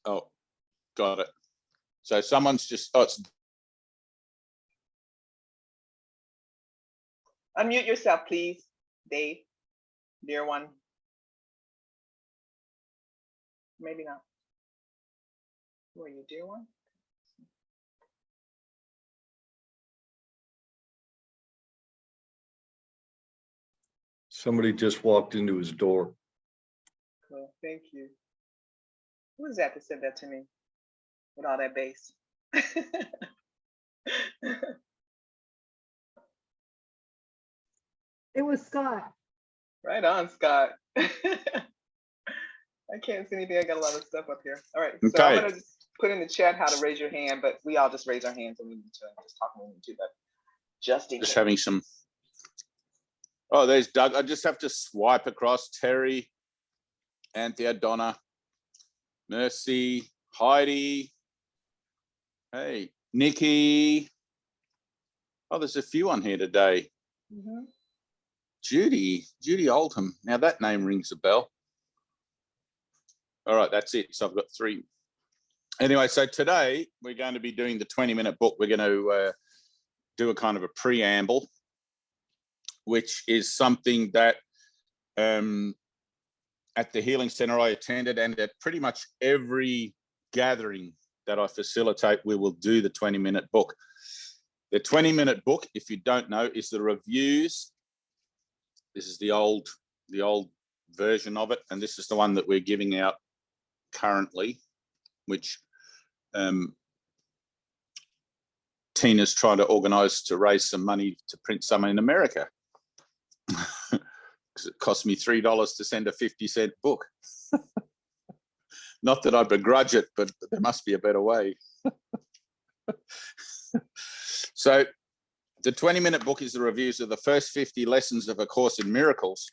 Oh, got it. So someone's just, oh, it's Unmute yourself, please, Dave, dear one. Maybe not. Who are you, dear one? Somebody just walked into his door. Cool, thank you. Who is that said that to me with all that bass? It was Scott. Right on, Scott. I can't see anything. I got a lot of stuff up here. All right, so okay. I'm gonna just put in the chat how to raise your hand, but we all just raise our hands when we need to. Just talking when we need to, but just in case. Just having some. Oh, there's Doug. I just have to swipe across. Terry, Anthea, Donna, Mercy, Heidi. Hey, Nikki. Oh, there's a few on here today. Mm-hmm. Judy Oldham. Now that name rings a bell. All right, that's it. So I've got 3. Anyway, so today we're going to be doing the 20-minute book. We're going to do a kind of a preamble, which is something that at the Healing Center I attended, and at pretty much every gathering that I facilitate, we will do the 20-minute book. The 20-minute book, if you don't know, is the reviews. This is the old version of it, and this is the one that we're giving out currently, which Tina's trying to organise to raise some money to print some in America. Because it cost me $3 to send a 50-cent book. Not that I begrudge it, but there must be a better way. So the 20-minute book is the reviews of the first 50 lessons of A Course in Miracles.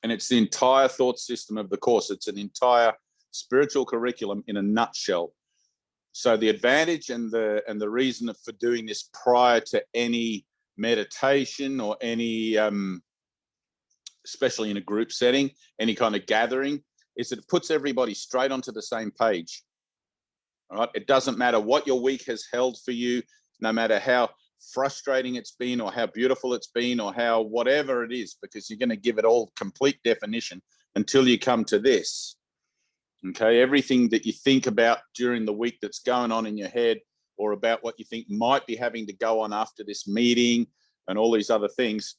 And it's the entire thought system of the course. It's an entire spiritual curriculum in a nutshell. So the advantage and the reason for doing this prior to any meditation or any, especially in a group setting, any kind of gathering, is that it puts everybody straight onto the same page. All right. It doesn't matter what your week has held for you, no matter how frustrating it's been or how beautiful it's been or how whatever it is, because you're going to give it all complete definition until you come to this. Okay, everything that you think about during the week that's going on in your head, or about what you think might be having to go on after this meeting and all these other things,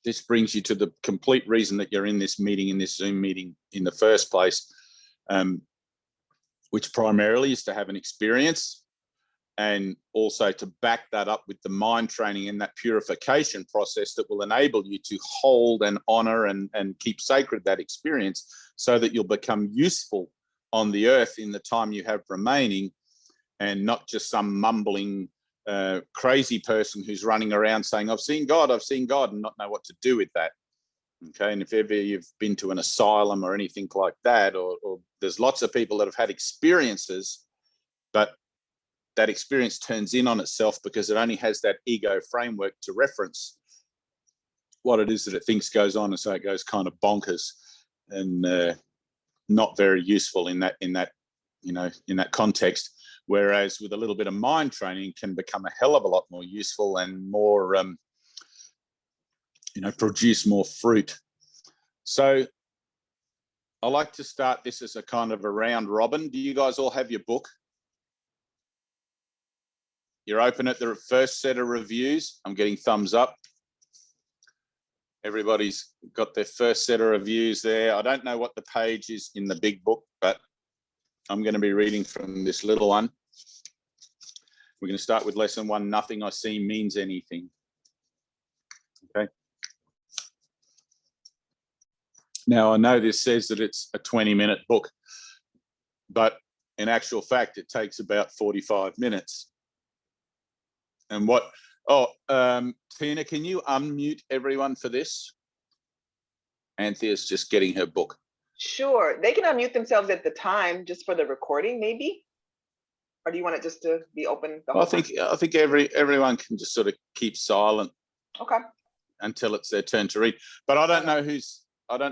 this brings you to the complete reason that you're in this meeting, in this Zoom meeting in the first place, which primarily is to have an experience, and also to back that up with the mind training and that purification process that will enable you to hold and honor and keep sacred that experience, so that you'll become useful on the earth in the time you have remaining, and not just some mumbling crazy person who's running around saying, I've seen God, and not know what to do with that. Okay, and if ever you've been to an asylum or anything like that, or there's lots of people that have had experiences, but that experience turns in on itself because it only has that ego framework to reference what it is that it thinks goes on, and so it goes kind of bonkers and not very useful in that context. Whereas with a little bit of mind training, can become a hell of a lot more useful and more produce more fruit. So I like to start this as a kind of a round robin. Do you guys all have your book? You're open at the first set of reviews. I'm getting thumbs up. Everybody's got their first set of reviews there. I don't know what the page is in the big book, but I'm going to be reading from this little one. We're going to start with lesson 1. Nothing I see means anything. Okay. Now, I know this says that it's a 20-minute book, but in actual fact, it takes about 45 minutes. And Tina, can you unmute everyone for this? Anthea's just getting her book. Sure. They can unmute themselves at the time just for the recording, maybe? Or do you want it just to be open the whole time? I think everyone can just sort of keep silent. Okay. Until it's their turn to read. But I don't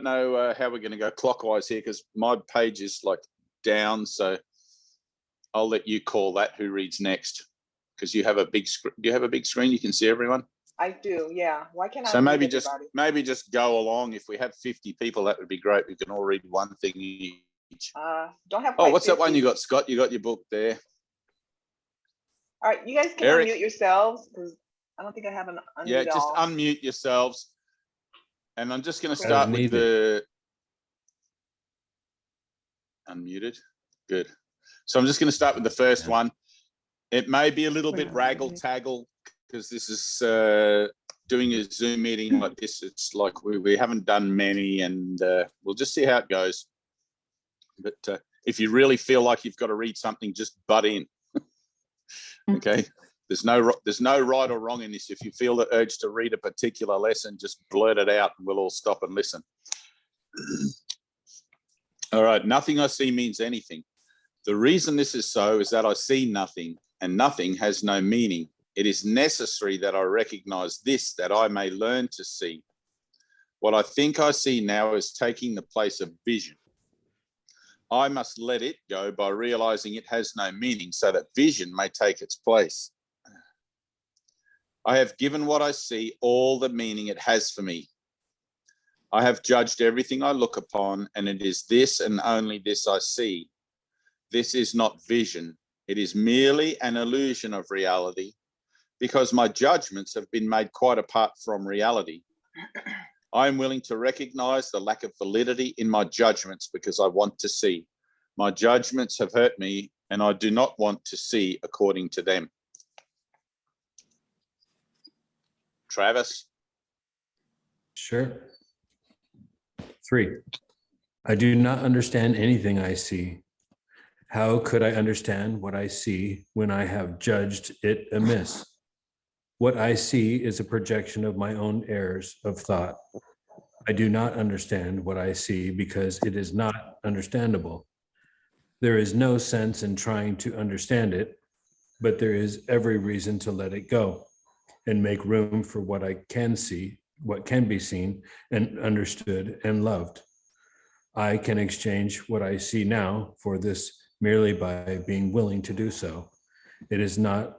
know how we're going to go clockwise here, because my page is like down. So I'll let you call that who reads next, because you have a big screen. Do you have a big screen? You can see everyone? I do, yeah. Why can't I So read everybody? maybe just go along. If we have 50 people, that would be great. We can all read one thing each. Don't have Oh, quite what's 50. that one you got, Scott? You got your book there. All right, you guys can Eric. unmute yourselves, because I don't think I have an unmute. Yeah, just all. unmute yourselves. And I'm just going to Okay. start with the unmuted. Good. So I'm just going to start with the first one. It may be a little bit raggle-taggle, because this is doing a Zoom meeting like this. It's like we haven't done many, and we'll just see how it goes. But if you really feel like you've got to read something, just butt in. Okay. There's no right or wrong in this. If you feel the urge to read a particular lesson, just blurt it out and we'll all stop and listen. All right. Nothing I see means anything. The reason this is so is that I see nothing, and nothing has no meaning. It is necessary that I recognize this, that I may learn to see. What I think I see now is taking the place of vision. I must let it go by realizing it has no meaning, so that vision may take its place. I have given what I see all the meaning it has for me. I have judged everything I look upon, and it is this and only this I see. This is not vision. It is merely an illusion of reality, because my judgments have been made quite apart from reality. I am willing to recognize the lack of validity in my judgments because I want to see. My judgments have hurt me, and I do not want to see according to them. Travis? Sure. 3. I do not understand anything I see. How could I understand what I see when I have judged it amiss? What I see is a projection of my own errors of thought. I do not understand what I see because it is not understandable. There is no sense in trying to understand it, but there is every reason to let it go and make room for what I can see, what can be seen and understood and loved. I can exchange what I see now for this merely by being willing to do so. It's not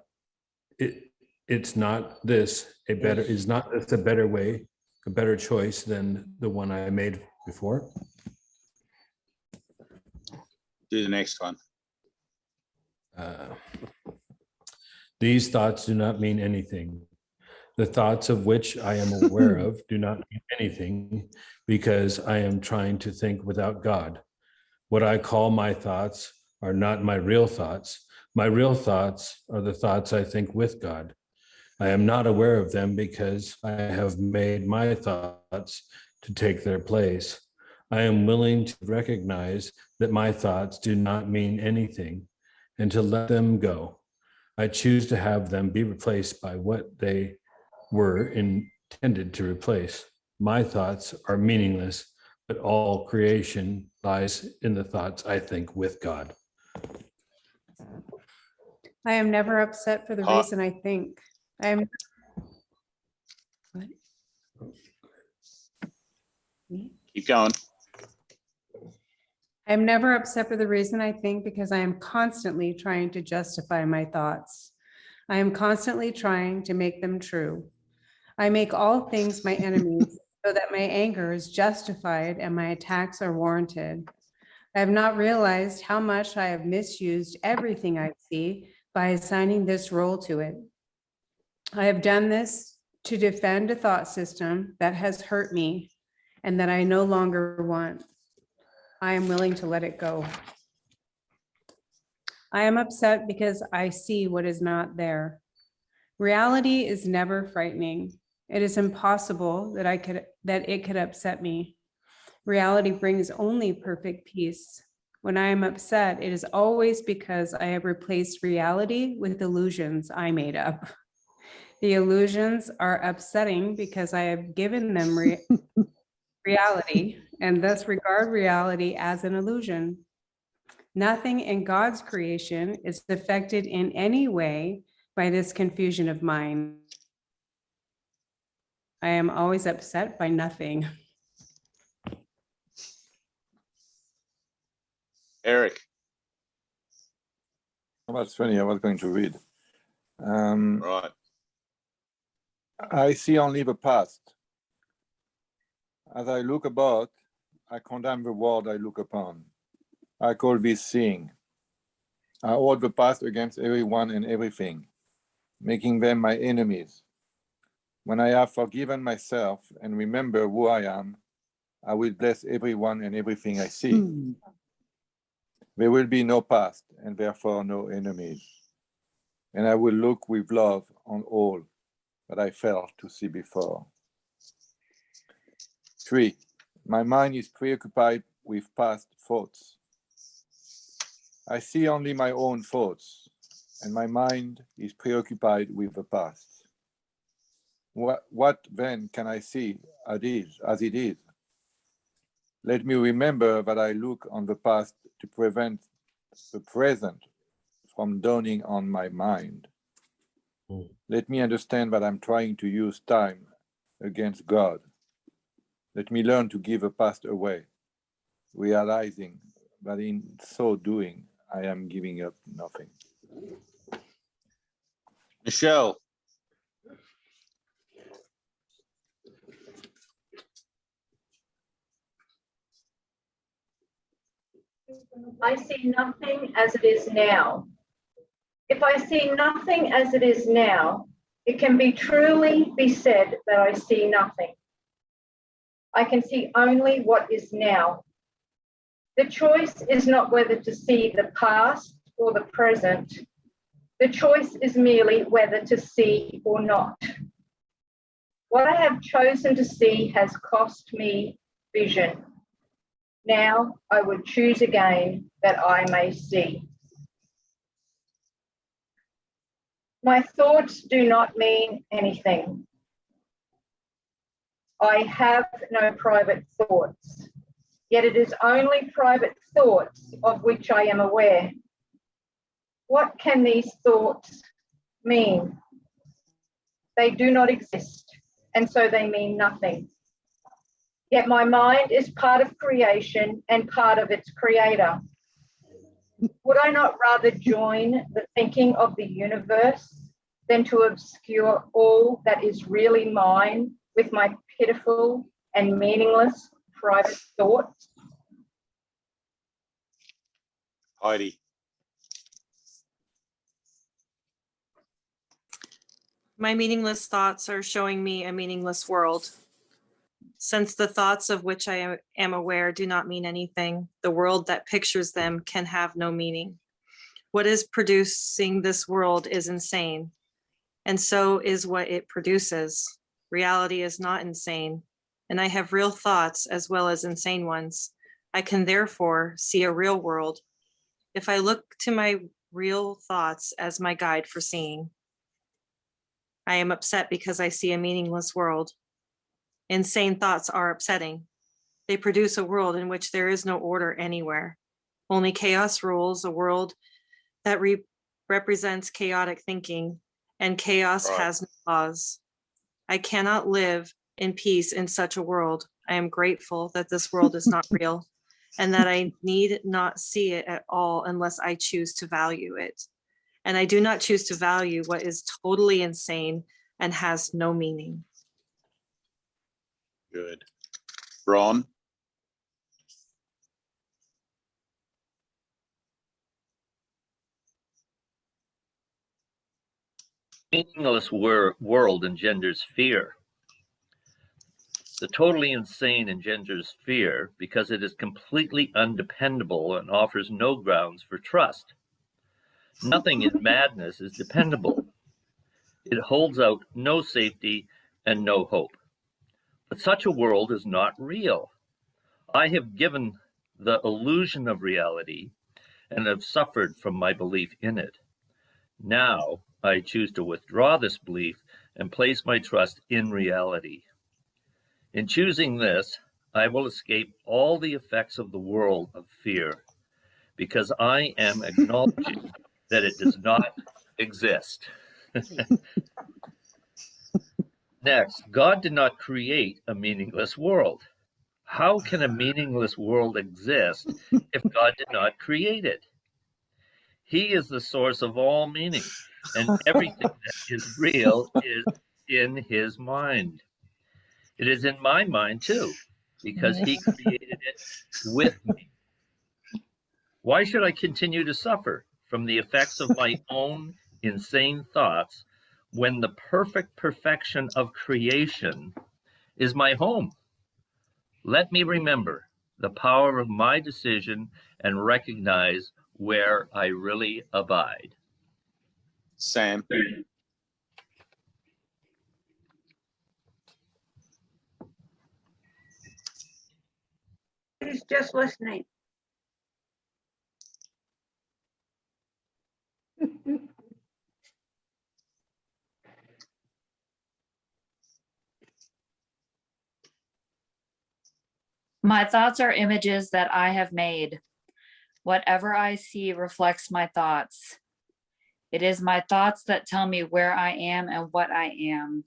this a better way, a better choice than the one I made before? Do the next one. These thoughts do not mean anything. The thoughts of which I am aware of do not mean anything because I am trying to think without God. What I call my thoughts are not my real thoughts. My real thoughts are the thoughts I think with God. I am not aware of them because I have made my thoughts to take their place. I am willing to recognize that my thoughts do not mean anything and to let them go. I choose to have them be replaced by what they were intended to replace. My thoughts are meaningless, but all creation lies in the thoughts I think with God. I am never upset for the reason I think. I am. What? Keep going. I am never upset for the reason I think because I am constantly trying to justify my thoughts. I am constantly trying to make them true. I make all things my enemies so that my anger is justified and my attacks are warranted. I have not realized how much I have misused everything I see by assigning this role to it. I have done this to defend a thought system that has hurt me and that I no longer want. I am willing to let it go. I am upset because I see what is not there. Reality is never frightening. It is impossible that it could upset me. Reality brings only perfect peace. When I am upset, it is always because I have replaced reality with illusions I made up. The illusions are upsetting because I have given them reality and thus regard reality as an illusion. Nothing in God's creation is affected in any way by this confusion of mine. I am always upset by nothing. Eric. That's funny. I was going to read. Right. I see only the past. As I look about, I condemn the world I look upon. I call this seeing. I hold the past against everyone and everything, making them my enemies. When I have forgiven myself and remember who I am, I will bless everyone and everything I see. There will be no past and therefore no enemies. And I will look with love on all that I failed to see before. 3. My mind is preoccupied with past thoughts. I see only my own thoughts, and my mind is preoccupied with the past. What then can I see as it is? Let me remember that I look on the past to prevent the present from dawning on my mind. Let me understand that I'm trying to use time against God. Let me learn to give the past away, realizing that in so doing, I am giving up nothing. Michelle. I see nothing as it is now. If I see nothing as it is now, it can truly be said that I see nothing. I can see only what is now. The choice is not whether to see the past or the present. The choice is merely whether to see or not. What I have chosen to see has cost me vision. Now I would choose again that I may see. My thoughts do not mean anything. I have no private thoughts, yet it is only private thoughts of which I am aware. What can these thoughts mean? They do not exist, and so they mean nothing. Yet my mind is part of creation and part of its creator. Would I not rather join the thinking of the universe than to obscure all that is really mine with my pitiful and meaningless private thoughts? Heidi. My meaningless thoughts are showing me a meaningless world. Since the thoughts of which I am aware do not mean anything, the world that pictures them can have no meaning. What is producing this world is insane, and so is what it produces. Reality is not insane, and I have real thoughts as well as insane ones. I can therefore see a real world if I look to my real thoughts as my guide for seeing. I am upset because I see a meaningless world. Insane thoughts are upsetting. They produce a world in which there is no order anywhere. Only chaos rules, a world that represents chaotic thinking, and chaos has no laws. I cannot live in peace in such a world. I am grateful that this world is not real, and that I need not see it at all unless I choose to value it. And I do not choose to value what is totally insane and has no meaning. Good. Ron. Meaningless world engenders fear. The totally insane engenders fear because it is completely undependable and offers no grounds for trust. Nothing in madness is dependable. It holds out no safety and no hope. But such a world is not real. I have given the illusion of reality and have suffered from my belief in it. Now I choose to withdraw this belief and place my trust in reality. In choosing this, I will escape all the effects of the world of fear, because I am acknowledging that it does not exist. Next, God did not create a meaningless world. How can a meaningless world exist if God did not create it? He is the source of all meaning, and everything that is real is in his mind. It is in my mind too, because he created it with me. Why should I continue to suffer from the effects of my own insane thoughts when the perfect perfection of creation is my home? Let me remember the power of my decision and recognize where I really abide. Sam. He's just listening. My thoughts are images that I have made. Whatever I see reflects my thoughts. It is my thoughts that tell me where I am and what I am.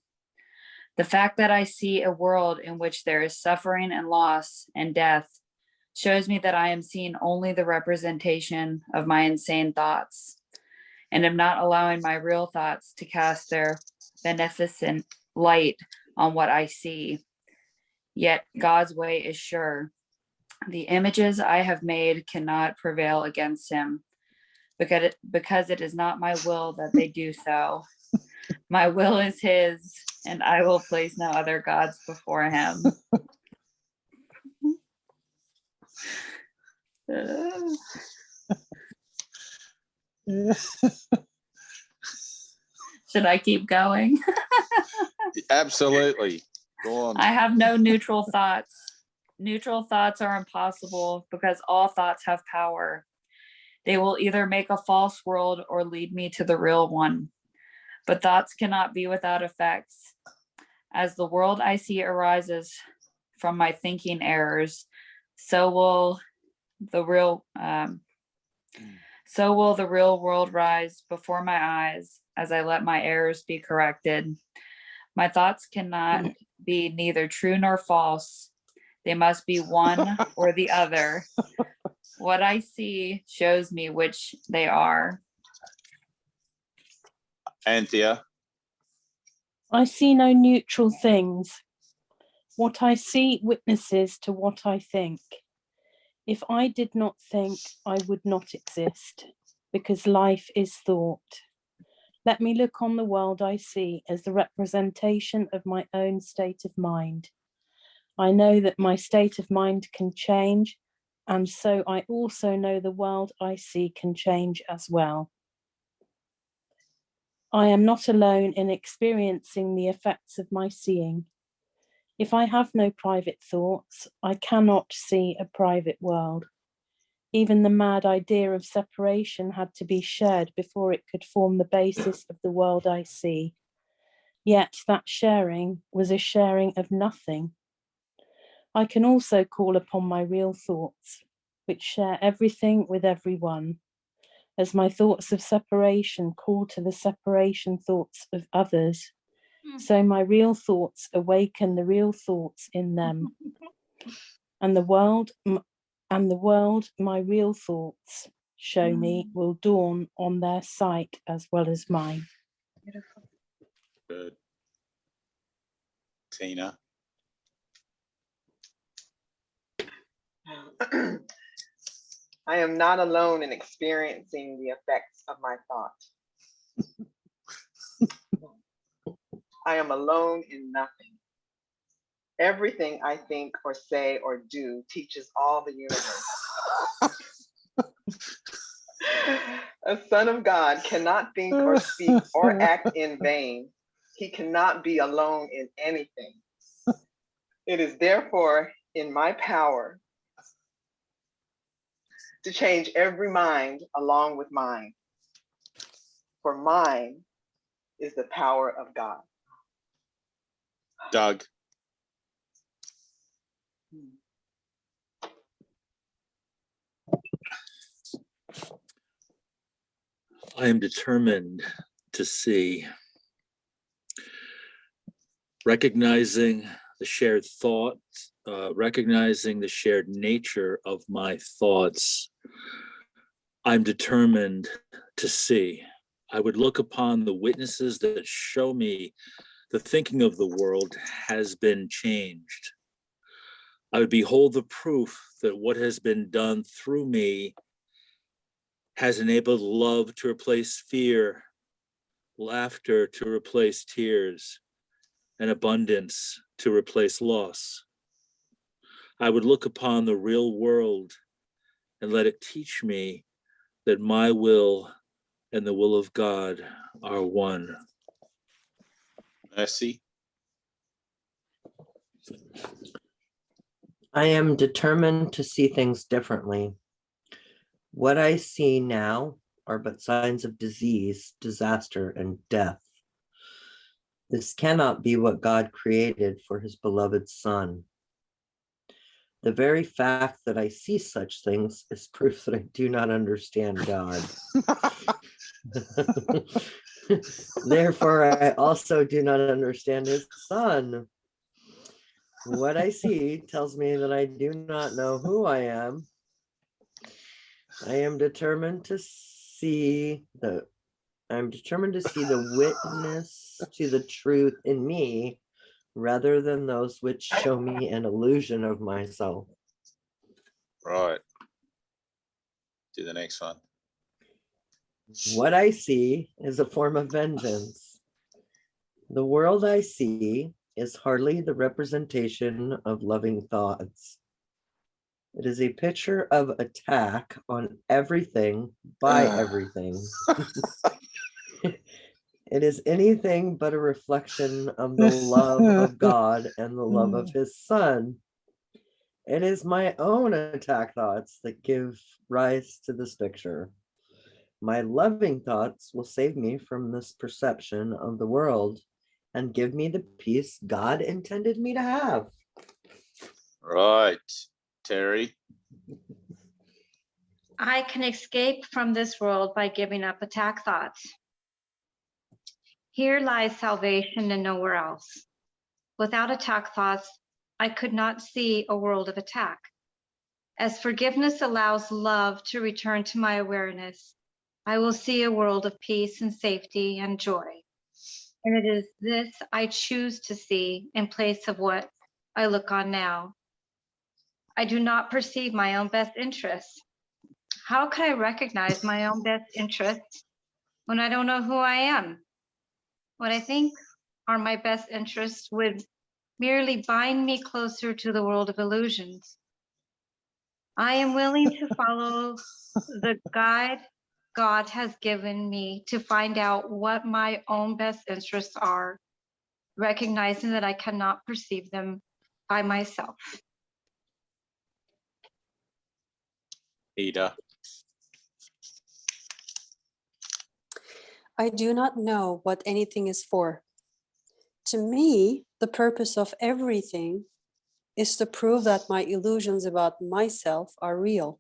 The fact that I see a world in which there is suffering and loss and death shows me that I am seeing only the representation of my insane thoughts, and am not allowing my real thoughts to cast their beneficent light on what I see. Yet God's way is sure. The images I have made cannot prevail against him, because it is not my will that they do so. My will is his, and I will place no other gods before him. Should I keep going? Absolutely. Go on. I have no neutral thoughts. Neutral thoughts are impossible because all thoughts have power. They will either make a false world or lead me to the real one. But thoughts cannot be without effects. As the world I see arises from my thinking errors, so will the real world rise before my eyes as I let my errors be corrected. My thoughts cannot be neither true nor false. They must be one or the other. What I see shows me which they are. Anthea. I see no neutral things. What I see witnesses to what I think. If I did not think, I would not exist, because life is thought. Let me look on the world I see as the representation of my own state of mind. I know that my state of mind can change, and so I also know the world I see can change as well. I am not alone in experiencing the effects of my seeing. If I have no private thoughts, I cannot see a private world. Even the mad idea of separation had to be shared before it could form the basis of the world I see. Yet that sharing was a sharing of nothing. I can also call upon my real thoughts, which share everything with everyone. As my thoughts of separation call to the separation thoughts of others, so my real thoughts awaken the real thoughts in them. And the world, my real thoughts show me will dawn on their sight as well as mine. Beautiful. Good. Tina. I am not alone in experiencing the effects of my thought. I am alone in nothing. Everything I think or say or do teaches all the universe. A son of God cannot think or speak or act in vain. He cannot be alone in anything. It is therefore in my power to change every mind along with mine. For mine is the power of God. Doug. I am determined to see, recognizing the shared thought, recognizing the shared nature of my thoughts. I'm determined to see. I would look upon the witnesses that show me the thinking of the world has been changed. I would behold the proof that what has been done through me has enabled love to replace fear, laughter to replace tears, and abundance to replace loss. I would look upon the real world and let it teach me that my will and the will of God are one. Mercy. I am determined to see things differently. What I see now are but signs of disease, disaster, and death. This cannot be what God created for his beloved Son. The very fact that I see such things is proof that I do not understand God. Therefore, I also do not understand his Son. What I see tells me that I do not know who I am. I am determined to see the witness to the truth in me rather than those which show me an illusion of myself. Right. Do the next one. What I see is a form of vengeance. The world I see is hardly the representation of loving thoughts. It is a picture of attack on everything by everything. It is anything but a reflection of the love of God and the love of his Son. It is my own attack thoughts that give rise to this picture. My loving thoughts will save me from this perception of the world and give me the peace God intended me to have. Right. Terry. I can escape from this world by giving up attack thoughts. Here lies salvation and nowhere else. Without attack thoughts, I could not see a world of attack. As forgiveness allows love to return to my awareness, I will see a world of peace and safety and joy. And it is this I choose to see in place of what I look on now. I do not perceive my own best interests. How can I recognize my own best interests when I don't know who I am? What I think are my best interests would merely bind me closer to the world of illusions. I am willing to follow the guide God has given me to find out what my own best interests are, recognizing that I cannot perceive them by myself. Ida. I do not know what anything is for. To me, the purpose of everything is to prove that my illusions about myself are real.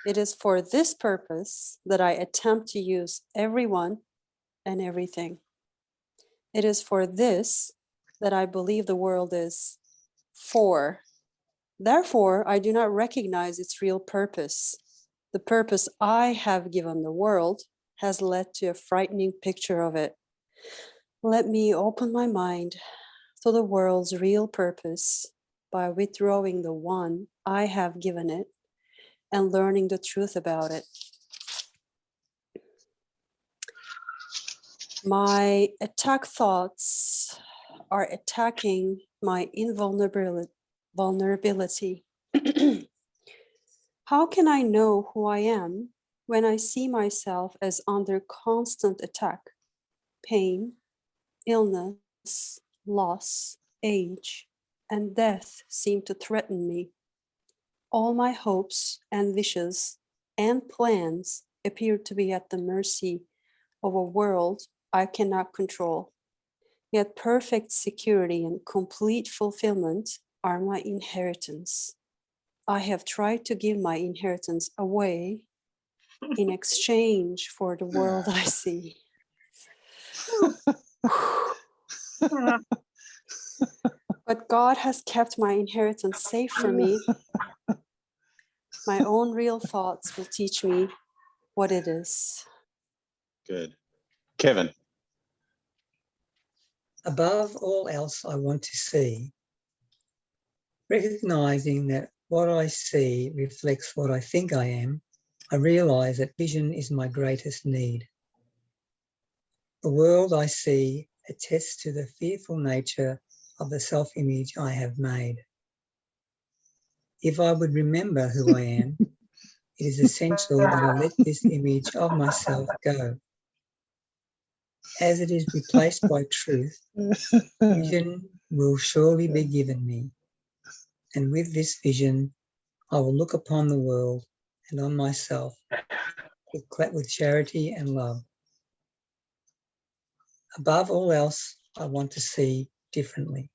It is for this purpose that I attempt to use everyone and everything. It is for this that I believe the world is for. Therefore, I do not recognize its real purpose. The purpose I have given the world has led to a frightening picture of it. Let me open my mind to the world's real purpose by withdrawing the one I have given it and learning the truth about it. My attack thoughts are attacking my invulnerability. How can I know who I am when I see myself as under constant attack? Pain, illness, loss, age, and death seem to threaten me. All my hopes and wishes and plans appear to be at the mercy of a world I cannot control. Yet perfect security and complete fulfillment are my inheritance. I have tried to give my inheritance away in exchange for the world I see. But God has kept my inheritance safe for me. My own real thoughts will teach me what it is. Good. Kevin. Above all else, I want to see, recognizing that what I see reflects what I think I am. I realize that vision is my greatest need. The world I see attests to the fearful nature of the self-image I have made. If I would remember who I am, it is essential that I let this image of myself go. As it is replaced by truth, vision will surely be given me. And with this vision, I will look upon the world and on myself with charity and love. Above all else, I want to see differently.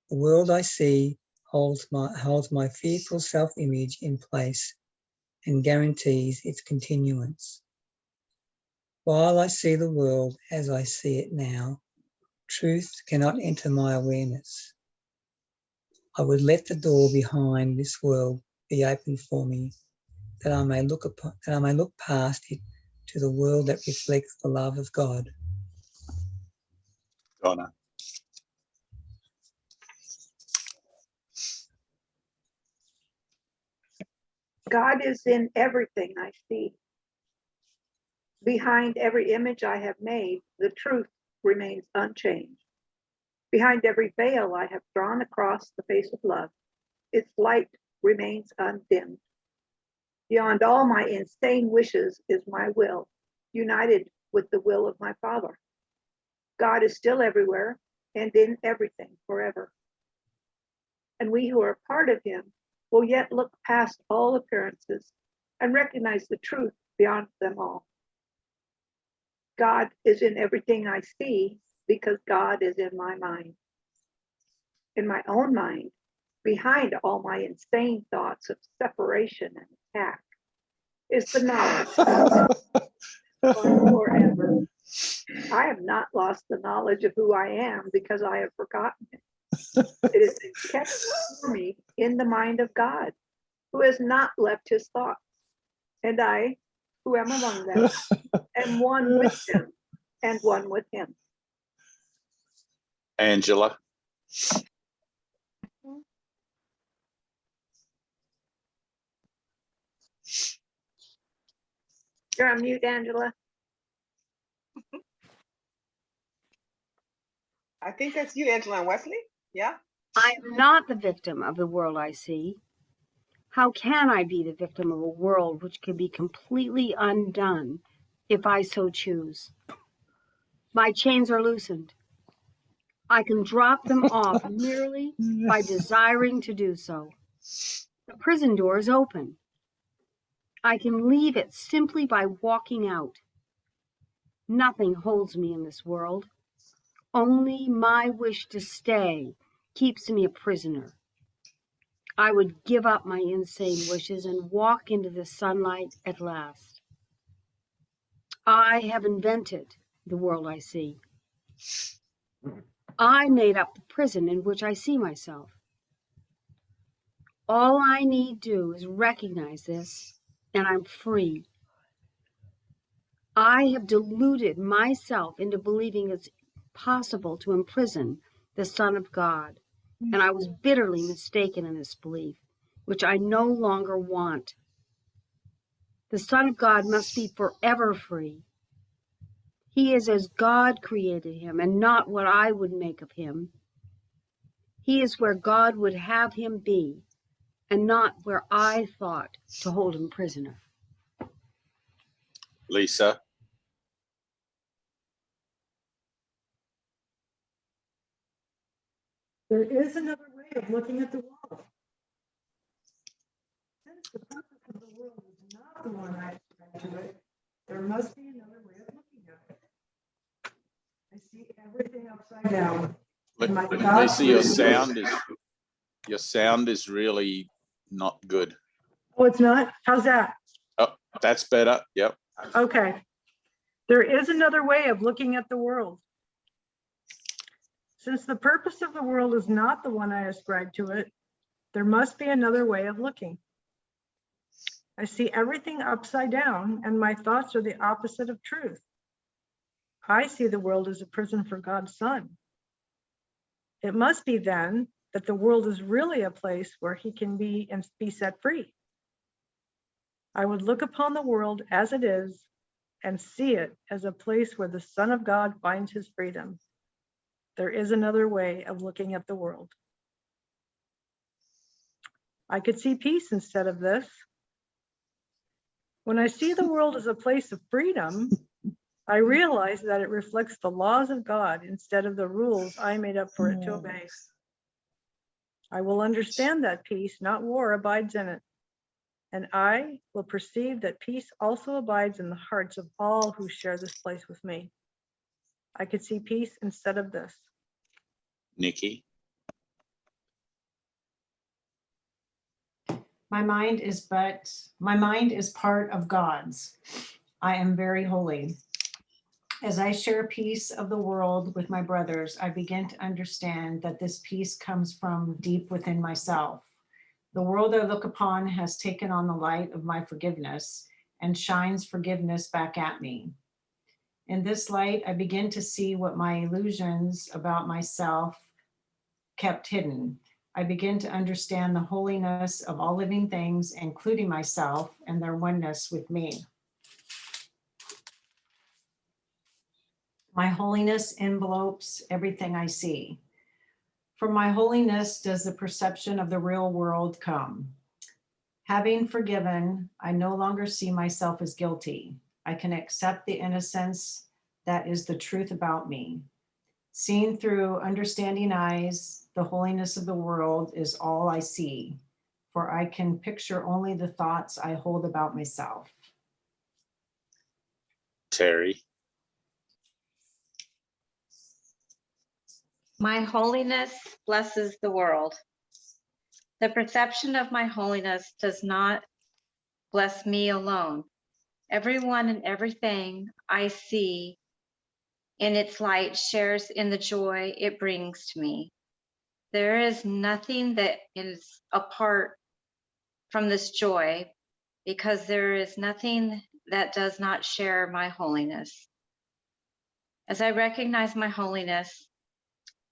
The world I see holds my fearful self-image in place and guarantees its continuance. While I see the world as I see it now, truth cannot enter my awareness. I would let the door behind this world be open for me, that I may look past it to the world that reflects the love of God. Donna. God is in everything I see. Behind every image I have made, the truth remains unchanged. Behind every veil I have drawn across the face of love, its light remains undimmed. Beyond all my insane wishes is my will, united with the will of my Father. God is still everywhere and in everything forever. And we who are part of him will yet look past all appearances and recognize the truth beyond them all. God is in everything I see because God is in my mind. In my own mind, behind all my insane thoughts of separation and attack, is the knowledge forever. I have not lost the knowledge of who I am because I have forgotten it. It is kept for me in the mind of God, who has not left his thoughts. And I, who am among them, am one with them and one with him. Angela. You're on mute, Angela. I think that's you, Angela and Wesley. Yeah. I am not the victim of the world I see. How can I be the victim of a world which can be completely undone if I so choose? My chains are loosened. I can drop them off merely by desiring to do so. The prison door is open. I can leave it simply by walking out. Nothing holds me in this world. Only my wish to stay keeps me a prisoner. I would give up my insane wishes and walk into the sunlight at last. I have invented the world I see. I made up the prison in which I see myself. All I need do is recognize this, and I'm free. I have deluded myself into believing it's possible to imprison the Son of God, and I was bitterly mistaken in this belief, which I no longer want. The Son of God must be forever free. He is as God created him, and not what I would make of him. He is where God would have him be, and not where I thought to hold him prisoner. Lisa. There is another way of looking at the world. Since the purpose of the world is not the one I expect to it, there must be another way of looking at it. I see everything upside down. Lisa, your sound is really not good. Oh, it's not? How's that? Oh, that's better. Yep. Okay. There is another way of looking at the world. Since the purpose of the world is not the one I ascribe to it, there must be another way of looking. I see everything upside down, and my thoughts are the opposite of truth. I see the world as a prison for God's Son. It must be then that the world is really a place where he can be and be set free. I would look upon the world as it is and see it as a place where the Son of God finds his freedom. There is another way of looking at the world. I could see peace instead of this. When I see the world as a place of freedom, I realize that it reflects the laws of God instead of the rules I made up for it to obey. I will understand that peace, not war, abides in it. And I will perceive that peace also abides in the hearts of all who share this place with me. I could see peace instead of this. Nikki. My mind is part of God's. I am very holy. As I share peace of the world with my brothers, I begin to understand that this peace comes from deep within myself. The world I look upon has taken on the light of my forgiveness and shines forgiveness back at me. In this light, I begin to see what my illusions about myself kept hidden. I begin to understand the holiness of all living things, including myself, and their oneness with me. My holiness envelopes everything I see. From my holiness does the perception of the real world come. Having forgiven, I no longer see myself as guilty. I can accept the innocence that is the truth about me. Seen through understanding eyes, the holiness of the world is all I see, for I can picture only the thoughts I hold about myself. Terry. My holiness blesses the world. The perception of my holiness does not bless me alone. Everyone and everything I see in its light shares in the joy it brings to me. There is nothing that is apart from this joy, because there is nothing that does not share my holiness. As I recognize my holiness,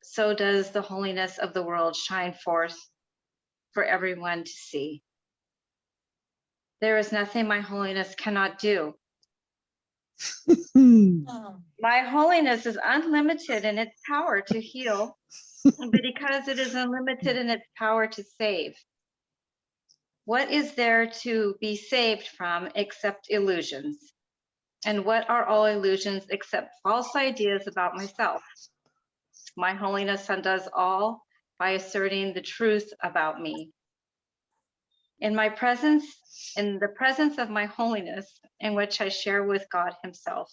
so does the holiness of the world shine forth for everyone to see. There is nothing my holiness cannot do. My holiness is unlimited in its power to heal, but because it is unlimited in its power to save. What is there to be saved from except illusions? And what are all illusions except false ideas about myself? My holiness undoes all by asserting the truth about me. In the presence of my holiness, in which I share with God himself,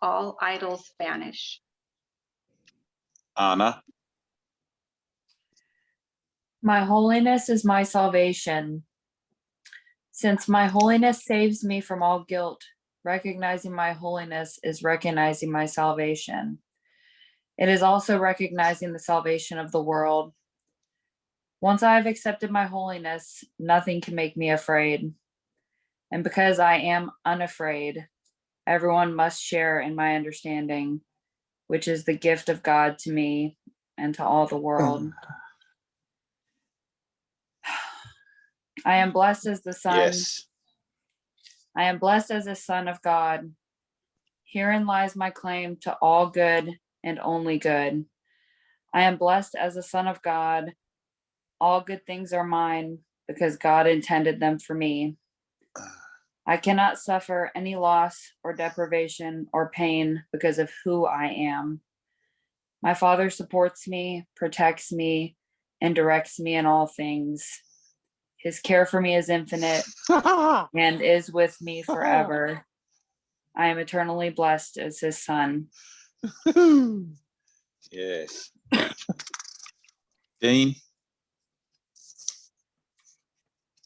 all idols vanish. Anna. My holiness is my salvation. Since my holiness saves me from all guilt, recognizing my holiness is recognizing my salvation. It is also recognizing the salvation of the world. Once I have accepted my holiness, nothing can make me afraid. And because I am unafraid, everyone must share in my understanding, which is the gift of God to me and to all the world. I am blessed as the son. Yes. I am blessed as a son of God. Herein lies my claim to all good and only good. I am blessed as a son of God. All good things are mine because God intended them for me. I cannot suffer any loss or deprivation or pain because of who I am. My Father supports me, protects me, and directs me in all things. His care for me is infinite and is with me forever. I am eternally blessed as his son. Yes. Dean.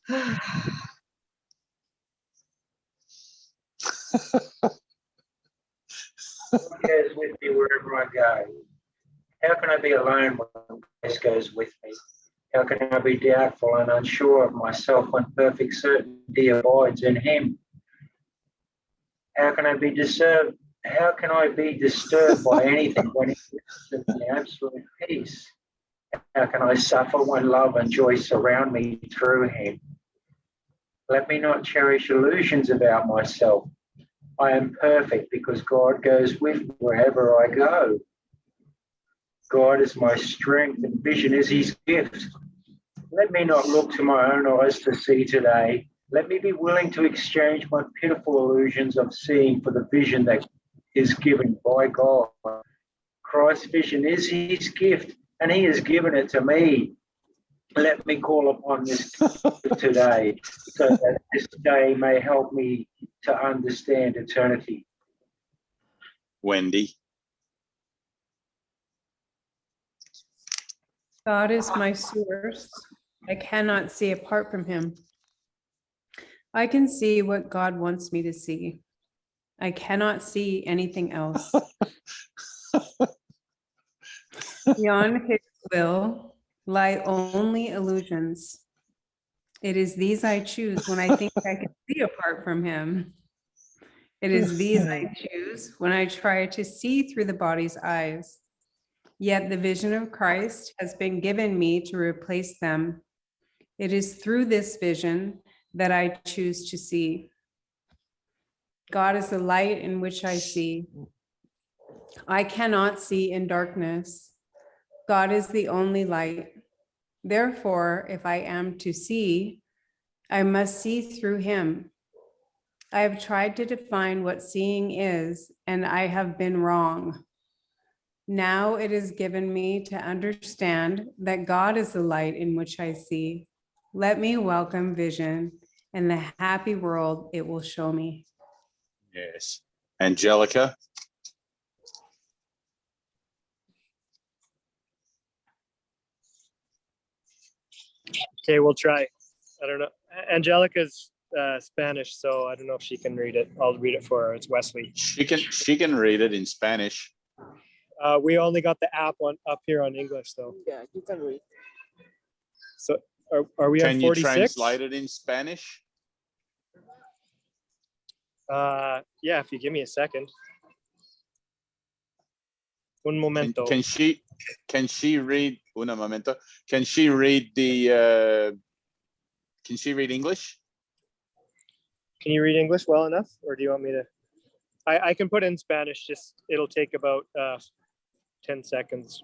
God goes with me wherever I go. How can I be alone when Christ goes with me? How can I be doubtful and unsure of myself when perfect certainty abides in him? How can I be disturbed by anything when he lives in absolute peace? How can I suffer when love and joy surround me through him? Let me not cherish illusions about myself. I am perfect because God goes with me wherever I go. God is my strength and vision is his gift. Let me not look to my own eyes to see today. Let me be willing to exchange my pitiful illusions of seeing for the vision that is given by God. Christ's vision is his gift, and he has given it to me. Let me call upon this gift today, so that this day may help me to understand eternity. Wendy. God is my source. I cannot see apart from him. I can see what God wants me to see. I cannot see anything else. Beyond his will lie only illusions. It is these I choose when I think I can see apart from him. It is these I choose when I try to see through the body's eyes. Yet the vision of Christ has been given me to replace them. It is through this vision that I choose to see. God is the light in which I see. I cannot see in darkness. God is the only light. Therefore, if I am to see, I must see through him. I have tried to define what seeing is, and I have been wrong. Now it is given me to understand that God is the light in which I see. Let me welcome vision and the happy world it will show me. Yes. Angelica. Okay, we'll try. I don't know. Angelica's Spanish, so I don't know if she can read it. I'll read it for her. It's Wesley. She can read it in Spanish. We only got the app one up here on English, though. Yeah, you can read. So are we on 46? Can you translate it in Spanish? Yeah, if you give me a second. Un momento. Can she read? Un momento. Can she read the? Can she read English? Can you read English well enough, or do you want me to? I can put in Spanish. Just it'll take about 10 seconds.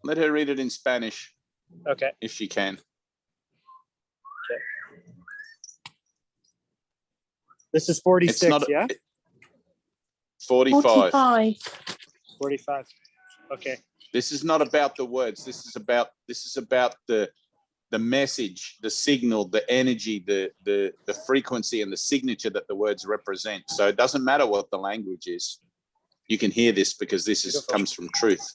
Let her read it in Spanish. Okay. If she can. Okay. This is 46, not, yeah? 45. 45. Okay. This is not about the words. This is about the message, the signal, the energy, the frequency and the signature that the words represent. So it doesn't matter what the language is. You can hear this because this comes from truth.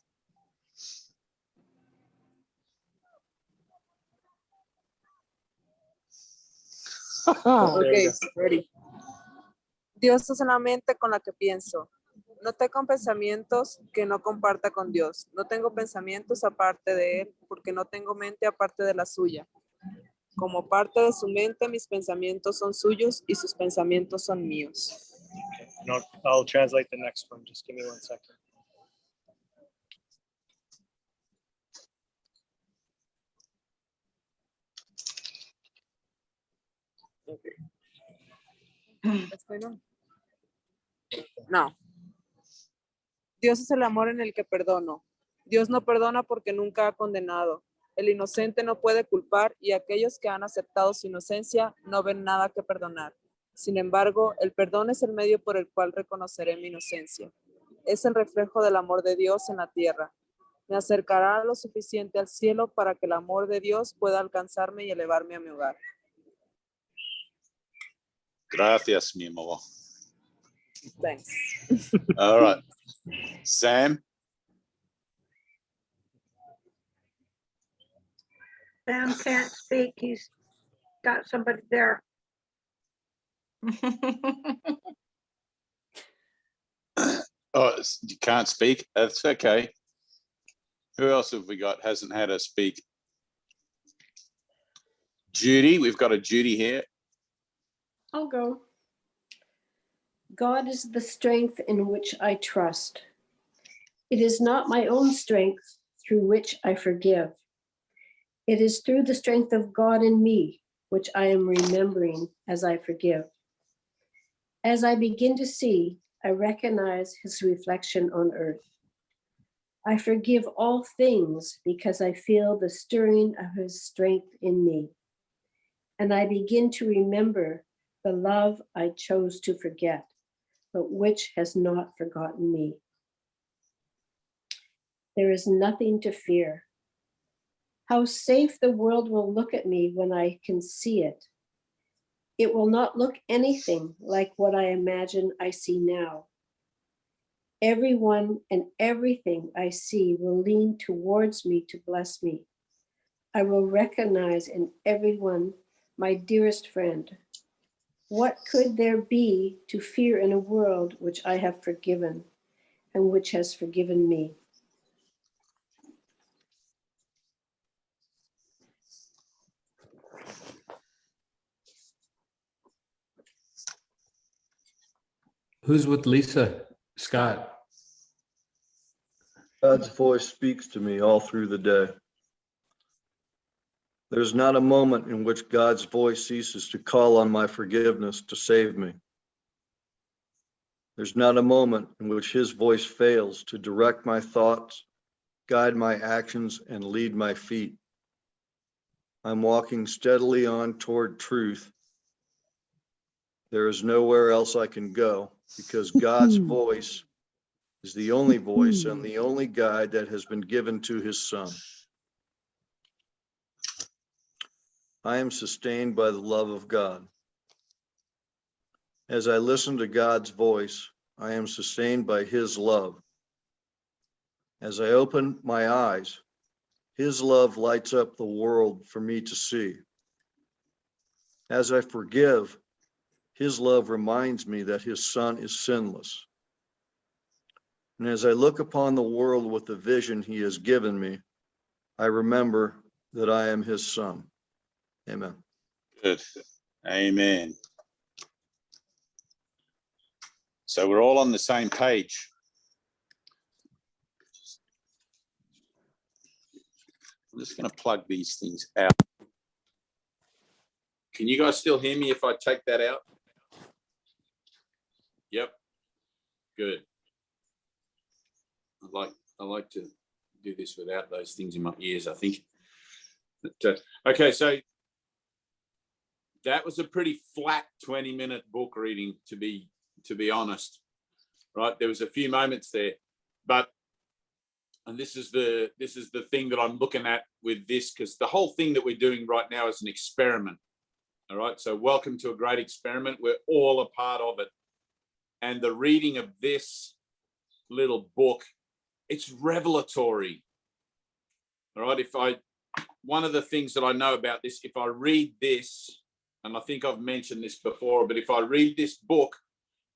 Ok, ready. Dios es una mente con la que pienso. No tengo pensamientos que no comparta con Dios. No tengo pensamientos aparte de Él, porque no tengo mente aparte de la suya. Como parte de su mente, mis pensamientos son suyos y sus pensamientos son míos. Okay. No, I'll translate the next one. Just give me 1 second. No. Dios es el amor en el que perdono. Dios no perdona porque nunca ha condenado. El inocente no puede culpar y aquellos que han aceptado su inocencia no ven nada que perdonar. Sin embargo, el perdón es el medio por el cual reconoceré mi inocencia. Es el reflejo del amor de Dios en la tierra. Me acercará lo suficiente al cielo para que el amor de Dios pueda alcanzarme y elevarme a mi hogar. Gracias, mi amor. Thanks. All right. Sam? Sam can't speak. He's got somebody there. Oh, you can't speak? That's okay. Who else have we got hasn't had a speak? Judy, we've got a Judy here. I'll go. God is the strength in which I trust. It is not my own strength through which I forgive. It is through the strength of God in me, which I am remembering as I forgive. As I begin to see, I recognize his reflection on earth. I forgive all things because I feel the stirring of his strength in me. And I begin to remember the love I chose to forget, but which has not forgotten me. There is nothing to fear. How safe the world will look at me when I can see it. It will not look anything like what I imagine I see now. Everyone and everything I see will lean towards me to bless me. I will recognize in everyone my dearest friend. What could there be to fear in a world which I have forgiven and which has forgiven me? Who's with Lisa? Scott. God's voice speaks to me all through the day. There's not a moment in which God's voice ceases to call on my forgiveness to save me. There's not a moment in which his voice fails to direct my thoughts, guide my actions, and lead my feet. I'm walking steadily on toward truth. There is nowhere else I can go because God's voice is the only voice and the only guide that has been given to his Son. I am sustained by the love of God. As I listen to God's voice, I am sustained by his love. As I open my eyes, his love lights up the world for me to see. As I forgive, his love reminds me that his Son is sinless. And as I look upon the world with the vision he has given me, I remember that I am his son. Amen. Good. Amen. So we're all on the same page. I'm just going to plug these things out. Can you guys still hear me if I take that out? Yep. Good. I like to do this without those things in my ears, I think. But, okay, so that was a pretty flat 20-minute book reading, to be honest. Right? There was a few moments there, but and this is the thing that I'm looking at with this, because the whole thing that we're doing right now is an experiment. All right. So welcome to a great experiment. We're all a part of it. And the reading of this little book, it's revelatory. All right. One of the things that I know about this, if I read this, and I think I've mentioned this before, but if I read this book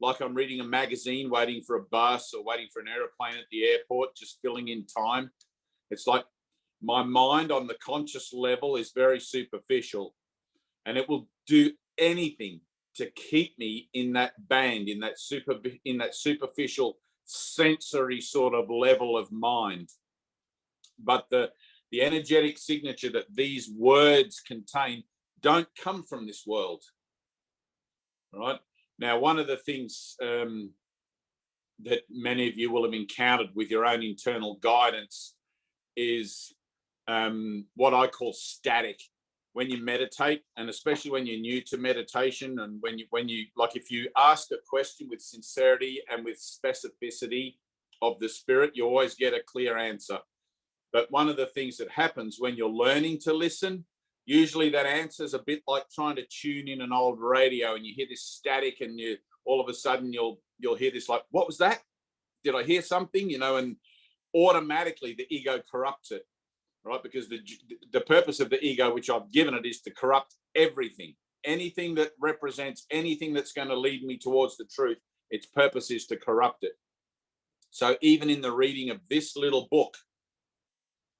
like I'm reading a magazine, waiting for a bus or waiting for an airplane at the airport, just filling in time, it's like my mind on the conscious level is very superficial, and it will do anything to keep me in that band, in that superficial sensory sort of level of mind. But the energetic signature that these words contain don't come from this world. All right. Now, one of the things that many of you will have encountered with your own internal guidance is what I call static. When you meditate, and especially when you're new to meditation, and when you like, if you ask a question with sincerity and with specificity of the spirit, you always get a clear answer. But one of the things that happens when you're learning to listen, usually that answer is a bit like trying to tune in an old radio, and you hear this static, and you all of a sudden you'll hear this like, what was that? Did I hear something? You know, and automatically the ego corrupts it. Right, because the purpose of the ego, which I've given it, is to corrupt everything. Anything that represents anything that's going to lead me towards the truth, its purpose is to corrupt it. So even in the reading of this little book,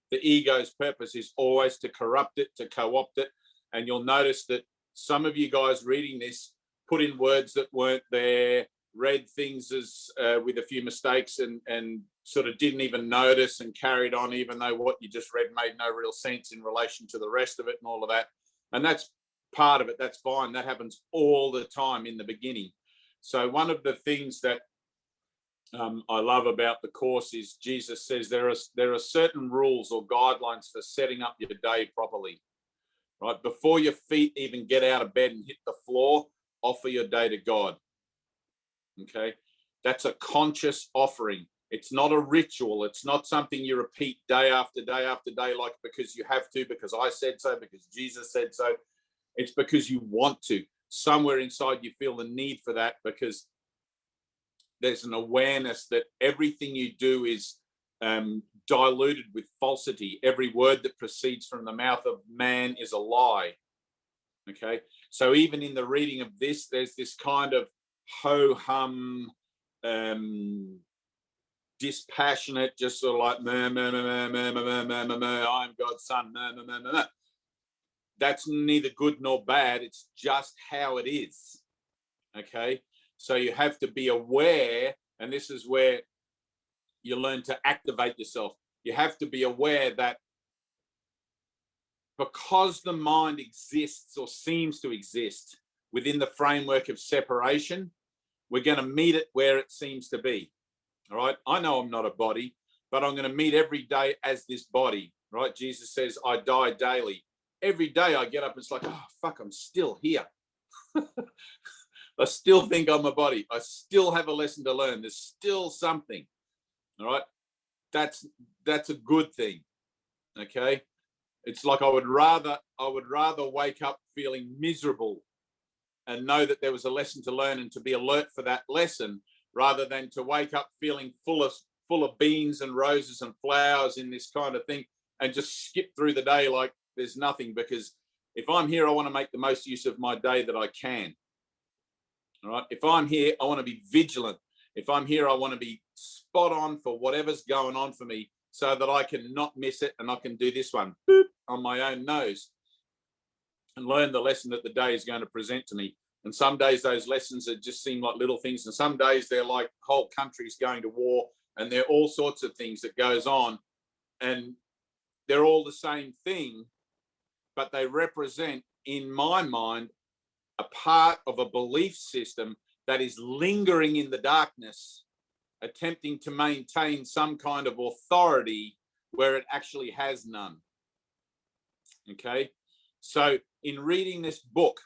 the ego's purpose is always to corrupt it, to co-opt it, And you'll notice that some of you guys reading this put in words that weren't there, read things as with a few mistakes, and sort of didn't even notice and carried on, even though what you just read made no real sense in relation to the rest of it and all of that. And that's part of it. That's fine. That happens all the time in the beginning. So one of the things that I love about the course is Jesus says there are certain rules or guidelines for setting up your day properly, right? Before your feet even get out of bed and hit the floor, offer your day to God. Okay, that's a conscious offering. It's not a ritual. It's not something you repeat day after day after day, like because you have to, because I said so, because Jesus said so. It's because you want to. Somewhere inside you feel the need for that, because there's an awareness that everything you do is diluted with falsity. Every word that proceeds from the mouth of man is a lie. Okay, so even in the reading of this, there's this kind of ho-hum, dispassionate, just sort of like I'm God's son. That's neither good nor bad. It's just how it is. Okay, so you have to be aware, and this is where you learn to activate yourself. You have to be aware that because the mind exists or seems to exist within the framework of separation, we're going to meet it where it seems to be. All right. I know I'm not a body, but I'm going to meet every day as this body. Right. Jesus says, I die daily. Every day I get up, it's like, oh, fuck, I'm still here. I still think I'm a body. I still have a lesson to learn. There's still something. All right. That's a good thing. Okay. It's like I would rather wake up feeling miserable and know that there was a lesson to learn and to be alert for that lesson, rather than to wake up feeling full of beans and roses and flowers in this kind of thing and just skip through the day like there's nothing. Because if I'm here, I want to make the most use of my day that I can. All right. If I'm here, I want to be vigilant. If I'm here, I want to be spot on for whatever's going on for me, so that I can not miss it and I can do this one boop, on my own nose and learn the lesson that the day is going to present to me. And some days those lessons just seem like little things, and some days they're like whole countries going to war, and they're all sorts of things that goes on, and they're all the same thing, but they represent, in my mind, a part of a belief system that is lingering in the darkness, attempting to maintain some kind of authority where it actually has none. Okay, so in reading this book,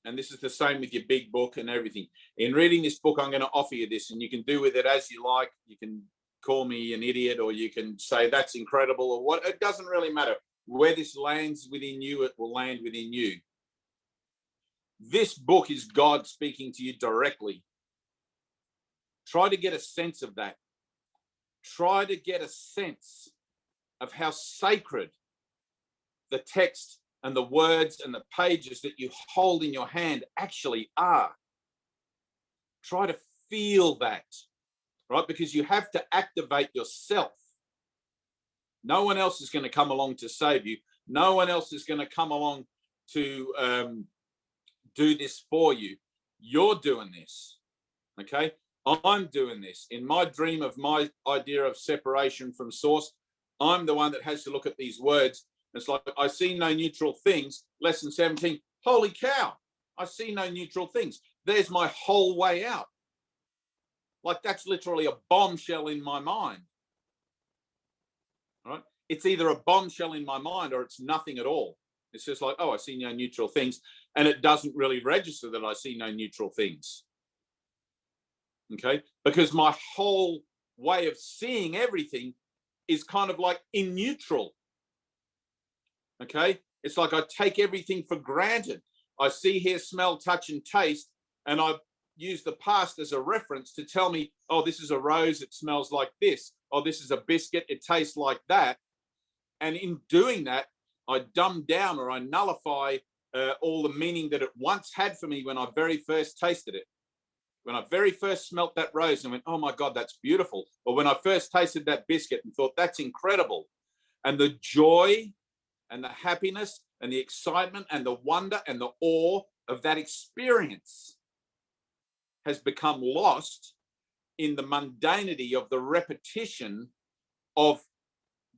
and this is the same with your big book and everything, in reading this book, I'm going to offer you this, and you can do with it as you like. You can call me an idiot, or you can say that's incredible, or what. It doesn't really matter. Where this lands within you, it will land within you. This book is God speaking to you directly. Try to get a sense of that. Try to get a sense of how sacred the text and the words and the pages that you hold in your hand actually are. Try to feel that, right? Because you have to activate yourself. No one else is going to come along to save you. No one else is going to come along to do this for you. You're doing this, okay? I'm doing this. In my dream of my idea of separation from source, I'm the one that has to look at these words. It's like, I see no neutral things. Lesson 17, holy cow, I see no neutral things. There's my whole way out. Like, that's literally a bombshell in my mind. All right? It's either a bombshell in my mind or it's nothing at all. It's just like, oh, I see no neutral things. And it doesn't really register that I see no neutral things. Okay? Because my whole way of seeing everything is kind of like in neutral. Okay? It's like I take everything for granted. I see, hear, smell, touch, and taste, and I use the past as a reference to tell me, oh, this is a rose, it smells like this. Oh, this is a biscuit, it tastes like that. And in doing that, I dumb down or I nullify all the meaning that it once had for me when I very first tasted it. When I very first smelt that rose and went, oh my God, that's beautiful. Or when I first tasted that biscuit and thought, that's incredible. And the joy and the happiness and the excitement and the wonder and the awe of that experience has become lost in the mundanity of the repetition of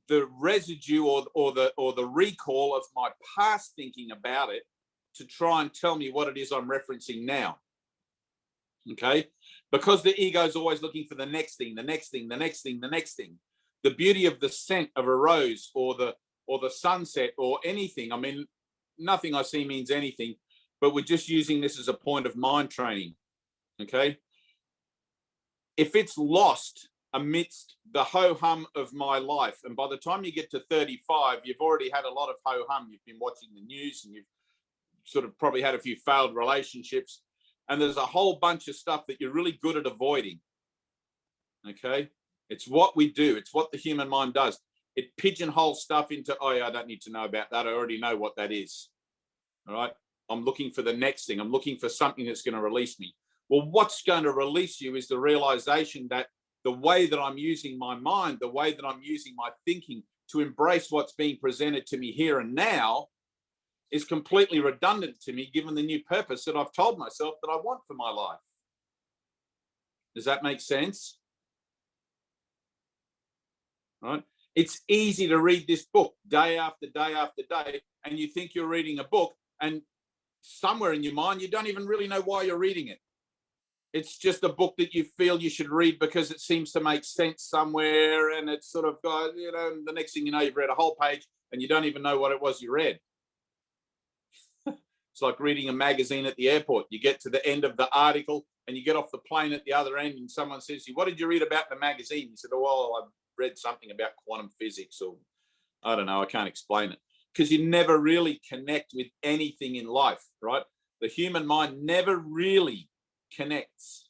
the residue or the recall of my past thinking about it to try and tell me what it is I'm referencing now. Okay, because the ego is always looking for the next thing, the next thing, the next thing, the next thing. The beauty of the scent of a rose or the sunset or anything. I mean, nothing I see means anything, but we're just using this as a point of mind training. Okay, if it's lost amidst the ho-hum of my life, and by the time you get to 35, you've already had a lot of ho-hum. You've been watching the news and you've sort of probably had a few failed relationships, and there's a whole bunch of stuff that you're really good at avoiding. Okay, it's what we do. It's what the human mind does. It pigeonholes stuff into, oh yeah, I don't need to know about that. I already know what that is. All right, I'm looking for the next thing. I'm looking for something that's going to release me. Well, what's going to release you is the realization that the way that I'm using my mind, the way that I'm using my thinking to embrace what's being presented to me here and now is completely redundant to me, given the new purpose that I've told myself that I want for my life. Does that make sense? Right? It's easy to read this book day after day after day, and you think you're reading a book, and somewhere in your mind, you don't even really know why you're reading it. It's just a book that you feel you should read because it seems to make sense somewhere, and it's sort of, you know, the next thing you know, you've read a whole page and you don't even know what it was you read. It's like reading a magazine at the airport. You get to the end of the article and you get off the plane at the other end and someone says to you, what did you read about the magazine? You said, oh, well, I read something about quantum physics, or I don't know, I can't explain it. Because you never really connect with anything in life, right? The human mind never really connects,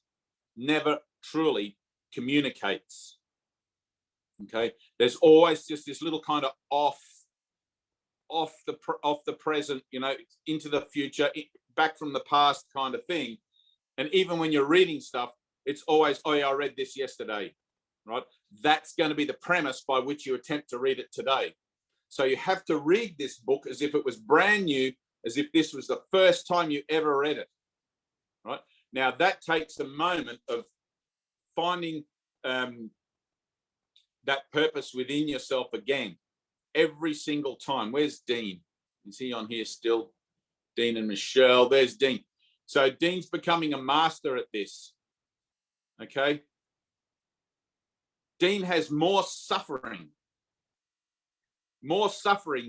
never truly communicates. Okay, there's always just this little kind of off the present, you know, into the future, back from the past kind of thing. And even when you're reading stuff, it's always, oh yeah, I read this yesterday, right? That's going to be the premise by which you attempt to read it today. So you have to read this book as if it was brand new, as if this was the first time you ever read it, right? Now that takes a moment of finding that purpose within yourself again, every single time. Where's Dean? Is he on here still? Dean and Michelle, there's Dean. So Dean's becoming a master at this, okay? Dean has more suffering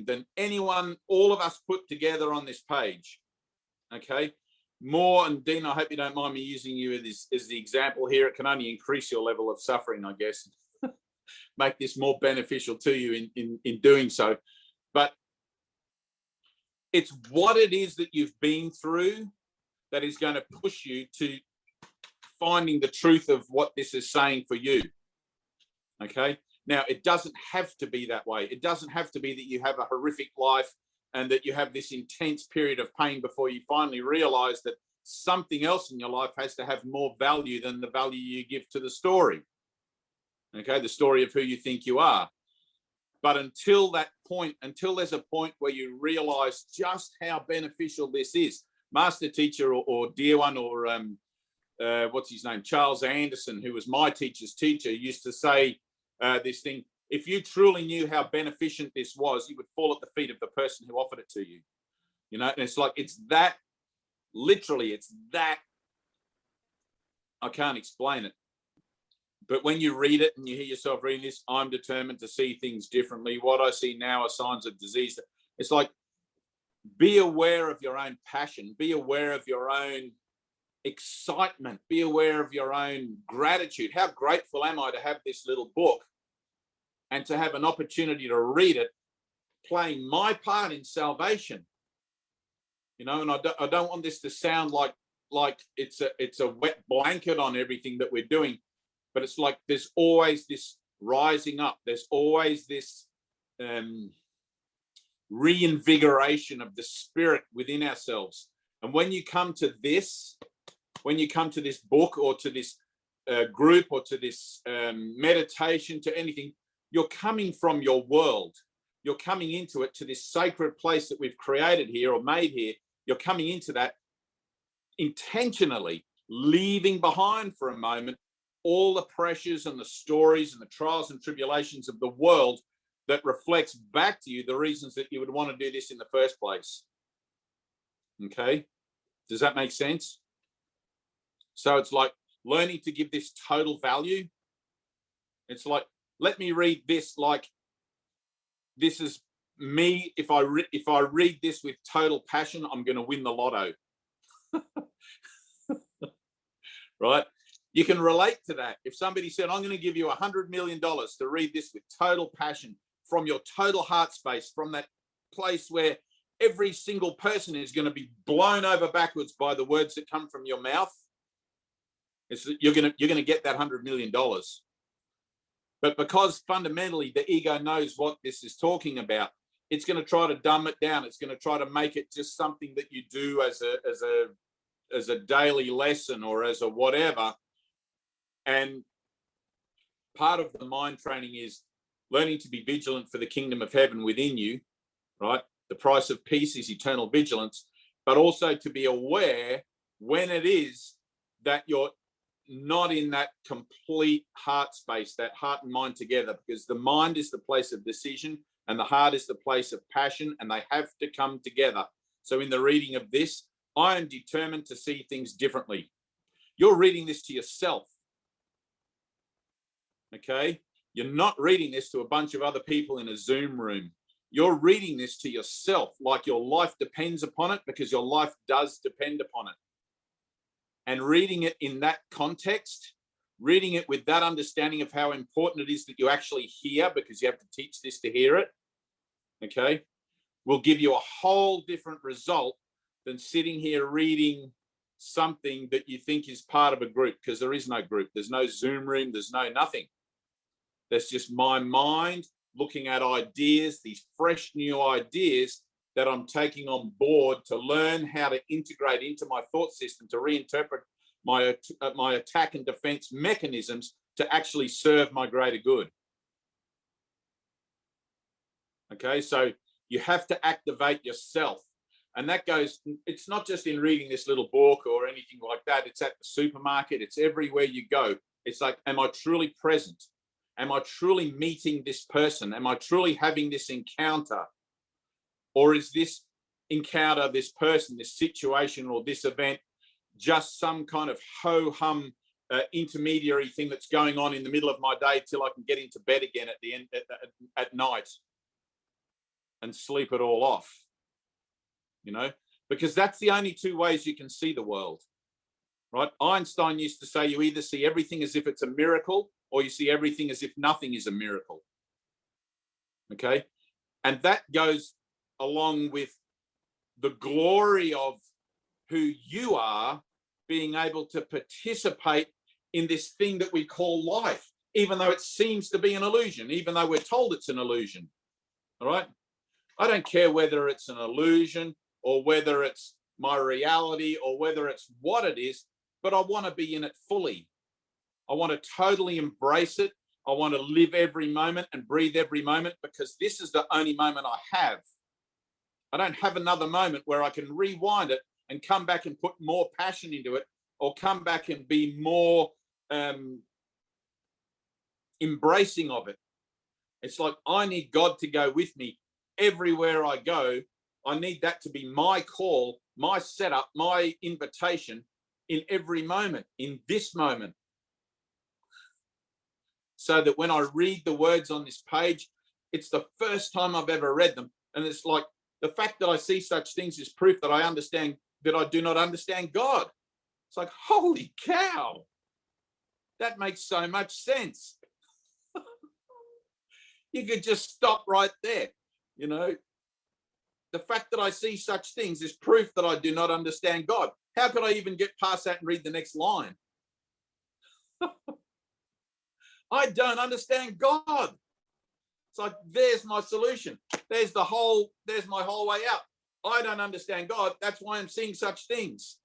than anyone, all of us put together on this page, okay? More, and Dean, I hope you don't mind me using you as the example here. It can only increase your level of suffering, I guess, make this more beneficial to you in doing so. But it's what it is that you've been through that is going to push you to finding the truth of what this is saying for you, okay? Now, it doesn't have to be that way. It doesn't have to be that you have a horrific life and that you have this intense period of pain before you finally realize that something else in your life has to have more value than the value you give to the story, okay? The story of who you think you are. But until that point, until there's a point where you realize just how beneficial this is, Master Teacher or Dear One or what's his name, Charles Anderson, who was my teacher's teacher, used to say this thing: if you truly knew how beneficent this was, you would fall at the feet of the person who offered it to you. You know, and it's like, it's that, literally, it's that, I can't explain it. But when you read it and you hear yourself reading this, I'm determined to see things differently. What I see now are signs of disease. It's like, be aware of your own passion, be aware of your own excitement, be aware of your own gratitude. How grateful am I to have this little book and to have an opportunity to read it, playing my part in salvation. You know, and I don't want this to sound like it's a wet blanket on everything that we're doing, but it's like there's always this rising up. There's always this reinvigoration of the spirit within ourselves. And when you come to this, book or to this group or to this meditation, to anything, you're coming from your world. you're coming into it, to this sacred place that we've created here or made here. You're coming into that intentionally, leaving behind for a moment all the pressures and the stories and the trials and tribulations of the world that reflects back to you the reasons that you would want to do this in the first place. Okay? Does that make sense? So it's like learning to give this total value. It's like, let me read this like this is me. If I read this with total passion, I'm going to win the lotto. Right? You can relate to that. If somebody said, I'm going to give you $100 million to read this with total passion, from your total heart space, from that place where every single person is going to be blown over backwards by the words that come from your mouth, you're going to get that $100 million. But because fundamentally the ego knows what this is talking about, it's going to try to dumb it down. It's going to try to make it just something that you do as a daily lesson or as a whatever. And part of the mind training is learning to be vigilant for the kingdom of heaven within you, right? The price of peace is eternal vigilance, but also to be aware when it is that you're not in that complete heart space, that heart and mind together, because the mind is the place of decision and the heart is the place of passion, and they have to come together. So in the reading of this, I am determined to see things differently. You're reading this to yourself. Okay? You're not reading this to a bunch of other people in a Zoom room. You're reading this to yourself like your life depends upon it, because your life does depend upon it. And reading it in that context, reading it with that understanding of how important it is that you actually hear, because you have to teach this to hear it, okay, will give you a whole different result than sitting here reading something that you think is part of a group, because there is no group. There's no Zoom room. There's no nothing. That's just my mind looking at ideas, these fresh new ideas that I'm taking on board to learn how to integrate into my thought system, to reinterpret my attack and defense mechanisms to actually serve my greater good. Okay, so you have to activate yourself. And that goes, it's not just in reading this little book or anything like that. It's at the supermarket. It's everywhere you go. It's like, am I truly present? Am I truly meeting this person? Am I truly having this encounter? Or is this encounter, this person, this situation, or this event just some kind of ho-hum intermediary thing that's going on in the middle of my day till I can get into bed again at the end at night and sleep it all off? You know, because that's the only two ways you can see the world, right? Einstein used to say you either see everything as if it's a miracle or you see everything as if nothing is a miracle. Okay, and that goes along with the glory of who you are, being able to participate in this thing that we call life, even though it seems to be an illusion, even though we're told it's an illusion. All right, I don't care whether it's an illusion or whether it's my reality or whether it's what it is, but I want to be in it fully. I want to totally embrace it. I want to live every moment and breathe every moment, because this is the only moment I have. I don't have another moment where I can rewind it and come back and put more passion into it, or come back and be more embracing of it. It's like I need God to go with me everywhere I go. I need that to be my call, my setup, my invitation in every moment, in this moment. So that when I read the words on this page, it's the first time I've ever read them. And it's like the fact that I see such things is proof that I understand that I do not understand God. It's like, holy cow, that makes so much sense. You could just stop right there, you know. The fact that I see such things is proof that I do not understand God. How could I even get past that and read the next line? I don't understand God. It's like, there's my solution. There's my whole way out. I don't understand God. That's why I'm seeing such things.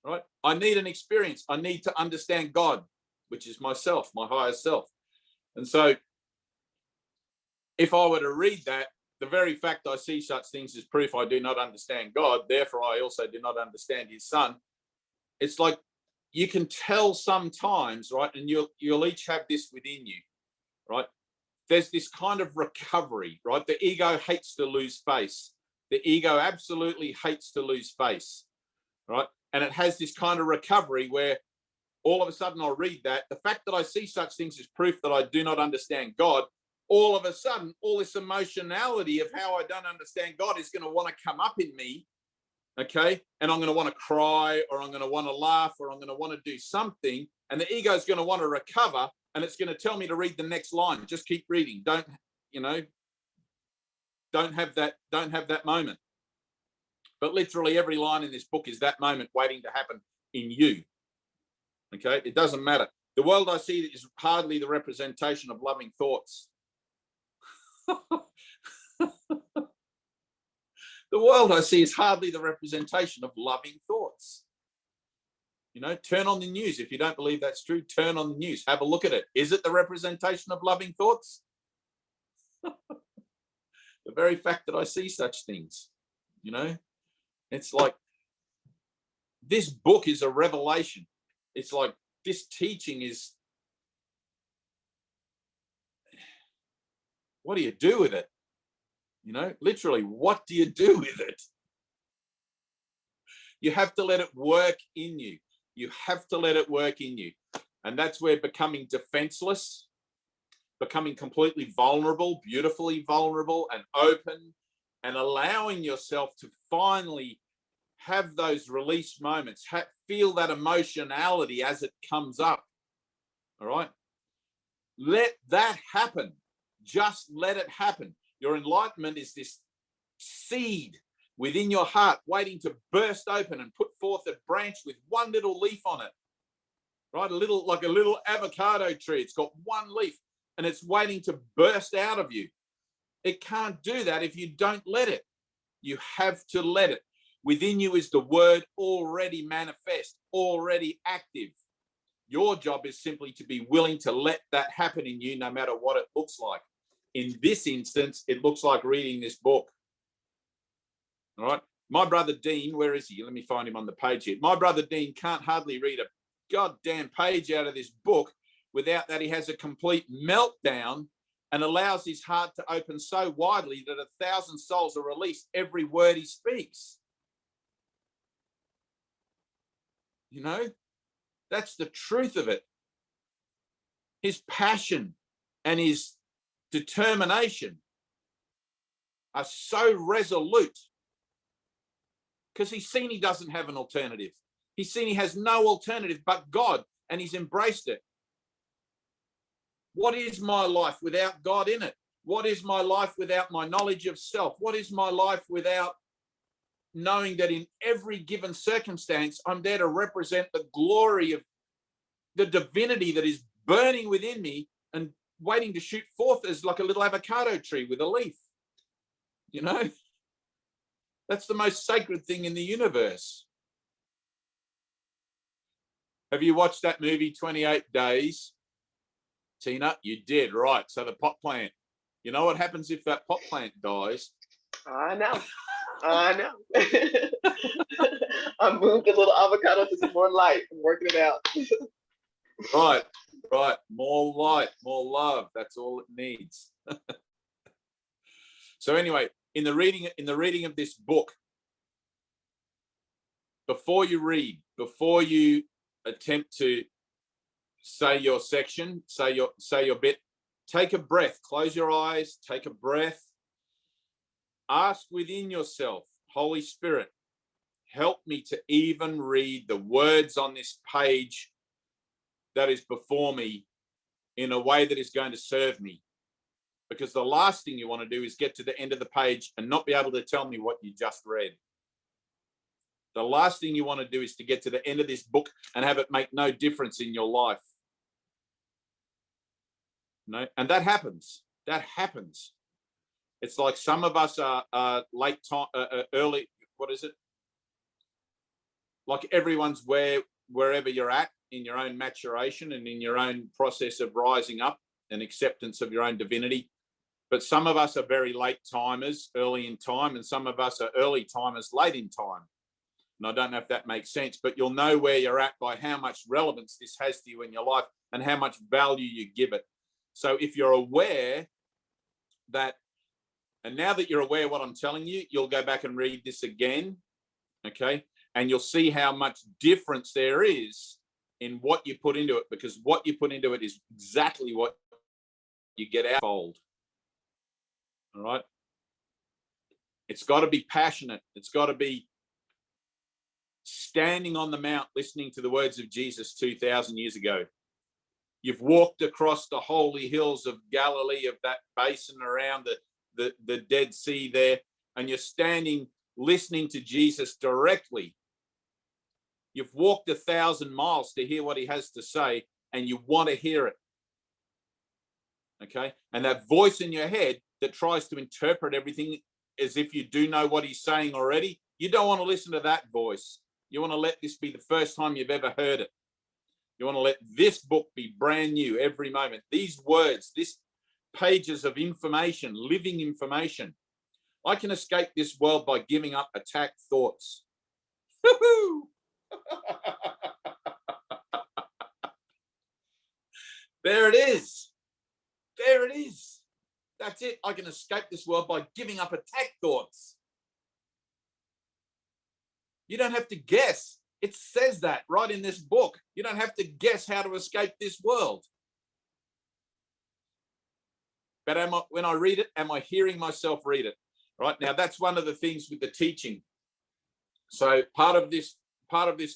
Right? I need an experience. I need to understand God, which is myself, my higher self. And so if I were to read that the very fact I see such things is proof I do not understand God. Therefore, I also do not understand his son. It's like you can tell sometimes, right? And you'll each have this within you, right? There's this kind of recovery, right? The ego hates to lose face. The ego absolutely hates to lose face, right? And it has this kind of recovery where all of a sudden I'll read that. The fact that I see such things is proof that I do not understand God. All of a sudden, all this emotionality of how I don't understand God is going to want to come up in me, okay? And I'm going to want to cry, or I'm going to want to laugh, or I'm going to want to do something. And the ego is going to want to recover, and it's going to tell me to read the next line. Just keep reading. Don't have that moment. But literally every line in this book is that moment waiting to happen in you. Okay? It doesn't matter. The world I see is hardly the representation of loving thoughts. The world I see is hardly the representation of loving thoughts. Turn on the news. If you don't believe that's true, turn on the news. Have a look at it. Is it the representation of loving thoughts? The very fact that I see such things, it's like this book is a revelation. It's like this teaching is, what do you do with it? Literally, what do you do with it? You have to let it work in you. You have to let it work in you. And that's where becoming defenseless, becoming completely vulnerable, beautifully vulnerable and open, and allowing yourself to finally have those release moments, feel that emotionality as it comes up. All right? Let that happen. Just let it happen. Your enlightenment is this seed within your heart waiting to burst open and put forth a branch with one little leaf on it, right? Like a little avocado tree. It's got one leaf and it's waiting to burst out of you. It can't do that if you don't let it. You have to let it. Within you is the word already manifest, already active. Your job is simply to be willing to let that happen in you, no matter what it looks like. In this instance, it looks like reading this book. All right. My brother Dean, where is he? Let me find him on the page here. My brother Dean can't hardly read a goddamn page out of this book without that he has a complete meltdown and allows his heart to open so widely that 1,000 souls are released every word he speaks. That's the truth of it. His passion and his determination are so resolute because he's seen he doesn't have an alternative. He's seen he has no alternative but God, and he's embraced it. What is my life without God in it? What is my life without my knowledge of self? What is my life without knowing that in every given circumstance, I'm there to represent the glory of the divinity that is burning within me and waiting to shoot forth as like a little avocado tree with a leaf. That's the most sacred thing in the universe. Have you watched that movie 28 Days? Tina, you did, right. So the pot plant. You know what happens if that pot plant dies? I know. I moved a little avocado to some more light. I'm working it out. Right. More light, more love. That's all it needs. So anyway, in the reading of this book, before you attempt to say your section, say your bit, take a breath, close your eyes, take a breath. Ask within yourself, Holy Spirit, help me to even read the words on this page that is before me in a way that is going to serve me. Because the last thing you want to do is get to the end of the page and not be able to tell me what you just read. The last thing you want to do is to get to the end of this book and have it make no difference in your life. And that happens. That happens. It's like some of us are late time, early. What is it? Like everyone's wherever you're at in your own maturation and in your own process of rising up and acceptance of your own divinity. But some of us are very late timers, early in time, and some of us are early timers, late in time. And I don't know if that makes sense, but you'll know where you're at by how much relevance this has to you in your life and how much value you give it. So if you're aware that, and now that you're aware of what I'm telling you, you'll go back and read this again, okay? And you'll see how much difference there is in what you put into it, because what you put into it is exactly what you get out fold. All right? It's got to be passionate. It's got to be standing on the mount listening to the words of Jesus 2,000 years ago. You've walked across the holy hills of Galilee, of that basin around the Dead Sea there, and you're standing listening to Jesus directly. You've walked 1,000 miles to hear what he has to say, and you want to hear it. Okay? And that voice in your head that tries to interpret everything as if you do know what he's saying already, you don't want to listen to that voice. You want to let this be the first time you've ever heard it. You want to let this book be brand new every moment. These words, these pages of information, living information. I can escape this world by giving up attack thoughts. Woo-hoo! There it is. There it is. That's it. I can escape this world by giving up attack thoughts. You don't have to guess. It says that right in this book. You don't have to guess how to escape this world. But when I read it, am I hearing myself read it? Right now, that's one of the things with the teaching. So part of this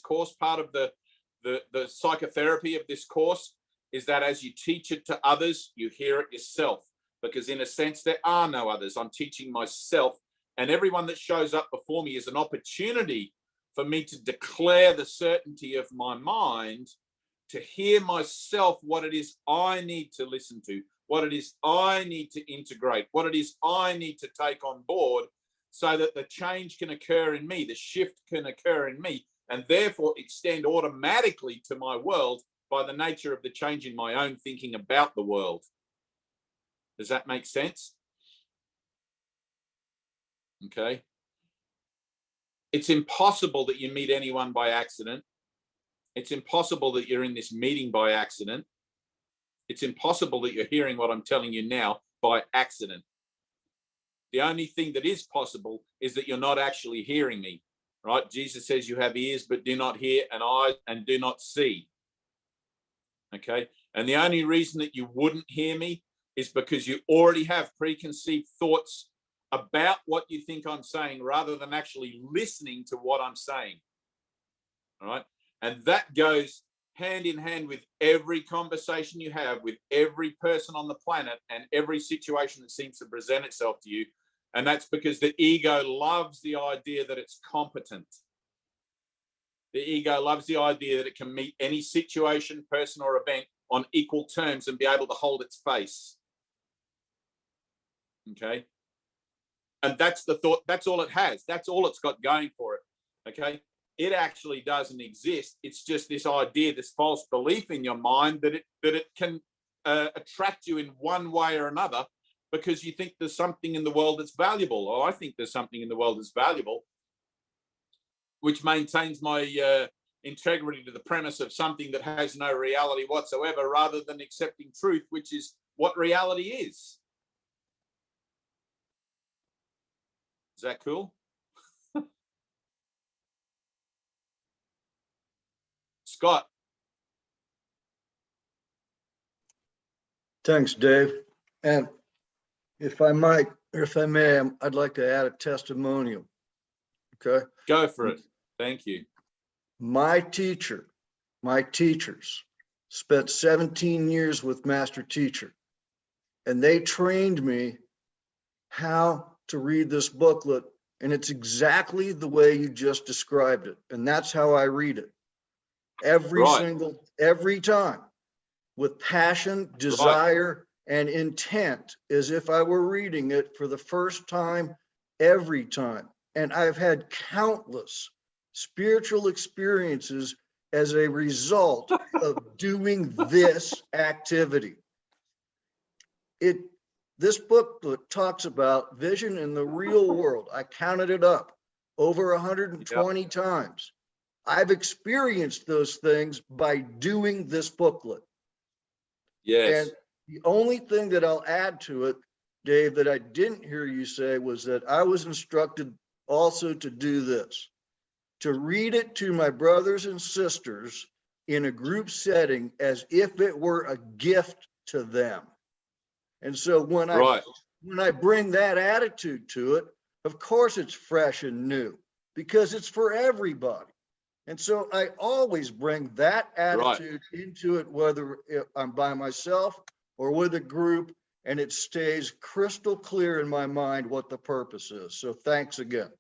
course, part of the psychotherapy of this course is that as you teach it to others, you hear it yourself. Because in a sense, there are no others. I'm teaching myself, and everyone that shows up before me is an opportunity for me to declare the certainty of my mind, to hear myself what it is I need to listen to, what it is I need to integrate, what it is I need to take on board, so that the change can occur in me, the shift can occur in me, and therefore extend automatically to my world by the nature of the change in my own thinking about the world. Does that make sense? Okay. It's impossible that you meet anyone by accident. It's impossible that you're in this meeting by accident. It's impossible that you're hearing what I'm telling you now by accident. The only thing that is possible is that you're not actually hearing me, right? Jesus says you have ears but do not hear, and eyes and do not see. Okay. And the only reason that you wouldn't hear me is because you already have preconceived thoughts about what you think I'm saying, rather than actually listening to what I'm saying. All right. And that goes hand in hand with every conversation you have with every person on the planet and every situation that seems to present itself to you. And that's because the ego loves the idea that it's competent. The ego loves the idea that it can meet any situation, person, or event on equal terms and be able to hold its face. Okay. And that's the thought. That's all it has. That's all it's got going for it. Okay. It actually doesn't exist. It's just this idea, this false belief in your mind that it can attract you in one way or another because you think there's something in the world that's valuable. Or I think there's something in the world that's valuable, which maintains my integrity to the premise of something that has no reality whatsoever, rather than accepting truth, which is what reality is. Is that cool? Scott. Thanks, Dave. And if I might, or if I may, I'd like to add a testimonial. Okay. Go for it. Thank you. My teachers spent 17 years with Master Teacher, and they trained me how to read this booklet, and it's exactly the way you just described it. And that's how I read it. Every time, with passion, desire, and intent, as if I were reading it for the first time, every time. And I've had countless spiritual experiences as a result of doing this activity. This booklet talks about vision in the real world. I counted it up over 120 times. I've experienced those things by doing this booklet. Yes. And the only thing that I'll add to it, Dave, that I didn't hear you say was that I was instructed also to do this, to read it to my brothers and sisters in a group setting as if it were a gift to them. And so when I bring that attitude to it, of course it's fresh and new because it's for everybody. And so I always bring that attitude into it, whether I'm by myself or with a group, and it stays crystal clear in my mind what the purpose is. So thanks again.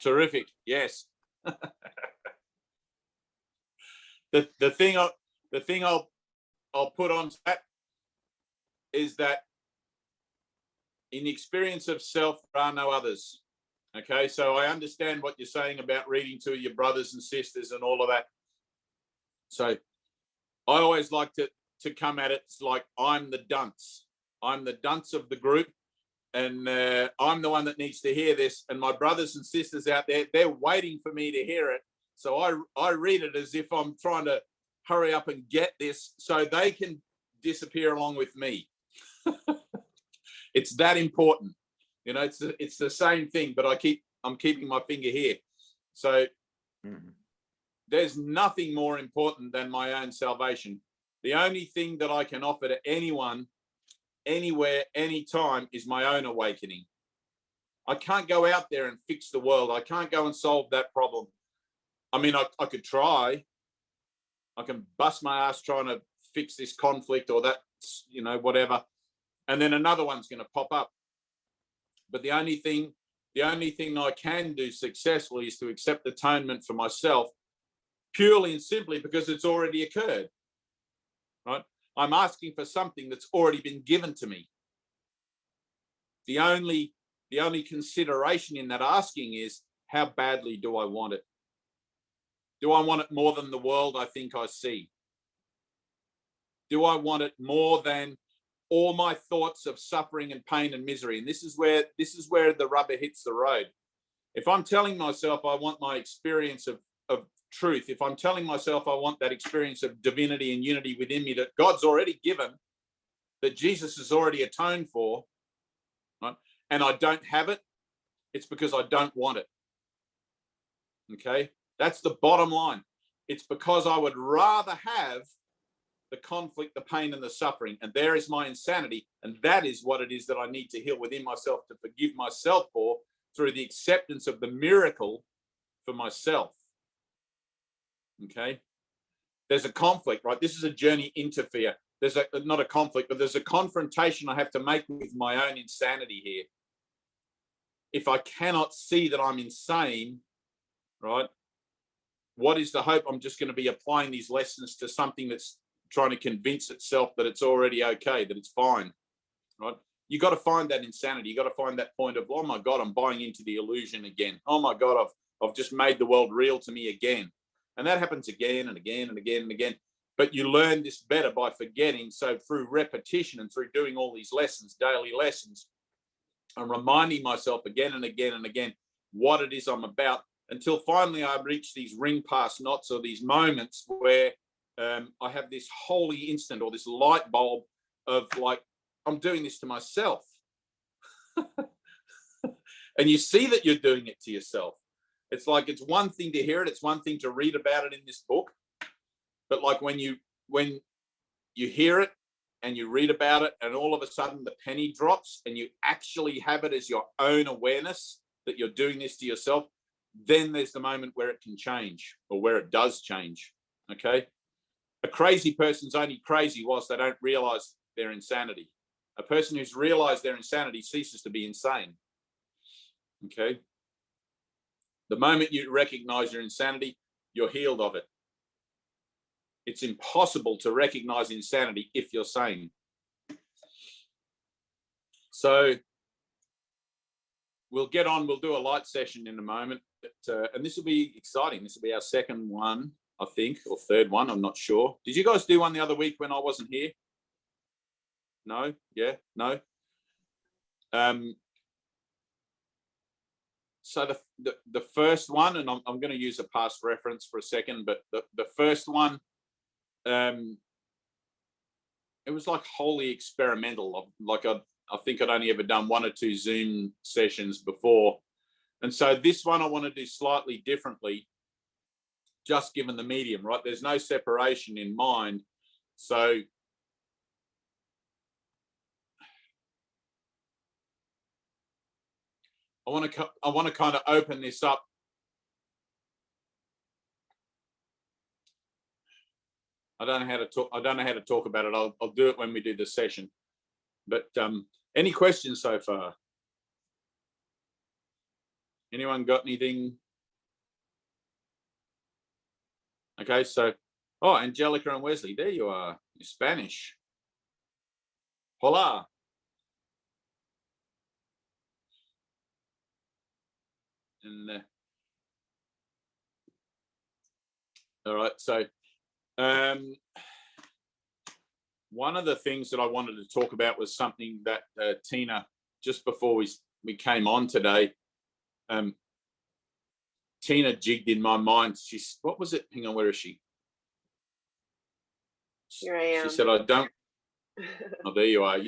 Terrific. Yes. the thing I'll put on that is that in the experience of self, there are no others. Okay, so I understand what you're saying about reading to your brothers and sisters and all of that. So I always like to come at it. It's like I'm the dunce. I'm the dunce of the group, and I'm the one that needs to hear this. And my brothers and sisters out there, they're waiting for me to hear it. So I read it as if I'm trying to hurry up and get this so they can disappear along with me. It's that important. You know, it's the same thing, but I'm keeping my finger here. So there's nothing more important than my own salvation. The only thing that I can offer to anyone, anywhere, anytime is my own awakening. I can't go out there and fix the world. I can't go and solve that problem. I mean, I could try. I can bust my ass trying to fix this conflict or that, you know, whatever. And then another one's going to pop up. But the only thing I can do successfully is to accept atonement for myself, purely and simply because it's already occurred. Right? I'm asking for something that's already been given to me. The only consideration in that asking is, how badly do I want it? Do I want it more than the world I think I see? Do I want it more than all my thoughts of suffering and pain and misery? And this is where the rubber hits the road. If I'm telling myself I want my experience of truth, if I'm telling myself I want that experience of divinity and unity within me that God's already given, that Jesus has already atoned for, right, and I don't have it, it's because I don't want it. Okay? That's the bottom line. It's because I would rather have the conflict, the pain, and the suffering. And there is my insanity. And that is what it is that I need to heal within myself, to forgive myself for, through the acceptance of the miracle for myself. Okay? There's a conflict, right? This is a journey into fear. There's not a conflict, but there's a confrontation I have to make with my own insanity here. If I cannot see that I'm insane, right? What is the hope? I'm just going to be applying these lessons to something that's trying to convince itself that it's already okay, that it's fine, right? You got to find that insanity. You got to find that point of, oh my God, I'm buying into the illusion again. Oh my God, I've just made the world real to me again. And that happens again and again and again and again. But you learn this better by forgetting. So through repetition and through doing all these lessons, daily lessons, I'm reminding myself again and again and again what it is I'm about, until finally I reach these ring past knots, or these moments where I have this holy instant, or this light bulb of like, I'm doing this to myself. And you see that you're doing it to yourself. It's like, it's one thing to hear it. It's one thing to read about it in this book. But like when you hear it and you read about it, and all of a sudden the penny drops and you actually have it as your own awareness that you're doing this to yourself, then there's the moment where it can change, or where it does change. Okay? A crazy person's only crazy whilst they don't realize their insanity. A person who's realized their insanity ceases to be insane. Okay? The moment you recognize your insanity, you're healed of it. It's impossible to recognize insanity if you're sane. So we'll get on. We'll do a light session in a moment. And this will be exciting. This will be our second one, I think, or third one. I'm not sure. Did you guys do one the other week when I wasn't here? No? Yeah? No? So the first one, and I'm going to use a past reference for a second, but the first one, it was like wholly experimental. Like I think I'd only ever done 1 or 2 Zoom sessions before. And so this one I want to do slightly differently, just given the medium, right? There's no separation in mind. So I want to kind of open this up. I don't know how to talk. I don't know how to talk about it. I'll do it when we do the session. But any questions so far? Anyone got anything? Okay, so, oh, Angelica and Wesley, there you are. You're Spanish. Hola. And all right, so one of the things that I wanted to talk about was something that Tina, just before we came on today, Tina jigged in my mind. What was it? Hang on, where is she? Here I am. She said, I don't. Oh, there you are.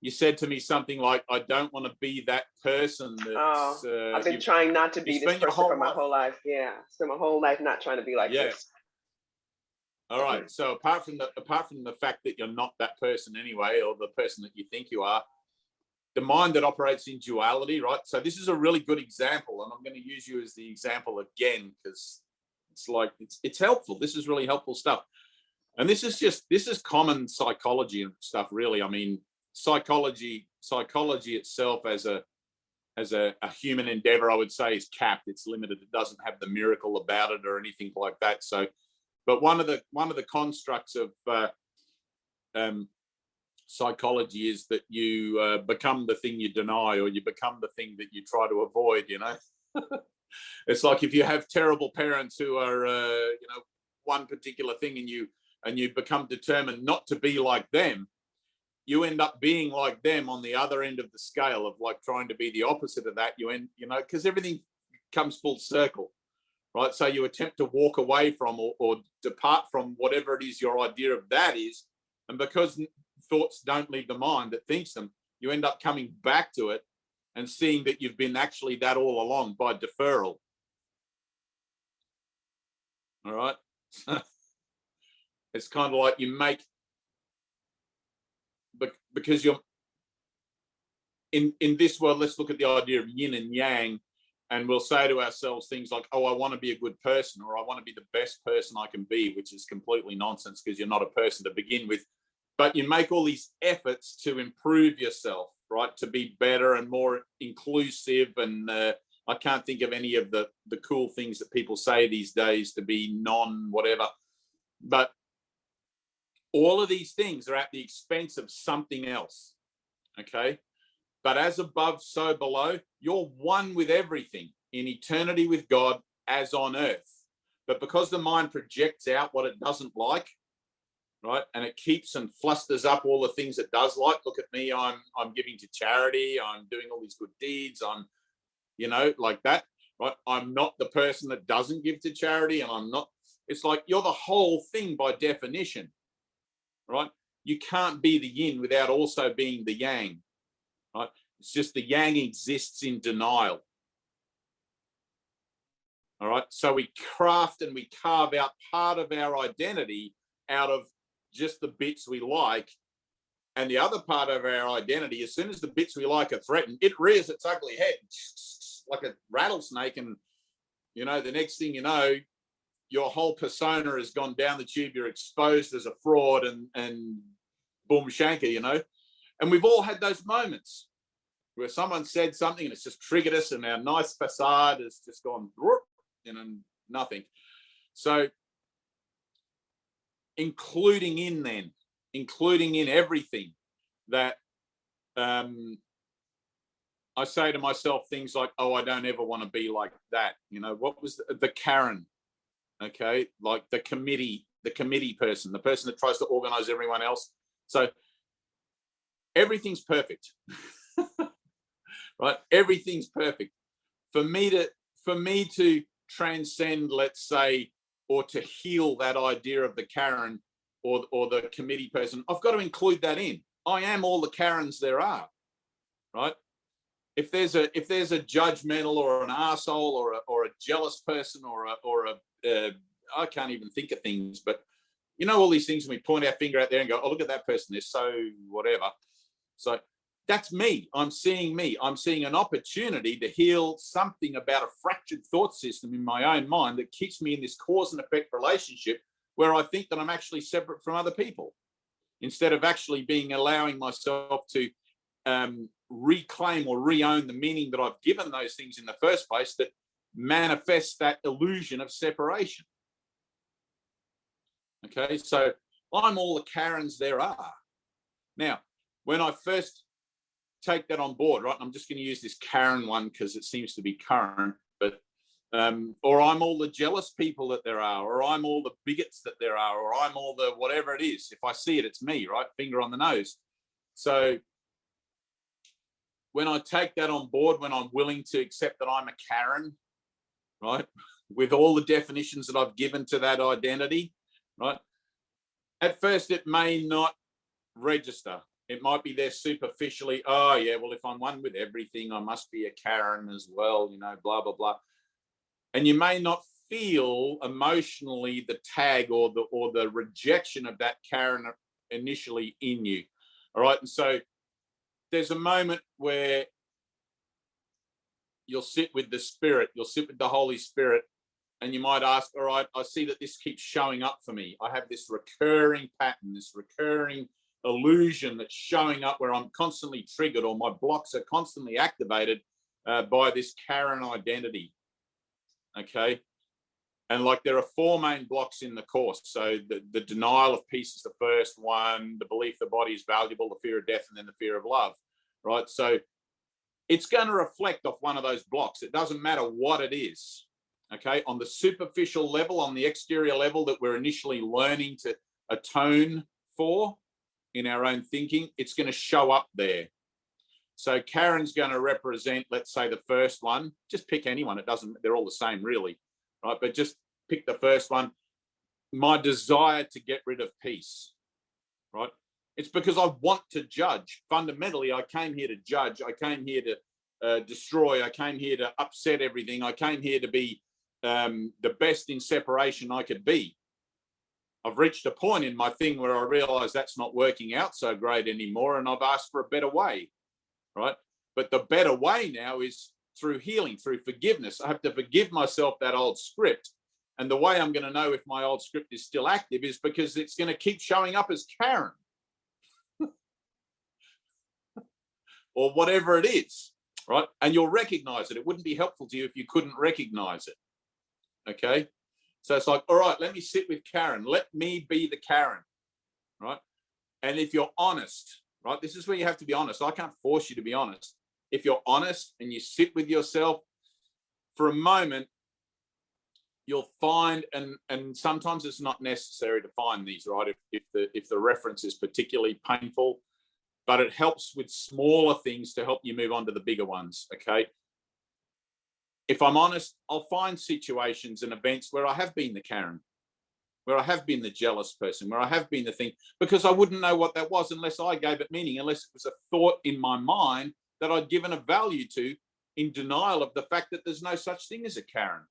You said to me something like, I don't want to be that person that's... I've been trying not to be this person for my whole life. Yeah, spent my whole life not trying to be like this. All right. So apart from the fact that you're not that person anyway, or the person that you think you are, the mind that operates in duality, right? So this is a really good example, and I'm going to use you as the example again because it's like it's helpful. This is really helpful stuff, and this is common psychology and stuff. Really, I mean, psychology itself as a human endeavor, I would say, is capped. It's limited. It doesn't have the miracle about it or anything like that. So, but one of the constructs of psychology is that you become the thing you deny, or you become the thing that you try to avoid. You know, it's like if you have terrible parents who are one particular thing, and you become determined not to be like them, you end up being like them on the other end of the scale of like trying to be the opposite of that. Because everything comes full circle, right? So you attempt to walk away from or depart from whatever it is your idea of that is, and because thoughts don't leave the mind that thinks them, you end up coming back to it and seeing that you've been actually that all along by deferral. All right. It's kind of like you make, because you're in this world, let's look at the idea of yin and yang, and we'll say to ourselves things like, oh, I want to be a good person, or I want to be the best person I can be, which is completely nonsense because you're not a person to begin with. But you make all these efforts to improve yourself, right? To be better and more inclusive. And I can't think of any of the cool things that people say these days, to be non-whatever. But all of these things are at the expense of something else, okay? But as above, so below, you're one with everything in eternity with God as on earth. But because the mind projects out what it doesn't like, right, and it keeps and flusters up all the things it does like. Look at me, I'm giving to charity, I'm doing all these good deeds, I'm, like that, right? I'm not the person that doesn't give to charity, and I'm not. It's like you're the whole thing by definition, right? You can't be the yin without also being the yang, right? It's just the yang exists in denial. All right, so we craft and we carve out part of our identity out of just the bits we like, and the other part of our identity, as soon as the bits we like are threatened, it rears its ugly head like a rattlesnake, and the next thing you know, your whole persona has gone down the tube. You're exposed as a fraud and boom shanker, and we've all had those moments where someone said something and it's just triggered us, and our nice facade has just gone nothing. So including in everything that I say to myself things like, oh, I don't ever want to be like that. What was the Karen? Okay, like the committee person, the person that tries to organize everyone else. So everything's perfect. Right? Everything's perfect. For me to transcend, let's say, or to heal that idea of the Karen or the committee person, I've got to include that in. I am all the Karens there are, right? If there's a judgmental or an arsehole or a jealous person or I can't even think of things, but you know all these things, and we point our finger out there and go, oh, look at that person, they're so whatever. So that's me. I'm seeing me. I'm seeing an opportunity to heal something about a fractured thought system in my own mind that keeps me in this cause and effect relationship where I think that I'm actually separate from other people, instead of actually allowing myself to reclaim or re-own the meaning that I've given those things in the first place that manifests that illusion of separation. Okay, so I'm all the Karens there are. Now, when I first take that on board, right, I'm just going to use this Karen one because it seems to be current, but or I'm all the jealous people that there are, or I'm all the bigots that there are, or I'm all the whatever it is. If I see it, it's me, right? Finger on the nose. So when I take that on board, when I'm willing to accept that I'm a Karen, right, with all the definitions that I've given to that identity, right, at first it may not register. It might be there superficially. Oh, yeah, well, if I'm one with everything, I must be a Karen as well, you know, blah, blah, blah. And you may not feel emotionally the tag or the rejection of that Karen initially in you. All right. And so there's a moment where you'll sit with the Spirit, you'll sit with the Holy Spirit, and you might ask, all right, I see that this keeps showing up for me. I have this recurring pattern, this recurring illusion that's showing up where I'm constantly triggered or my blocks are constantly activated by this Karen identity. Okay. And like there are 4 main blocks in the course. So the denial of peace is the first one, the belief the body is valuable, the fear of death, and then the fear of love. Right. So it's going to reflect off one of those blocks. It doesn't matter what it is. Okay. On the superficial level, on the exterior level that we're initially learning to atone for in our own thinking, it's going to show up there. So Karen's going to represent, let's say, the first one. Just pick anyone. It doesn't, they're all the same, really. Right. But just pick the first one. My desire to get rid of peace. Right. It's because I want to judge. Fundamentally, I came here to judge. I came here to destroy. I came here to upset everything. I came here to be the best in separation I could be. I've reached a point in my thing where I realize that's not working out so great anymore, and I've asked for a better way. Right. But the better way now is through healing, through forgiveness. I have to forgive myself that old script. And the way I'm going to know if my old script is still active is because it's going to keep showing up as Karen or whatever it is. Right. And you'll recognize it. It wouldn't be helpful to you if you couldn't recognize it. Okay. So it's like, all right, let me sit with Karen. Let me be the Karen. Right. And if you're honest, right, this is where you have to be honest. I can't force you to be honest. If you're honest and you sit with yourself for a moment, you'll find, and sometimes it's not necessary to find these, right? If the reference is particularly painful, but it helps with smaller things to help you move on to the bigger ones. Okay. If I'm honest, I'll find situations and events where I have been the Karen, where I have been the jealous person, where I have been the thing, because I wouldn't know what that was unless I gave it meaning, unless it was a thought in my mind that I'd given a value to, in denial of the fact that there's no such thing as a Karen.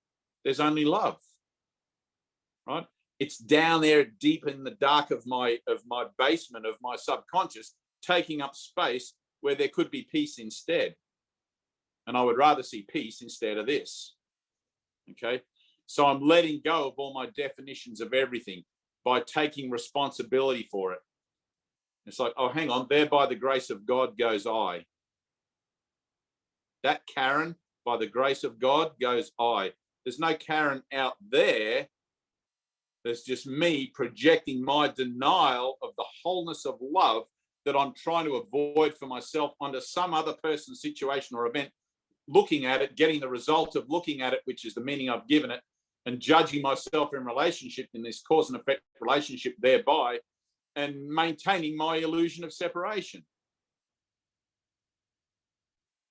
There's only love, right? It's down there deep in the dark of my basement, of my subconscious, taking up space where there could be peace instead. And I would rather see peace instead of this. Okay. So I'm letting go of all my definitions of everything by taking responsibility for it. It's like, oh, hang on, there by the grace of God goes I. That Karen, by the grace of God, goes I. There's no Karen out there. There's just me projecting my denial of the wholeness of love that I'm trying to avoid for myself onto some other person's situation or event, looking at it, getting the result of looking at it, which is the meaning I've given it, and judging myself in relationship, in this cause and effect relationship thereby, and maintaining my illusion of separation.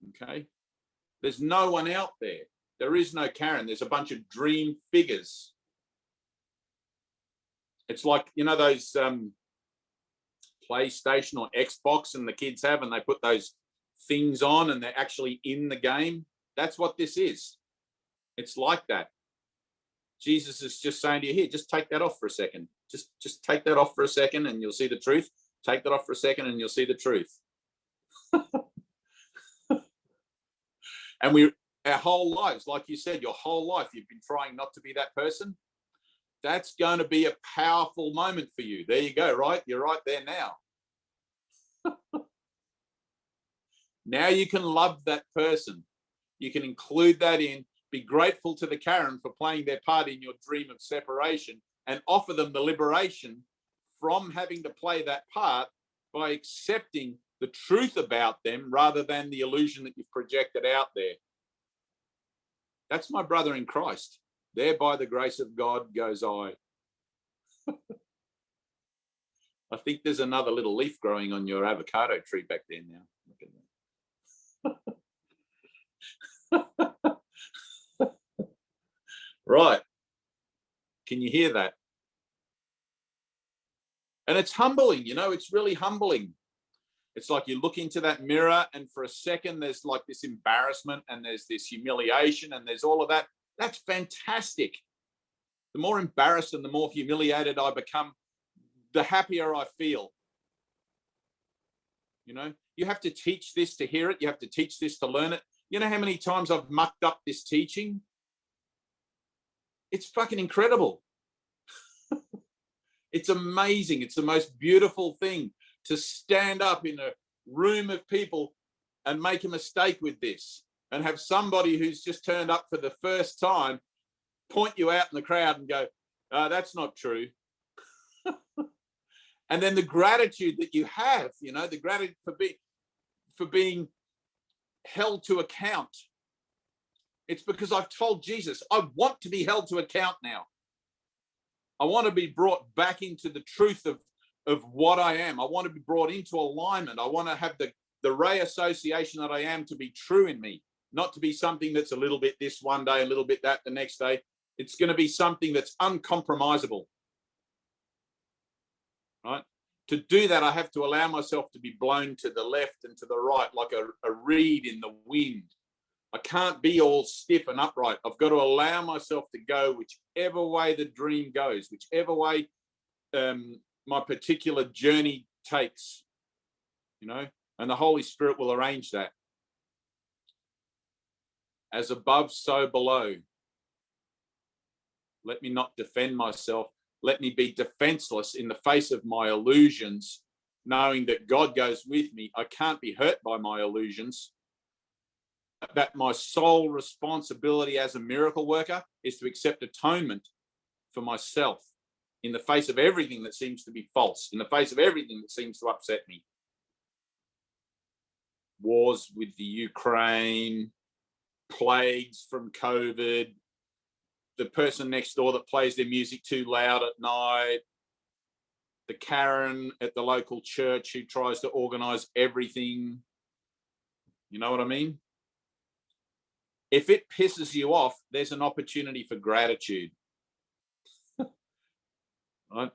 Okay. There's no one out there. There is no Karen. There's a bunch of dream figures. It's like, you know, those PlayStation or Xbox and the kids have, and they put those things on and they're actually in the game. That's what this is. It's like that. Jesus is just saying to you, here, just take that off for a second. Just take that off for a second and you'll see the truth. Take that off for a second and you'll see the truth. And our whole lives, like you said, your whole life, you've been trying not to be that person. That's going to be a powerful moment for you. There you go, right? You're right there now. Now you can love that person. You can include that in, be grateful to the Karen for playing their part in your dream of separation, and offer them the liberation from having to play that part by accepting the truth about them rather than the illusion that you've projected out there. That's my brother in Christ. There by the grace of God goes I. I think there's another little leaf growing on your avocado tree back there now. Look at that. Right. Can you hear that? And it's humbling, you know, it's really humbling. It's like you look into that mirror and for a second there's like this embarrassment and there's this humiliation and there's all of that. That's fantastic. The more embarrassed and the more humiliated I become, the happier I feel. You know, you have to teach this to hear it. You have to teach this to learn it. You know how many times I've mucked up this teaching? It's fucking incredible. It's amazing. It's the most beautiful thing to stand up in a room of people and make a mistake with this and have somebody who's just turned up for the first time point you out in the crowd and go, that's not true. And then the gratitude that you have, you know, the gratitude for being held to account. It's because I've told Jesus, I want to be held to account now. I want to be brought back into the truth of what I am. I want to be brought into alignment. I want to have the ray association that I am to be true in me, not to be something that's a little bit this one day, a little bit that the next day. It's going to be something that's uncompromisable. Right? To do that, I have to allow myself to be blown to the left and to the right like a reed in the wind. I can't be all stiff and upright. I've got to allow myself to go whichever way the dream goes, whichever way my particular journey takes, you know, and the Holy Spirit will arrange that. As above, so below. Let me not defend myself. Let me be defenseless in the face of my illusions, knowing that God goes with me. I can't be hurt by my illusions. That my sole responsibility as a miracle worker is to accept atonement for myself in the face of everything that seems to be false, in the face of everything that seems to upset me. Wars with the Ukraine, plagues from COVID, the person next door that plays their music too loud at night, the Karen at the local church who tries to organize everything. You know what I mean? If it pisses you off, there's an opportunity for gratitude. Right?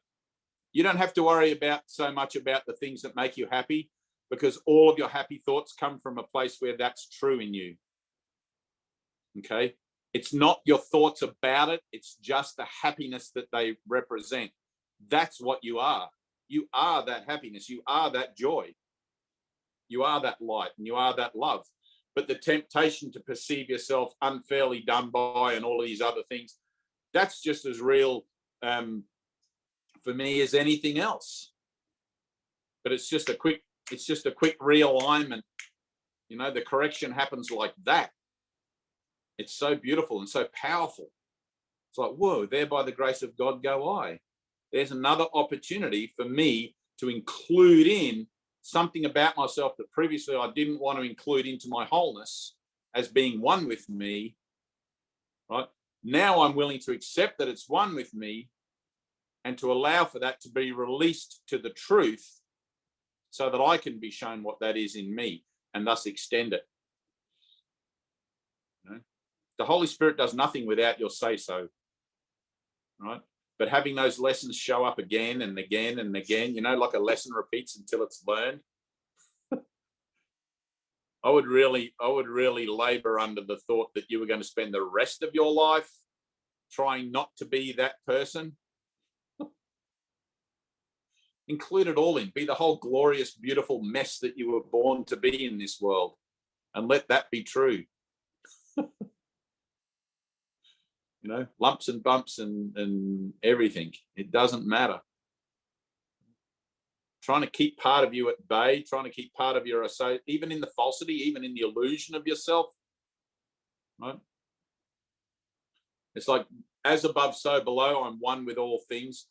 You don't have to worry so much about the things that make you happy, because all of your happy thoughts come from a place where that's true in you. Okay? It's not your thoughts about it. It's just the happiness that they represent. That's what you are. You are that happiness. You are that joy. You are that light and you are that love. But the temptation to perceive yourself unfairly done by and all of these other things, that's just as real for me as anything else. But it's just a quick realignment. You know, the correction happens like that. It's so beautiful and so powerful. It's like, whoa, there by the grace of God go I. There's another opportunity for me to include in something about myself that previously I didn't want to include into my wholeness as being one with me, right? Now I'm willing to accept that it's one with me and to allow for that to be released to the truth so that I can be shown what that is in me and thus extend it. The Holy Spirit does nothing without your say-so, right? But having those lessons show up again and again and again, you know, like a lesson repeats until it's learned. I would really labor under the thought that you were going to spend the rest of your life trying not to be that person. Include it all in. Be the whole glorious, beautiful mess that you were born to be in this world, and let that be true. You know, lumps and bumps and everything. It doesn't matter. Trying to keep part of you at bay, trying to keep part of your, even in the falsity, even in the illusion of yourself, right? It's like, as above, so below, I'm one with all things.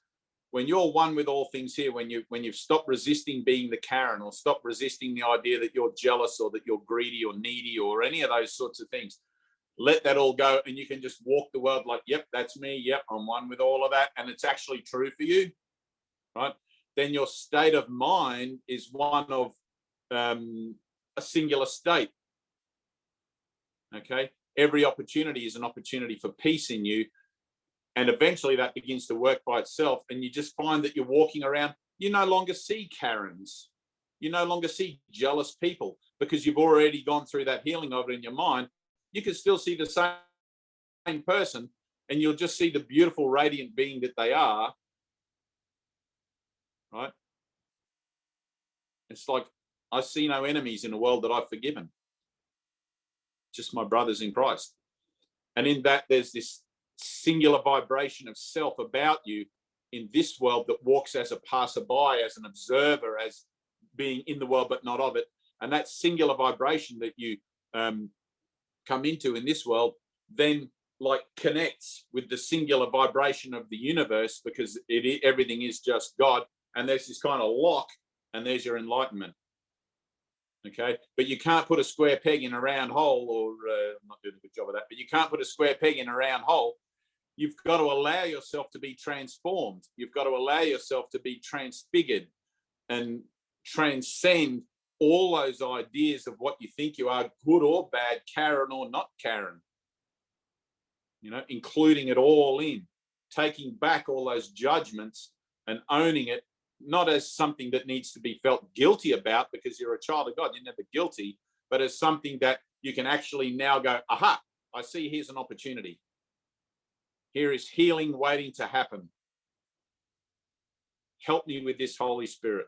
When you're one with all things here, when you've stopped resisting being the Karen, or stop resisting the idea that you're jealous or that you're greedy or needy or any of those sorts of things, let that all go, and you can just walk the world like, yep, that's me. Yep, I'm one with all of that. And it's actually true for you, right? Then your state of mind is one of a singular state. Okay. Every opportunity is an opportunity for peace in you. And eventually that begins to work by itself. And you just find that you're walking around, you no longer see Karens. You no longer see jealous people, because you've already gone through that healing of it in your mind. You can still see the same person, and you'll just see the beautiful, radiant being that they are, right? It's like, I see no enemies in a world that I've forgiven. Just my brothers in Christ. And in that, there's this singular vibration of self about you in this world that walks as a passerby, as an observer, as being in the world but not of it. And that singular vibration that you come into in this world then like connects with the singular vibration of the universe, because everything is just God. And there's this kind of lock, and there's your enlightenment. Okay, but you can't put a square peg in a round hole, or I'm not doing a good job of that, but you can't put a square peg in a round hole. You've got to allow yourself to be transformed. You've got to allow yourself to be transfigured and transcend all those ideas of what you think you are, good or bad, Karen or not Karen. You know, including it all in, taking back all those judgments and owning it, not as something that needs to be felt guilty about because you're a child of God, you're never guilty, but as something that you can actually now go, aha, I see here's an opportunity. Here is healing waiting to happen. Help me with this, Holy Spirit.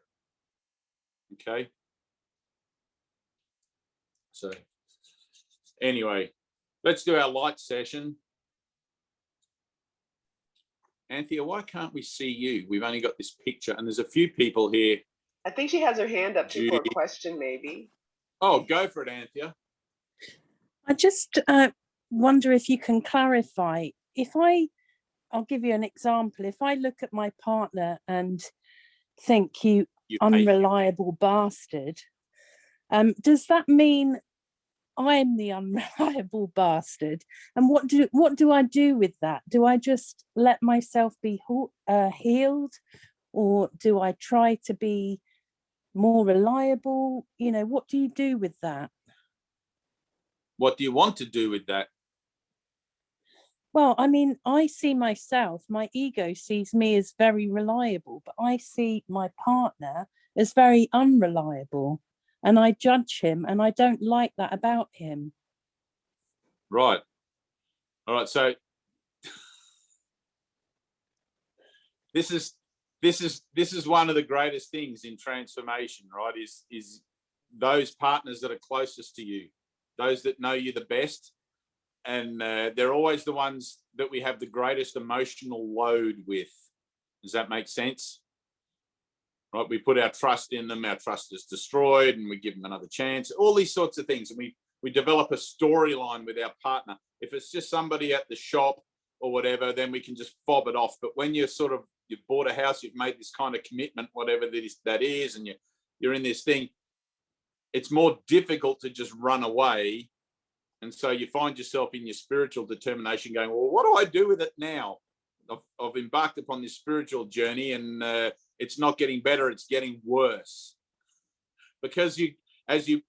Okay. So anyway, let's do our light session. Anthea, why can't we see you? We've only got this picture, and there's a few people here. I think she has her hand up too for a question, maybe. Oh, go for it, Anthea. I just wonder if you can clarify. I'll give you an example. If I look at my partner and think you unreliable bastard, does that mean I'm the unreliable bastard? And what do I do with that? Do I just let myself be healed, or do I try to be more reliable? You know, what do you do with that? What do you want to do with that? Well, I mean, I see myself, my ego sees me as very reliable, but I see my partner as very unreliable. And I judge him, and I don't like that about him. Right. All right. So this is one of the greatest things in transformation, right? Is those partners that are closest to you, those that know you the best, and they're always the ones that we have the greatest emotional load with. Does that make sense? Right, we put our trust in them, our trust is destroyed, and we give them another chance, all these sorts of things. And we develop a storyline with our partner. If it's just somebody at the shop or whatever, then we can just fob it off. But when you've bought a house, you've made this kind of commitment, whatever that is, and you're in this thing, it's more difficult to just run away. And so you find yourself in your spiritual determination going, well, what do I do with it now? I've embarked upon this spiritual journey, and it's not getting better, it's getting worse. Because as you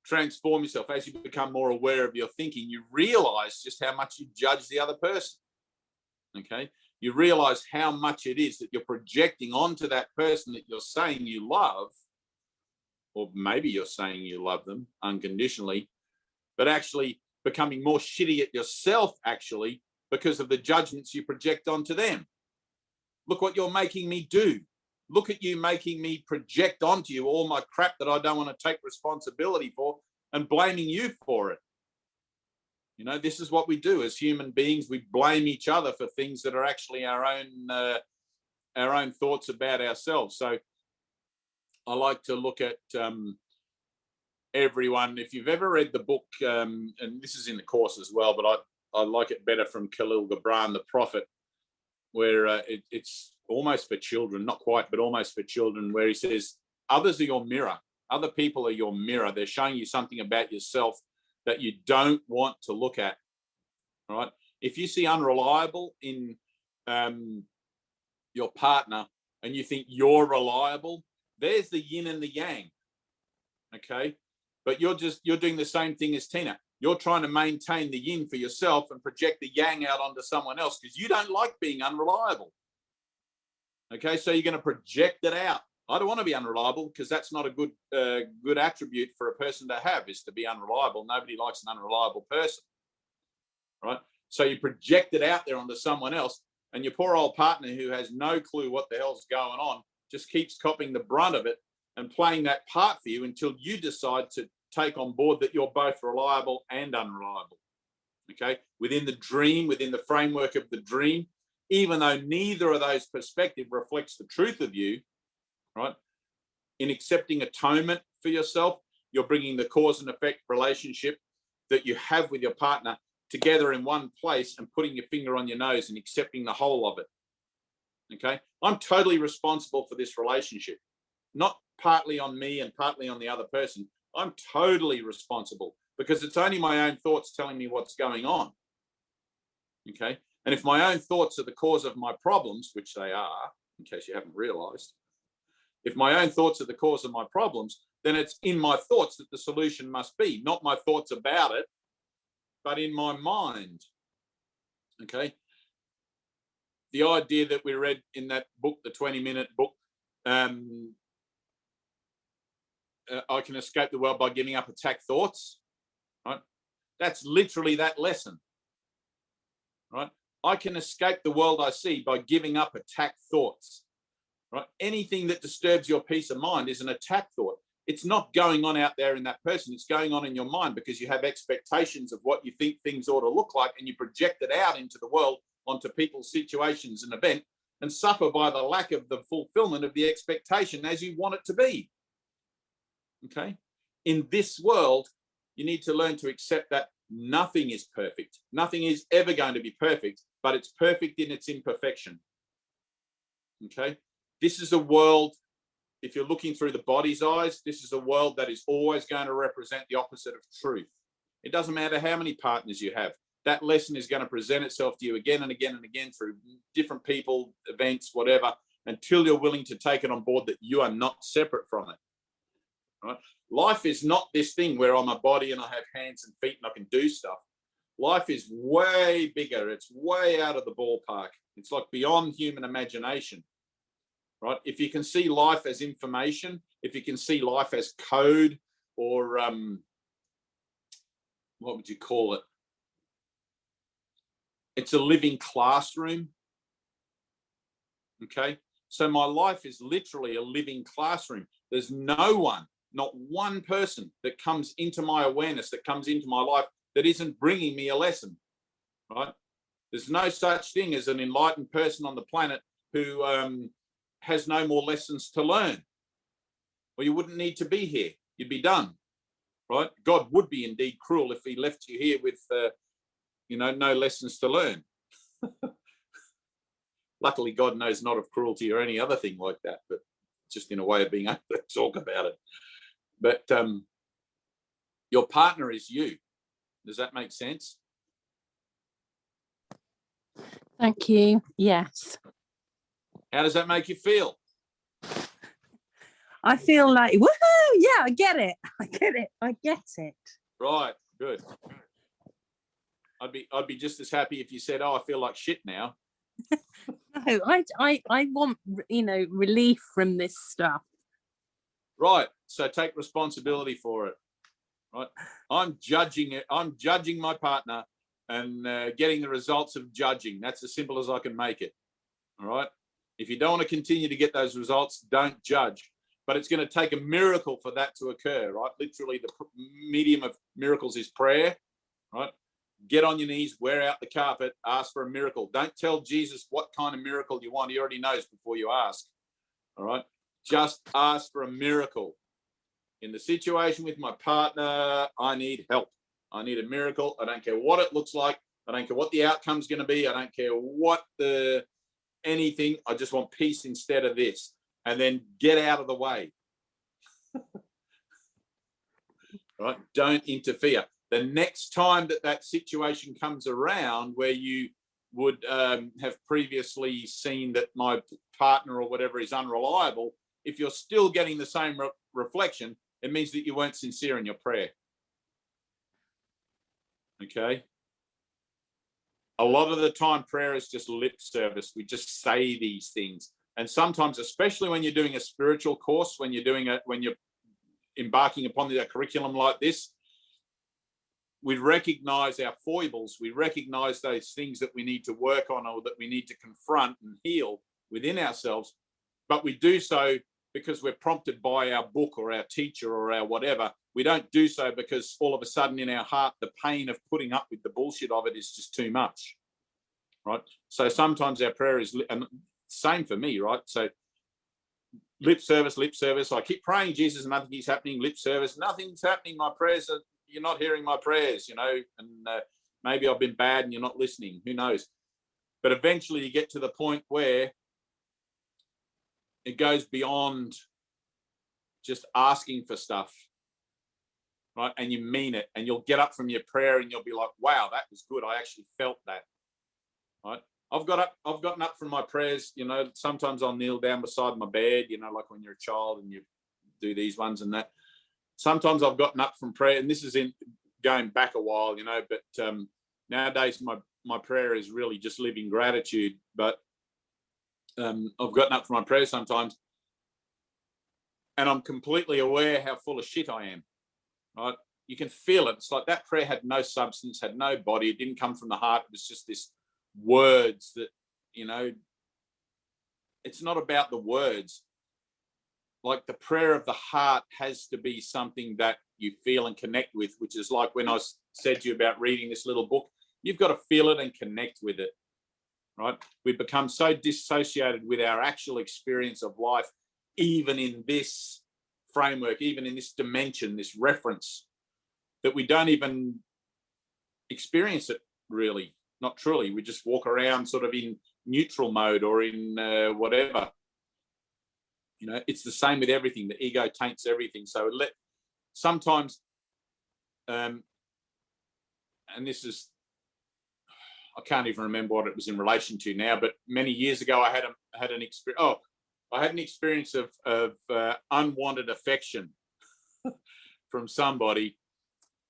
transform yourself, as you become more aware of your thinking, you realize just how much you judge the other person. Okay. You realize how much it is that you're projecting onto that person that you're saying you love, or maybe you're saying you love them unconditionally, but actually becoming more shitty at yourself, actually, because of the judgments you project onto them. Look what you're making me do. Look at you making me project onto you all my crap that I don't want to take responsibility for and blaming you for it. You know, this is what we do as human beings. We blame each other for things that are actually our own thoughts about ourselves. So I like to look at everyone. If you've ever read the book, and this is in the course as well, but I like it better from Khalil Gibran, the Prophet, where it's almost for children, not quite, but almost for children, where he says, others are your mirror. Other people are your mirror. They're showing you something about yourself that you don't want to look at, right? If you see unreliable in your partner and you think you're reliable, there's the yin and the yang, okay? But you're doing the same thing as Tina. You're trying to maintain the yin for yourself and project the yang out onto someone else because you don't like being unreliable, okay? So you're going to project it out. I don't want to be unreliable because that's not a good attribute for a person to have, is to be unreliable. Nobody likes an unreliable person, right? So you project it out there onto someone else, and your poor old partner who has no clue what the hell's going on just keeps copying the brunt of it and playing that part for you until you decide to take on board that you're both reliable and unreliable, okay? Within the dream, within the framework of the dream, even though neither of those perspectives reflects the truth of you, right? In accepting atonement for yourself, you're bringing the cause and effect relationship that you have with your partner together in one place and putting your finger on your nose and accepting the whole of it. Okay? I'm totally responsible for this relationship, not partly on me and partly on the other person. I'm totally responsible because it's only my own thoughts telling me what's going on. Okay? And if my own thoughts are the cause of my problems, which they are, in case you haven't realized, if my own thoughts are the cause of my problems, then it's in my thoughts that the solution must be, not my thoughts about it, but in my mind. Okay? The idea that we read in that book, the 20-minute book, I can escape the world by giving up attack thoughts, right? That's literally that lesson, right? I can escape the world I see by giving up attack thoughts. Right? Anything that disturbs your peace of mind is an attack thought. It's not going on out there in that person. It's going on in your mind because you have expectations of what you think things ought to look like, and you project it out into the world, onto people's situations and event, and suffer by the lack of the fulfillment of the expectation as you want it to be. Okay? In this world, you need to learn to accept that nothing is perfect. Nothing is ever going to be perfect, but it's perfect in its imperfection. Okay? This is a world, if you're looking through the body's eyes, this is a world that is always going to represent the opposite of truth. It doesn't matter how many partners you have. That lesson is going to present itself to you again and again and again through different people, events, whatever, until you're willing to take it on board that you are not separate from it. Right? Life is not this thing where I'm a body and I have hands and feet and I can do stuff. Life is way bigger. It's way out of the ballpark. It's like beyond human imagination. Right? If you can see life as information, if you can see life as code, or what would you call it? It's a living classroom. Okay? So my life is literally a living classroom. There's no one, not one person that comes into my awareness, that comes into my life that isn't bringing me a lesson. Right? There's no such thing as an enlightened person on the planet who has no more lessons to learn. Well, you wouldn't need to be here. You'd be done, right? God would be indeed cruel if he left you here with, no lessons to learn. Luckily, God knows not of cruelty or any other thing like that, but just in a way of being able to talk about it. But your partner is you. Does that make sense? Thank you. Yes. How does that make you feel? I feel like, woohoo, yeah, I get it. I get it. I get it. Right, good. I'd be just as happy if you said, "Oh, I feel like shit now." No, I want, relief from this stuff. Right. So take responsibility for it. Right. I'm judging it. I'm judging my partner and getting the results of judging. That's as simple as I can make it. All right. If you don't want to continue to get those results, don't judge. But it's going to take a miracle for that to occur, right? Literally, the medium of miracles is prayer, right? Get on your knees, wear out the carpet, ask for a miracle. Don't tell Jesus what kind of miracle you want. He already knows before you ask, all right? Just ask for a miracle. In the situation with my partner, I need help. I need a miracle. I don't care what it looks like. I don't care what the outcome's going to be. I don't care what anything. I just want peace instead of this. And then get out of the way. Right? Don't interfere. The next time that situation comes around where you would have previously seen that my partner or whatever is unreliable, if you're still getting the same reflection, it means that you weren't sincere in your prayer. Okay? A lot of the time, prayer is just lip service. We just say these things. And sometimes, especially when you're doing a spiritual course, when you're embarking upon a curriculum like this, we recognize our foibles. We recognize those things that we need to work on or that we need to confront and heal within ourselves. But we do so because we're prompted by our book or our teacher or our whatever. We don't do so because all of a sudden in our heart, the pain of putting up with the bullshit of it is just too much, right? So sometimes our prayer is, and same for me, right? So lip service. I keep praying, Jesus, and nothing is happening. Lip service, nothing's happening. My prayers are, you're not hearing my prayers, and maybe I've been bad and you're not listening. Who knows? But eventually you get to the point where it goes beyond just asking for stuff, right? And you mean it, and you'll get up from your prayer and you'll be like, wow, that was good. I actually felt that, right? I've gotten up from my prayers, sometimes I'll kneel down beside my bed, like when you're a child and you do these ones and that. Sometimes I've gotten up from prayer, and this is in going back a while, but nowadays my prayer is really just living gratitude. But I've gotten up from my prayer sometimes and I'm completely aware how full of shit I am, right? You can feel it. It's like that prayer had no substance, had no body. It didn't come from the heart. It was just this words that, it's not about the words. Like the prayer of the heart has to be something that you feel and connect with, which is like when I said to you about reading this little book, you've got to feel it and connect with it, right? We become so dissociated with our actual experience of life, even in this framework, even in this dimension, this reference, that we don't even experience it really, not truly. We just walk around sort of in neutral mode or in whatever. It's the same with everything. The ego taints everything. So sometimes, and this is, I can't even remember what it was in relation to now, but many years ago I had an experience. Oh, I had an experience of unwanted affection from somebody,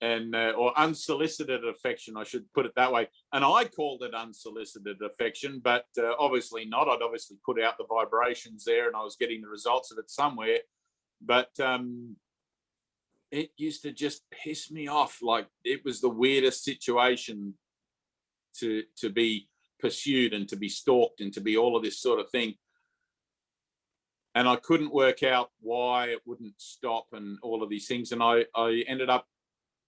and or unsolicited affection, I should put it that way. And I called it unsolicited affection, but obviously not. I'd obviously put out the vibrations there and I was getting the results of it somewhere. But it used to just piss me off. Like it was the weirdest situation to be pursued and to be stalked and to be all of this sort of thing. And I couldn't work out why it wouldn't stop and all of these things. And I ended up,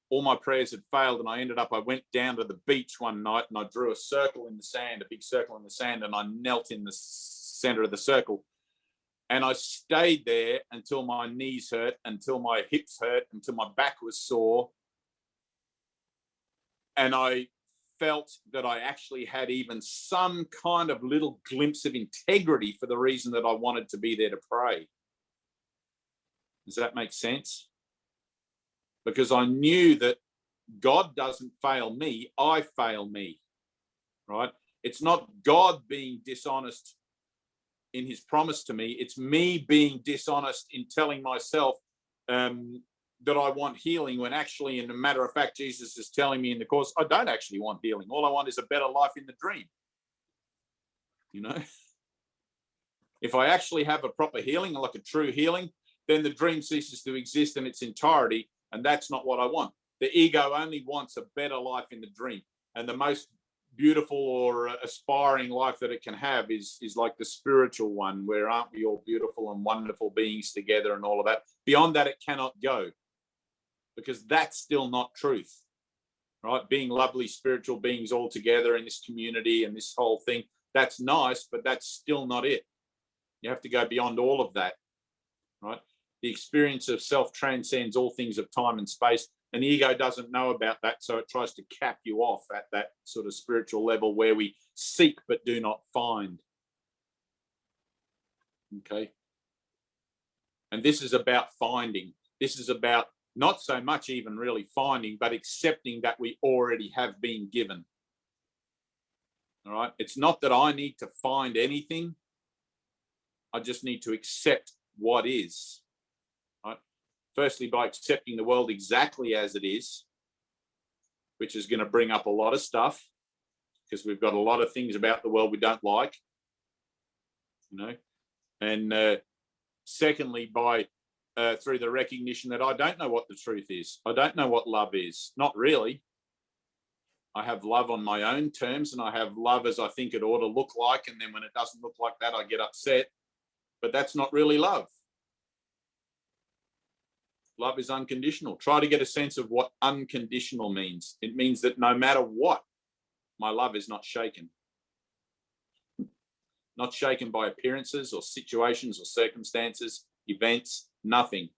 all my prayers had failed, and I went down to the beach one night and I drew a circle in the sand, a big circle in the sand, and I knelt in the center of the circle. And I stayed there until my knees hurt, until my hips hurt, until my back was sore. And I felt that I actually had even some kind of little glimpse of integrity for the reason that I wanted to be there to pray. Does that make sense? Because I knew that God doesn't fail me, I fail me, right? It's not God being dishonest in his promise to me. It's me being dishonest in telling myself that I want healing, when actually, in a matter of fact, Jesus is telling me in the Course, I don't actually want healing. All I want is a better life in the dream. You know, if I actually have a proper healing, like a true healing, then the dream ceases to exist in its entirety. And that's not what I want. The ego only wants a better life in the dream. And the most beautiful or aspiring life that it can have is like the spiritual one, where aren't we all beautiful and wonderful beings together and all of that. Beyond that, it cannot go, because that's still not truth, right? Being lovely spiritual beings all together in this community and this whole thing, that's nice, but that's still not it. You have to go beyond all of that, right? The experience of self transcends all things of time and space, and the ego doesn't know about that, so it tries to cap you off at that sort of spiritual level where we seek but do not find. Okay? And this is about finding. This is about not so much even really finding, but accepting that we already have been given. All right? It's not that I need to find anything. I just need to accept what is. Right? Firstly, by accepting the world exactly as it is, which is going to bring up a lot of stuff, because we've got a lot of things about the world we don't like, you know. And secondly, by through the recognition that I don't know what the truth is. I don't know what love is. Not really. I have love on my own terms, and I have love as I think it ought to look like. And then when it doesn't look like that, I get upset. But that's not really love. Love is unconditional. Try to get a sense of what unconditional means. It means that no matter what, my love is not shaken. Not shaken by appearances or situations or circumstances, events, nothing.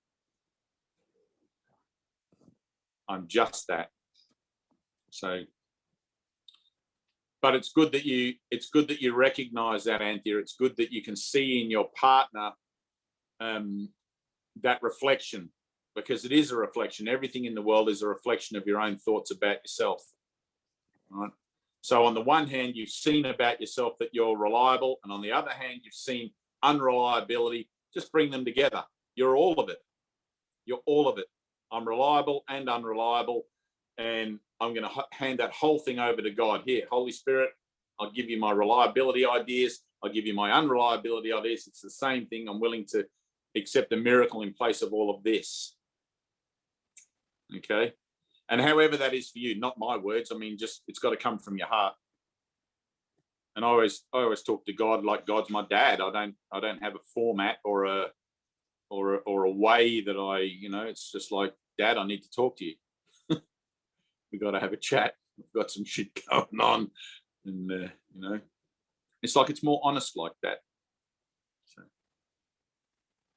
I'm just that. So, but it's good that you recognize that, Anthea. It's good that you can see in your partner that reflection, because it is a reflection. Everything in the world is a reflection of your own thoughts about yourself. Right? So on the one hand, you've seen about yourself that you're reliable, and on the other hand, you've seen unreliability. Just bring them together. You're all of it. You're all of it. I'm reliable and unreliable, and I'm going to hand that whole thing over to God. Here, Holy Spirit, I'll give you my reliability ideas. I'll give you my unreliability ideas. It's the same thing. I'm willing to accept a miracle in place of all of this. Okay? And however that is for you, not my words. I mean, just it's got to come from your heart. And I always talk to God like God's my dad. I don't have a format or a way that I, you know, it's just like, Dad, I need to talk to you. We got to have a chat. We've got some shit going on, and you know, it's like it's more honest like that. So,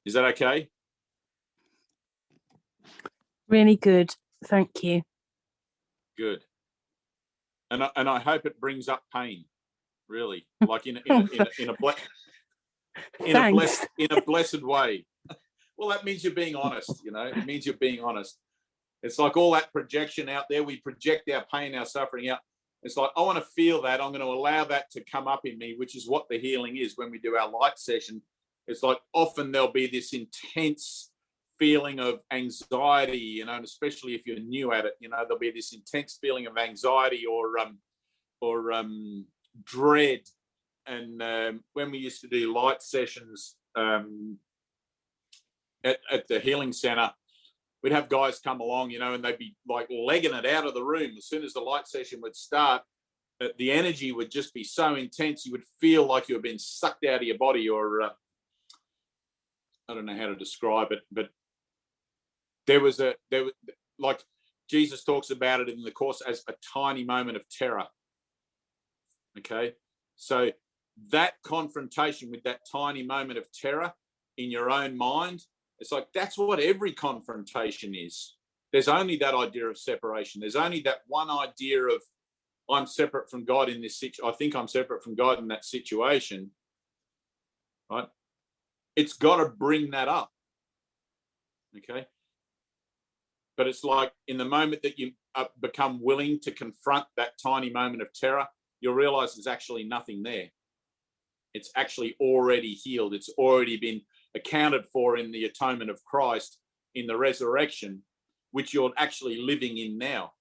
is that okay? Really good. Thank you. Good. And I hope it brings up pain, really, like in a blessed way. Well, that means you're being honest, you know. It means you're being honest. It's like all that projection out there. We project our pain, our suffering out. It's like, I want to feel that. I'm going to allow that to come up in me, which is what the healing is when we do our light session. It's like often there'll be this intense feeling of anxiety, you know, and especially if you're new at it, you know, there'll be this intense feeling of anxiety or dread. And when we used to do light sessions at the healing center, we'd have guys come along, you know, and they'd be like legging it out of the room. As soon as the light session would start, the energy would just be so intense. You would feel like you were being sucked out of your body, or I don't know how to describe it, but there was like Jesus talks about it in the Course as a tiny moment of terror. Okay. So that confrontation with that tiny moment of terror in your own mind, it's like, that's what every confrontation is. There's only that idea of separation. There's only that one idea of, I'm separate from God in this situation. I think I'm separate from God in that situation. Right? It's got to bring that up. Okay. But it's like in the moment that you become willing to confront that tiny moment of terror, you'll realize there's actually nothing there. It's actually already healed. It's already been accounted for in the atonement of Christ in the resurrection, which you're actually living in now.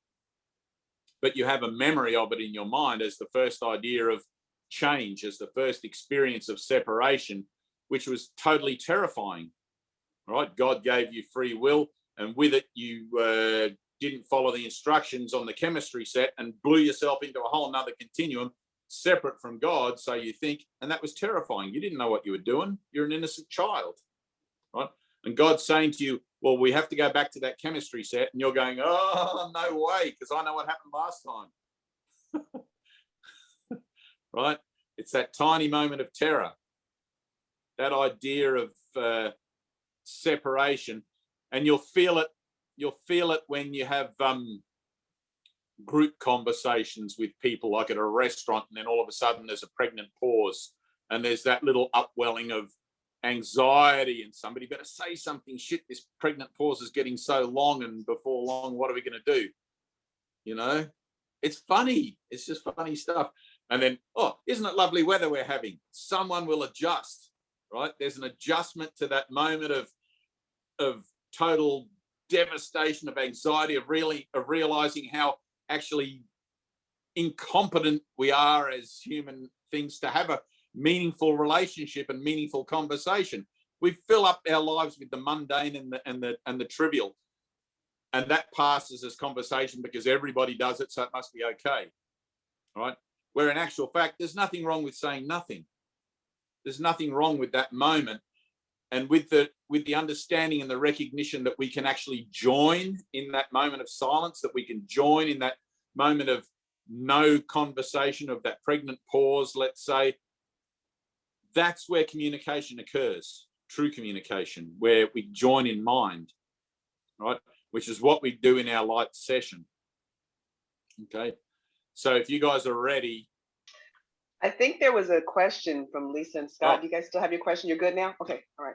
But you have a memory of it in your mind as the first idea of change, as the first experience of separation, which was totally terrifying. Right? God gave you free will, and with it, you didn't follow the instructions on the chemistry set and blew yourself into a whole nother continuum separate from God, so you think, and that was terrifying. You didn't know what you were doing. You're an innocent child, right? And God's saying to you, well, we have to go back to that chemistry set, and you're going, oh, no way, because I know what happened last time. Right? It's that tiny moment of terror, that idea of separation, and you'll feel it when you have group conversations with people, like at a restaurant, and then all of a sudden there's a pregnant pause, and there's that little upwelling of anxiety, and somebody better say something. Shit, this pregnant pause is getting so long, and before long, what are we going to do? You know, it's funny. It's just funny stuff. And then, oh, isn't it lovely weather we're having? Someone will adjust, right? There's an adjustment to that moment of total devastation, of anxiety, of realizing how actually incompetent we are as human things to have a meaningful relationship and meaningful conversation. We fill up our lives with the mundane and the trivial, and that passes as conversation because everybody does it, so it must be okay, right? Where in actual fact, there's nothing wrong with saying nothing. There's nothing wrong with that moment, and with the understanding and the recognition that we can actually join in that moment of silence, that we can join in that moment of no conversation, of that pregnant pause, let's say. That's where communication occurs, true communication, where we join in mind, right? Which is what we do in our light session. Okay, so if you guys are ready. I think there was a question from Lisa and Scott. Do you guys still have your question? You're good now? Okay, all right.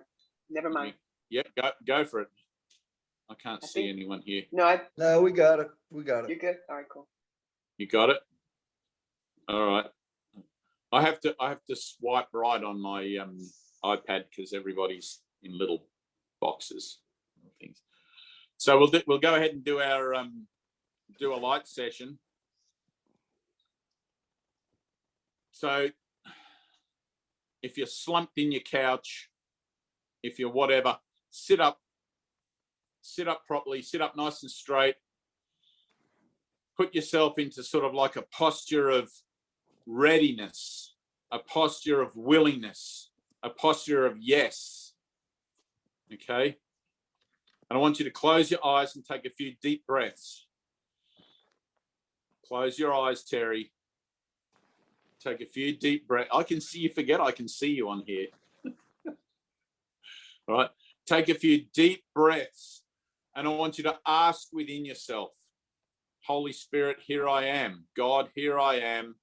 Never mind. Yeah, go for it. I can't see anyone here. No, we got it. We got it. You're good? All right, cool. You got it? All right. I have to swipe right on my iPad because everybody's in little boxes and things. So we'll go ahead and do our do a light session. So if you're slumped in your couch, if you're whatever, sit up properly, sit up nice and straight. Put yourself into sort of like a posture of readiness, a posture of willingness, a posture of yes. Okay? And I want you to close your eyes and take a few deep breaths. Close your eyes, Terry. Take a few deep breaths. I can see you, forget I can see you on here. All right? Take a few deep breaths, and I want you to ask within yourself, Holy Spirit, here I am. God, here I am.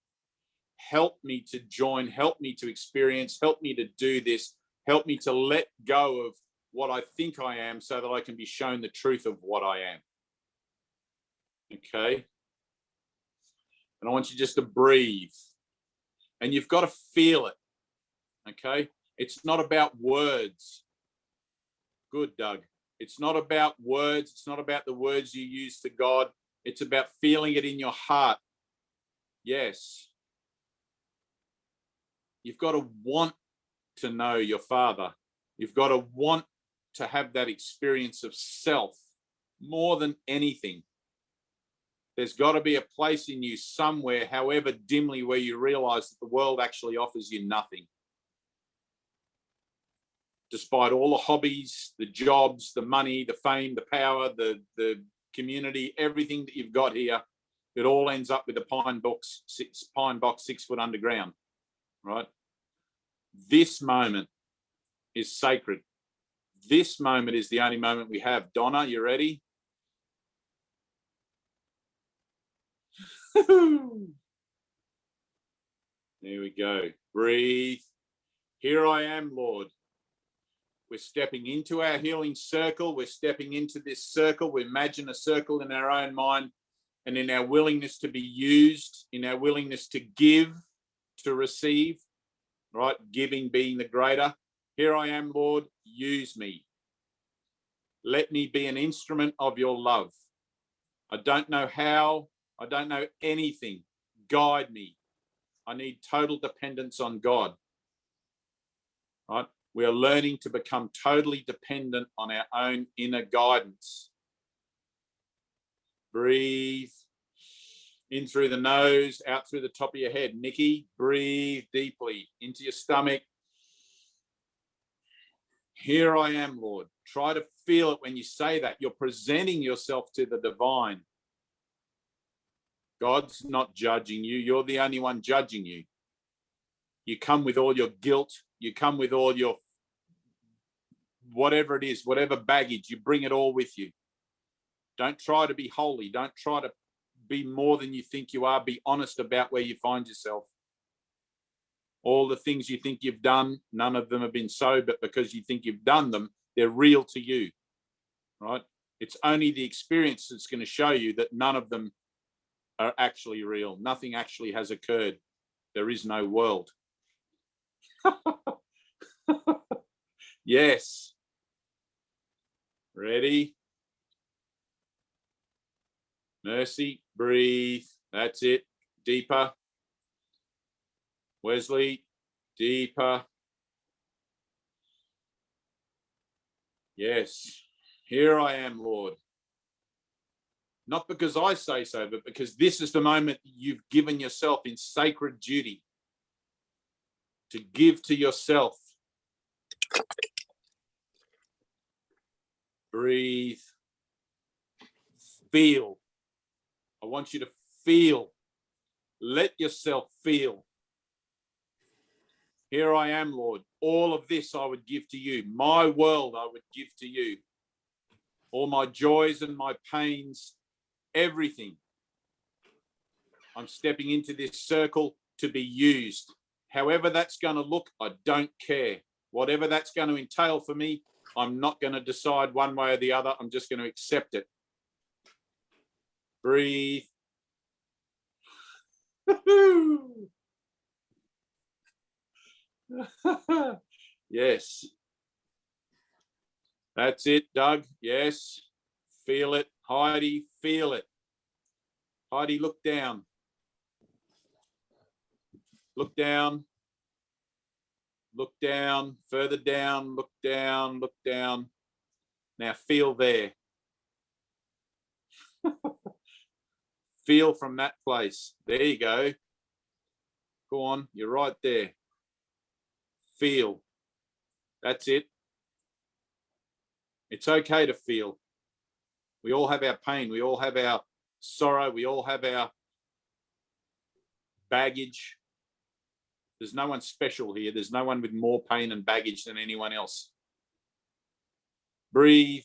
Help me to join, help me to experience, help me to do this, help me to let go of what I think I am so that I can be shown the truth of what I am. Okay? And I want you just to breathe. And you've got to feel it. Okay? It's not about words. Good, Doug. It's not about words. It's not about the words you use to God. It's about feeling it in your heart. Yes. You've got to want to know your Father. You've got to want to have that experience of self more than anything. There's got to be a place in you somewhere, however dimly, where you realize that the world actually offers you nothing. Despite all the hobbies, the jobs, the money, the fame, the power, the community, everything that you've got here, it all ends up with a pine box 6 foot underground, right? This moment is sacred. This moment is the only moment we have. Donna, you ready? There we go. Breathe. Here I am, Lord. We're stepping into our healing circle. We're stepping into this circle. We imagine a circle in our own mind, and in our willingness to be used, in our willingness to give, to receive, right? Giving being the greater. Here I am, Lord, use me. Let me be an instrument of your love. I don't know how, I don't know anything. Guide me. I need total dependence on God. Right? We are learning to become totally dependent on our own inner guidance. Breathe in through the nose, out through the top of your head. Nikki, breathe deeply into your stomach. Here I am, Lord. Try to feel it when you say that. You're presenting yourself to the divine. God's not judging you. You're the only one judging you. You come with all your guilt. You come with all your whatever it is, whatever baggage, you bring it all with you. Don't try to be holy. Don't try to be more than you think you are. Be honest about where you find yourself. All the things you think you've done, none of them have been so, but because you think you've done them, they're real to you, right? It's only the experience that's going to show you that none of them are actually real. Nothing actually has occurred. There is no world. Yes. Ready? Mercy, breathe. That's it. Deeper. Wesley, deeper. Yes. Here I am, Lord. Not because I say so, but because this is the moment you've given yourself in sacred duty to give to yourself. Breathe. Feel. I want you to feel. Let yourself feel. Here I am, Lord. All of this I would give to you. My world I would give to you. All my joys and my pains, everything. I'm stepping into this circle to be used. However that's going to look, I don't care. Whatever that's going to entail for me, I'm not going to decide one way or the other. I'm just going to accept it. Breathe. Yes. That's it, Doug. Yes. Feel it. Heidi, feel it. Heidi, look down. Look down. Look down. Further down. Look down. Look down. Now feel there. Feel from that place. There you go. Go on. You're right there. Feel. That's it. It's okay to feel. We all have our pain. We all have our sorrow. We all have our baggage. There's no one special here. There's no one with more pain and baggage than anyone else. Breathe.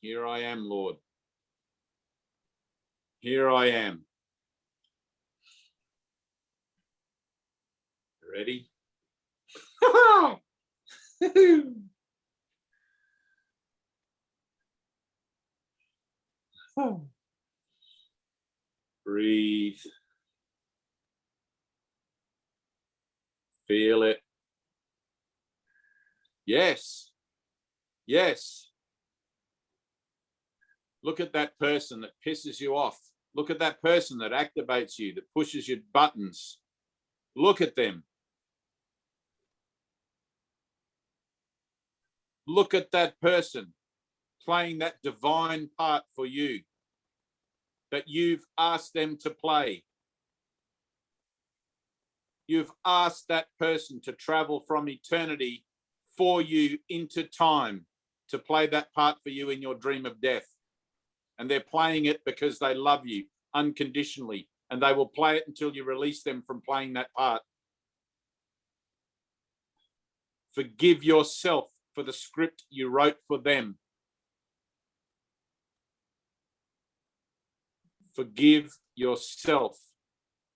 Here I am, Lord. Here I am. Ready? Breathe. Feel it. Yes. Yes. Look at that person that pisses you off. Look at that person that activates you, that pushes your buttons. Look at them. Look at that person playing that divine part for you that you've asked them to play. You've asked that person to travel from eternity for you into time to play that part for you in your dream of death. And they're playing it because they love you unconditionally, and they will play it until you release them from playing that part. Forgive yourself for the script you wrote for them. Forgive yourself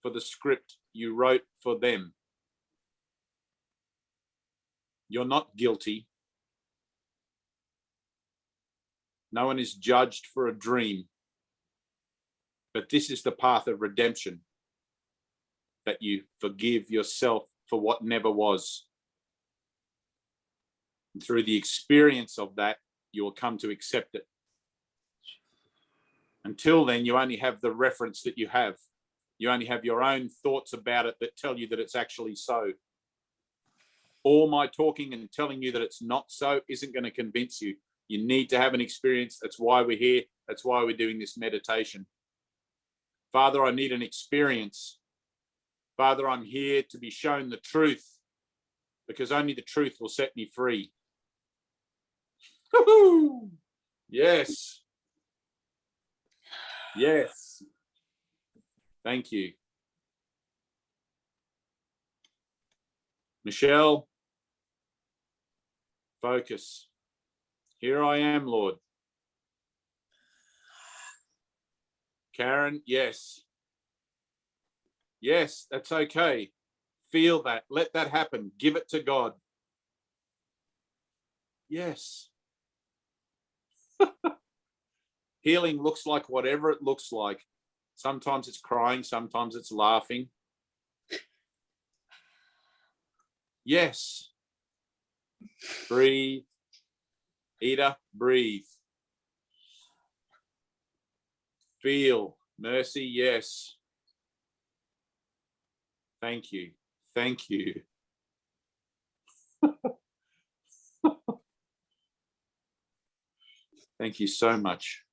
for the script you wrote for them. You're not guilty. No one is judged for a dream. But this is the path of redemption, that you forgive yourself for what never was. And through the experience of that, you will come to accept it. Until then, you only have the reference that you have. You only have your own thoughts about it that tell you that it's actually so. All my talking and telling you that it's not so isn't going to convince you. You need to have an experience. That's why we're here. That's why we're doing this meditation. Father, I need an experience. Father, I'm here to be shown the truth, because only the truth will set me free. Woo-hoo! Yes. Yes. Thank you. Michelle, focus. Here I am, Lord. Karen, yes. Yes, that's okay. Feel that. Let that happen. Give it to God. Yes. Healing looks like whatever it looks like. Sometimes it's crying, sometimes it's laughing. Yes. Breathe. Ida, breathe. Feel. Mercy, yes. Thank you. Thank you. Thank you so much.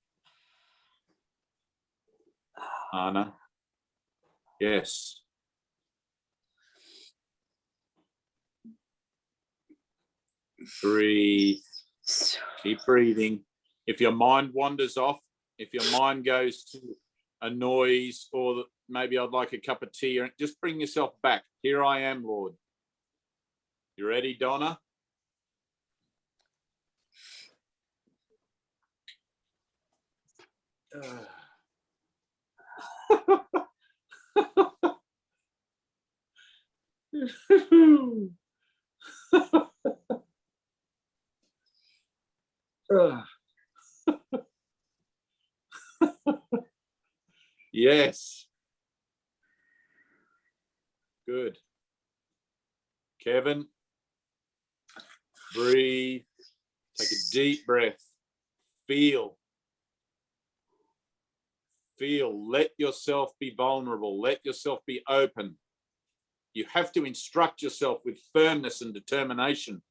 Anna. Yes. Breathe. Keep breathing. If your mind wanders off, if your mind goes to a noise, or maybe I'd like a cup of tea, just bring yourself back. Here I am, Lord. You ready, Donna? Yes. Good. Kevin, breathe. Take a deep breath. Feel. Feel. Let yourself be vulnerable. Let yourself be open. You have to instruct yourself with firmness and determination.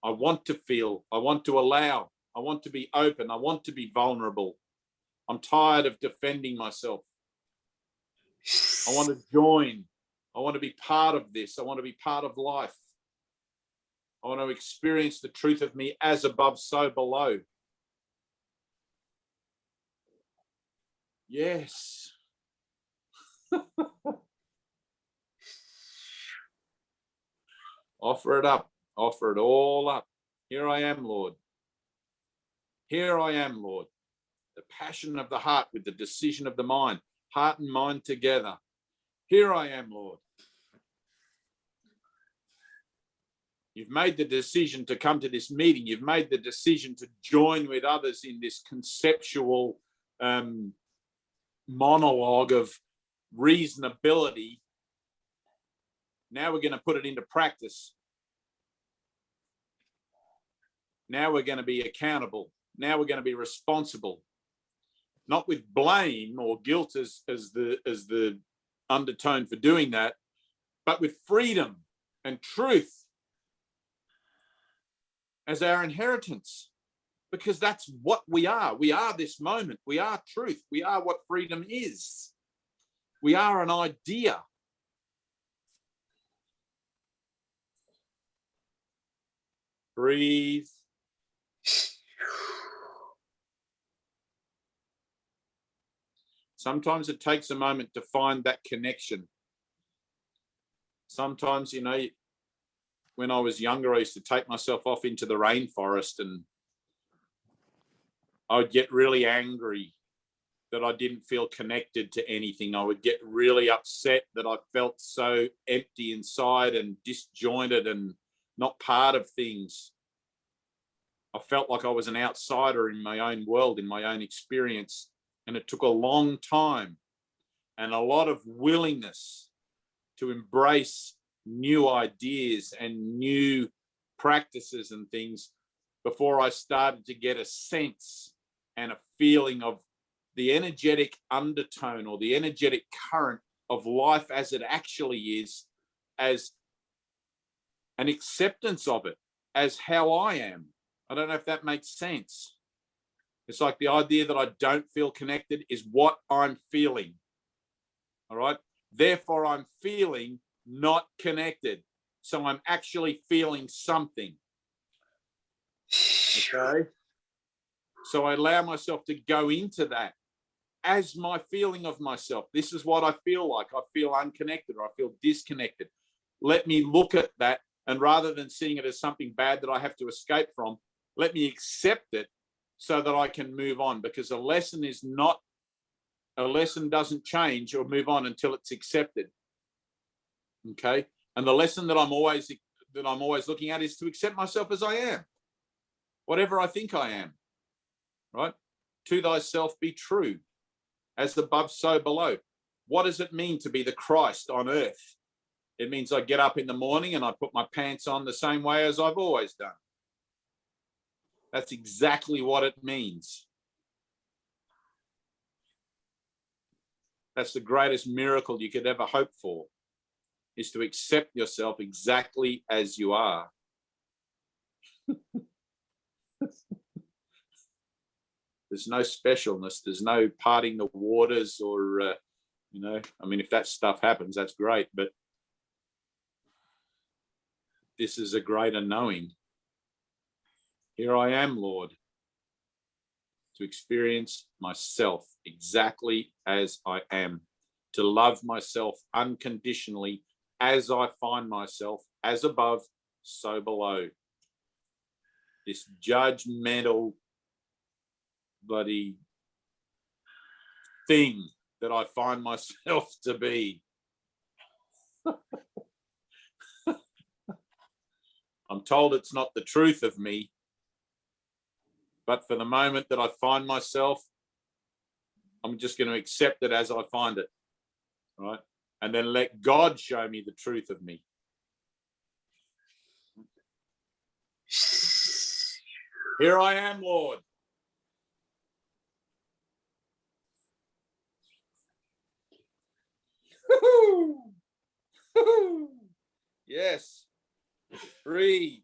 I want to feel. I want to allow. I want to be open. I want to be vulnerable. I'm tired of defending myself. I want to join. I want to be part of this. I want to be part of life. I want to experience the truth of me as above, so below. Yes. Offer it up. Offer it all up. Here I am, Lord. Here I am, Lord. The passion of the heart with the decision of the mind. Heart and mind together. Here I am, Lord. You've made the decision to come to this meeting. You've made the decision to join with others in this conceptual monologue of reasonability. Now we're going to put it into practice. Now we're going to be accountable. Now we're going to be responsible. Not with blame or guilt as the undertone for doing that, but with freedom and truth as our inheritance, because that's what we are. We are this moment. We are truth. We are what freedom is. We are an idea. Breathe. Sometimes it takes a moment to find that connection. Sometimes, you know, when I was younger, I used to take myself off into the rainforest and I would get really angry that I didn't feel connected to anything. I would get really upset that I felt so empty inside and disjointed and not part of things. I felt like I was an outsider in my own world, in my own experience. And it took a long time and a lot of willingness to embrace new ideas and new practices and things before I started to get a sense and a feeling of the energetic undertone or the energetic current of life as it actually is, as an acceptance of it, as how I am. I don't know if that makes sense. It's like the idea that I don't feel connected is what I'm feeling. All right. Therefore, I'm feeling not connected. So I'm actually feeling something. Okay. So I allow myself to go into that as my feeling of myself. This is what I feel like. I feel unconnected or I feel disconnected. Let me look at that. And rather than seeing it as something bad that I have to escape from, let me accept it so that I can move on, because a lesson doesn't change or move on until it's accepted. Okay. And the lesson that I'm always looking at is to accept myself as I am, whatever I think I am, right? To thyself be true, as above, so below. What does it mean to be the Christ on earth? It means I get up in the morning and I put my pants on the same way as I've always done. That's exactly what it means. That's the greatest miracle you could ever hope for, is to accept yourself exactly as you are. There's no specialness. There's no parting the waters or, I mean, if that stuff happens, that's great. But this is a greater knowing. Here I am, Lord, to experience myself exactly as I am, to love myself unconditionally as I find myself, as above, so below. This judgmental bloody thing that I find myself to be. I'm told it's not the truth of me, but for the moment that I find myself, I'm just going to accept it as I find it, right? And then let God show me the truth of me. Here I am, Lord. Yes. Breathe.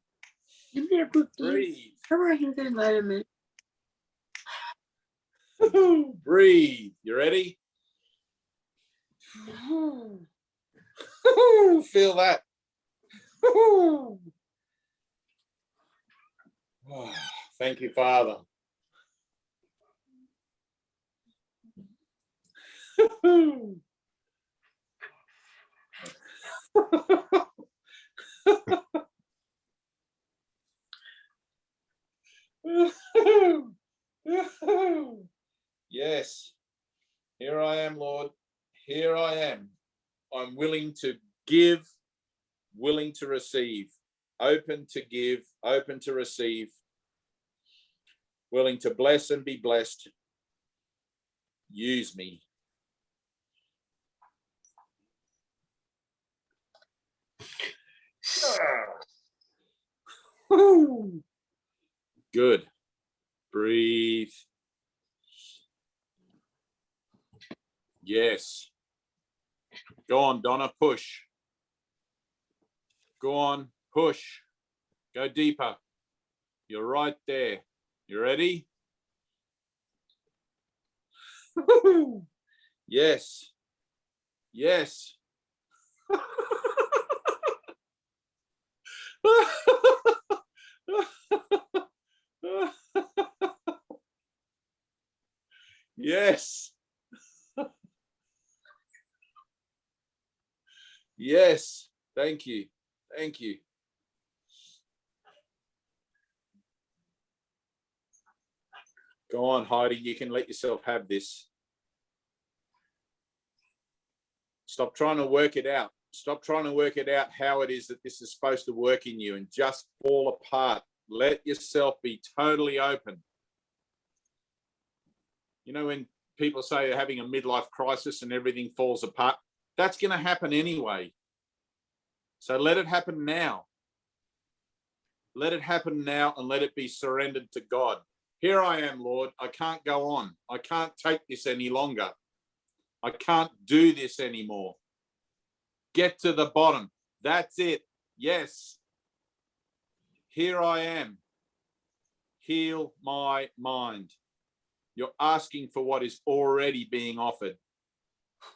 Breathe. Breathe. You ready? Feel that. Thank you, Father. Yes. Here I am, Lord. Here I am. I'm willing to give, willing to receive, open to give, open to receive, willing to bless and be blessed. Use me. Good. Breathe. Yes. Go on, Donna, push. Go on, push. Go deeper. You're right there. You ready? Yes. Yes. Yes. Yes. Thank you. Thank you. Go on, Heidi. You can let yourself have this. Stop trying to work it out. Stop trying to work it out how it is that this is supposed to work in you, and just fall apart. Let yourself be totally open. You know, when people say you're having a midlife crisis and everything falls apart. That's going to happen anyway. So let it happen now. Let it happen now and let it be surrendered to God. Here I am, Lord. I can't go on. I can't take this any longer. I can't do this anymore. Get to the bottom. That's it. Yes. Here I am. Heal my mind. You're asking for what is already being offered.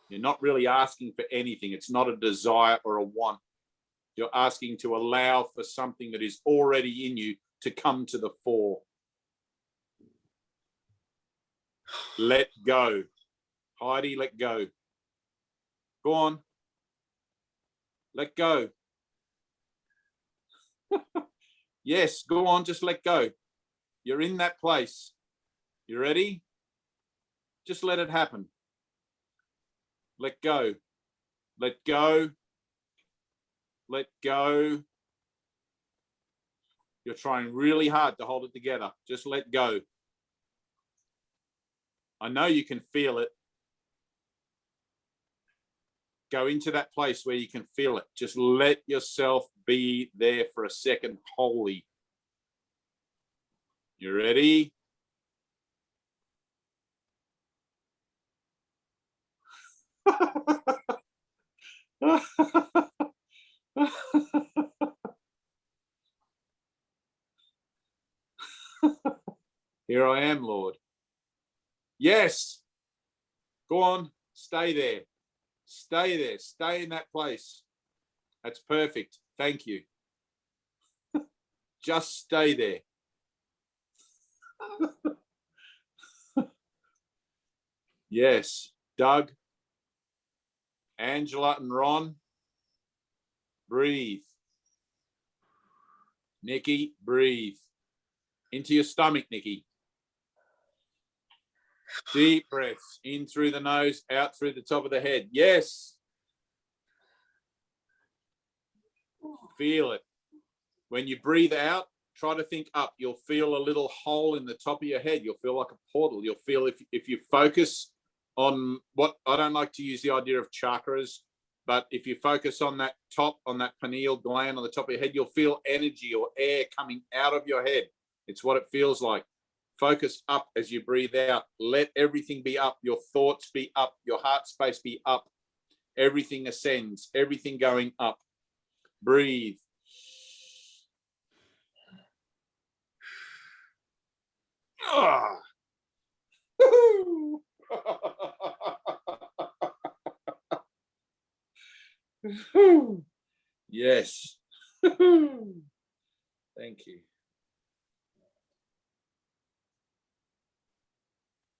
You're not really asking for anything. It's not a desire or a want. You're asking to allow for something that is already in you to come to the fore. Let go. Heidi, let go. Go on. Let go. Yes, go on, just let go. You're in that place. You ready? Just let it happen. Let go. Let go. Let go. You're trying really hard to hold it together. Just let go. I know you can feel it. Go into that place where you can feel it. Just let yourself be there for a second wholly. You ready? Here I am, Lord. Yes. Go on. Stay there. Stay there. Stay in that place. That's perfect. Thank you. Just stay there. Yes. Doug, Angela and Ron, breathe. Nikki, breathe. Into your stomach, Nikki. Deep breaths in through the nose, out through the top of the head. Yes. Feel it. When you breathe out, try to think up. You'll feel a little hole in the top of your head. You'll feel like a portal. You'll feel if you focus on what, I don't like to use the idea of chakras, but if you focus on that top, on that pineal gland on the top of your head, you'll feel energy or air coming out of your head. It's what it feels like. Focus up as you breathe out. Let everything be up. Your thoughts be up. Your heart space be up. Everything ascends. Everything going up. Breathe. Ah. Yes. Thank you.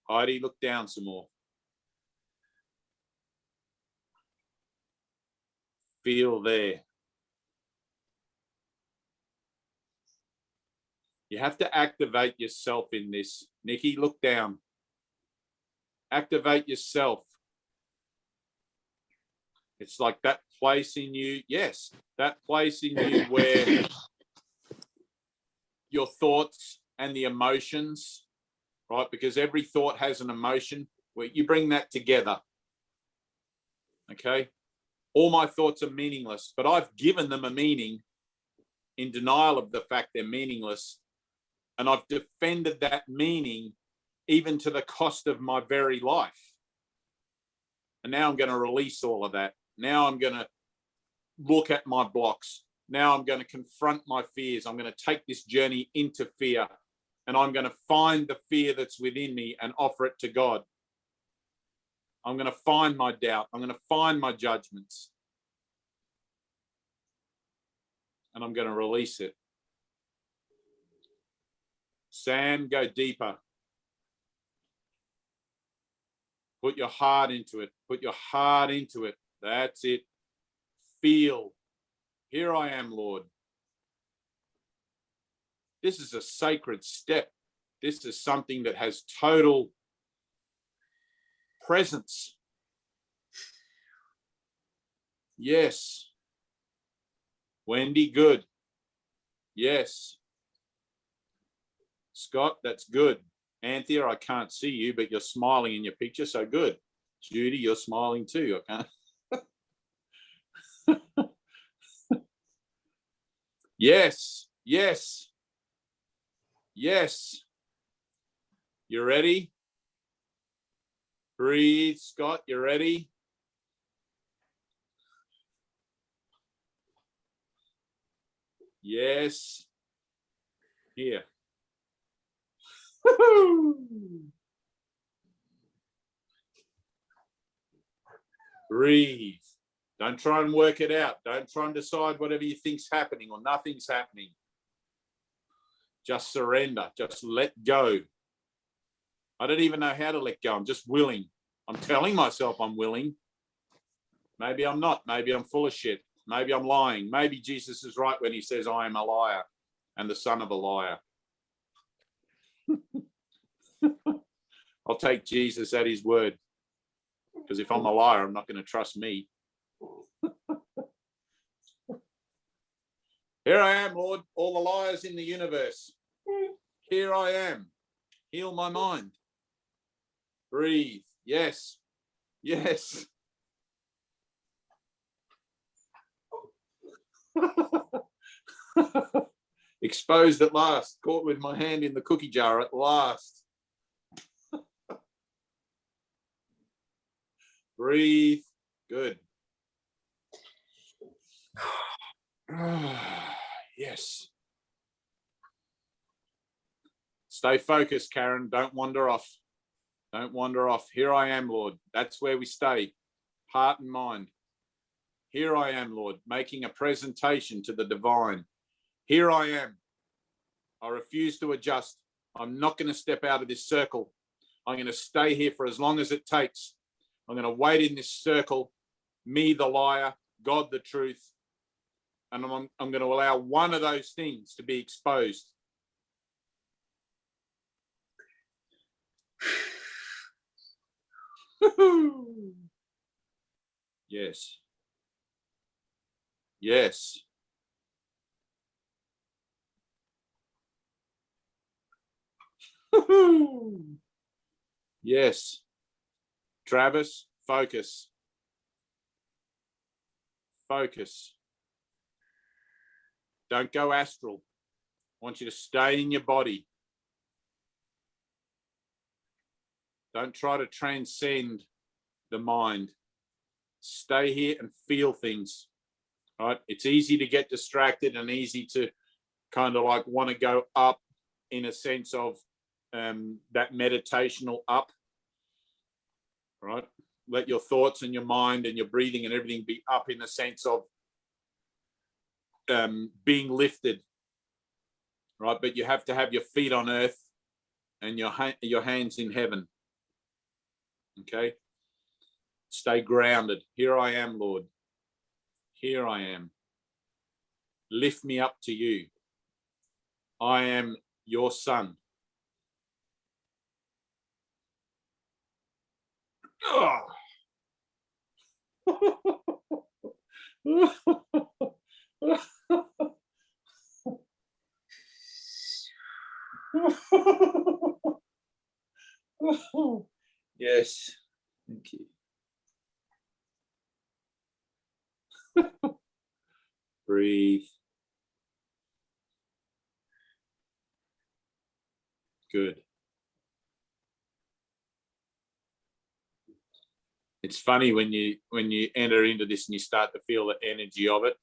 Heidi, look down some more. Feel there. You have to activate yourself in this. Nikki, look down. Activate yourself. It's like that place in you. Yes, that place in you where your thoughts and the emotions, right? Because every thought has an emotion. Where you bring that together. Okay? All my thoughts are meaningless, but I've given them a meaning in denial of the fact they're meaningless. And I've defended that meaning even to the cost of my very life. And now I'm going to release all of that. Now I'm going to look at my blocks. Now I'm going to confront my fears. I'm going to take this journey into fear. And I'm going to find the fear that's within me and offer it to God. I'm going to find my doubt. I'm going to find my judgments. And I'm going to release it. Sam, go deeper. Put your heart into it. Put your heart into it. That's it. Feel. Here I am, Lord. This is a sacred step. This is something that has total presence. Yes. Wendy, good. Yes. Scott, that's good. Anthea, I can't see you, but you're smiling in your picture, so good. Judy, you're smiling too. I can't. Yes, yes, yes. You ready? Breathe, Scott, you ready? Yes. Here. Breathe. Don't try and work it out. Don't try and decide whatever you think's happening or nothing's happening. Just surrender. Just let go. I don't even know how to let go. I'm just willing. I'm telling myself I'm willing. Maybe I'm not. Maybe I'm full of shit. Maybe I'm lying. Maybe Jesus is right when he says I am a liar and the son of a liar. I'll take Jesus at his word, because if I'm a liar, I'm not going to trust me. Here I am, Lord, all the liars in the universe. Here I am. Heal my mind. Breathe. Yes. Yes. Exposed at last. Caught with my hand in the cookie jar at last. Breathe. Good. Yes. Stay focused, Karen. Don't wander off. Don't wander off. Here I am, Lord. That's where we stay. Heart and mind. Here I am, Lord, making a presentation to the divine. Here I am. I refuse to adjust. I'm not going to step out of this circle. I'm going to stay here for as long as it takes. I'm going to wait in this circle, me the liar, God the truth, and I'm going to allow one of those things to be exposed. Yes. Yes. Yes. Travis, focus. Focus. Don't go astral. I want you to stay in your body. Don't try to transcend the mind. Stay here and feel things. All right? It's easy to get distracted and easy to kind of like want to go up in a sense of that meditational up. Right? Let your thoughts and your mind and your breathing and everything be up in a sense of being lifted. Right? But you have to have your feet on earth and your hands in heaven. Okay? Stay grounded. Here I am, Lord. Here I am. Lift me up to you. I am your son. Oh. Yes. Thank you. Breathe. Good. It's funny when you enter into this and you start to feel the energy of it,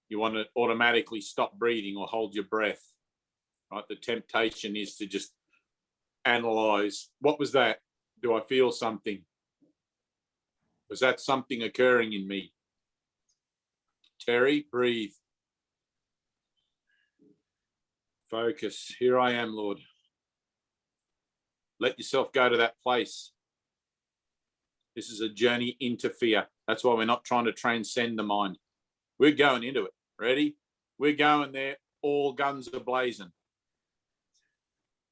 you want to automatically stop breathing or hold your breath. Right? The temptation is to just analyze. What was that? Do I feel something? Was that something occurring in me? Terry, breathe. Focus. Here I am, Lord. Let yourself go to that place. This is a journey into fear. That's why we're not trying to transcend the mind. We're going into it. Ready? We're going there. All guns are blazing.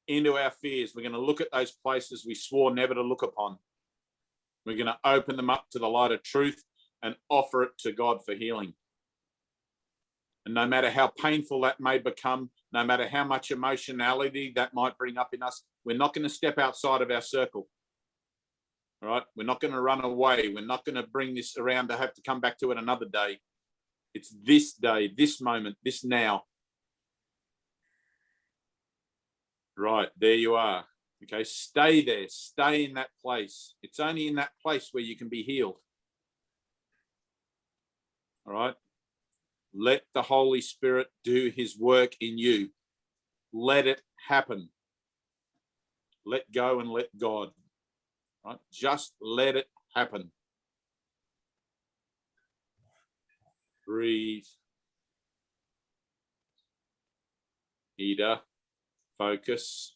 Into our fears. We're going to look at those places we swore never to look upon. We're going to open them up to the light of truth and offer it to God for healing. And no matter how painful that may become, no matter how much emotionality that might bring up in us, We're not going to step outside of our circle. All right. We're not going to run away. We're not going to bring this around to have to come back to it another day. It's this day, this moment, this now. Right. There you are. Okay. Stay there. Stay in that place. It's only in that place where you can be healed. All right. Let the Holy Spirit do his work in you. Let it happen. Let go and let God. Right? Just let it happen. Breathe. Ida, focus.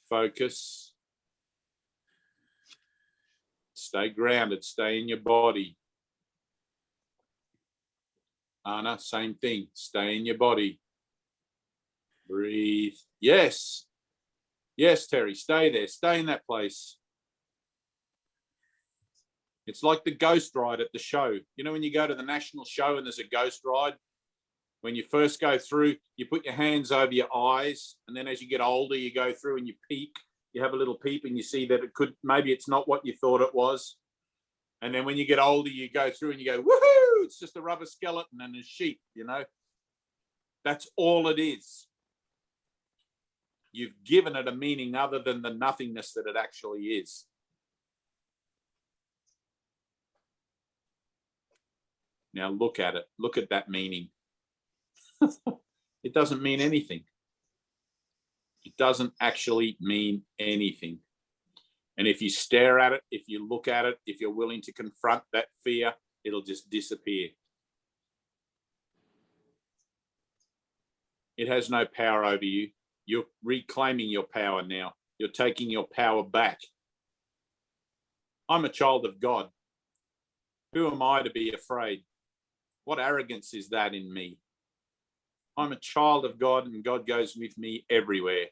Focus. Stay grounded. Stay in your body. Anna, same thing. Stay in your body. Breathe. Yes. Yes, Terry, stay there. Stay in that place. It's like the ghost ride at the show. You know, when you go to the national show and there's a ghost ride, when you first go through, you put your hands over your eyes. And then as you get older, you go through and you peek. You have a little peep and you see that it could, maybe it's not what you thought it was. And then when you get older, you go through and you go, woohoo, it's just a rubber skeleton and a sheep, you know. That's all it is. You've given it a meaning other than the nothingness that it actually is. Now look at it. Look at that meaning. It doesn't mean anything. It doesn't actually mean anything. And if you stare at it, if you look at it, if you're willing to confront that fear, it'll just disappear. It has no power over you. You're reclaiming your power now. You're taking your power back. I'm a child of God. Who am I to be afraid? What arrogance is that in me? I'm a child of God and God goes with me everywhere.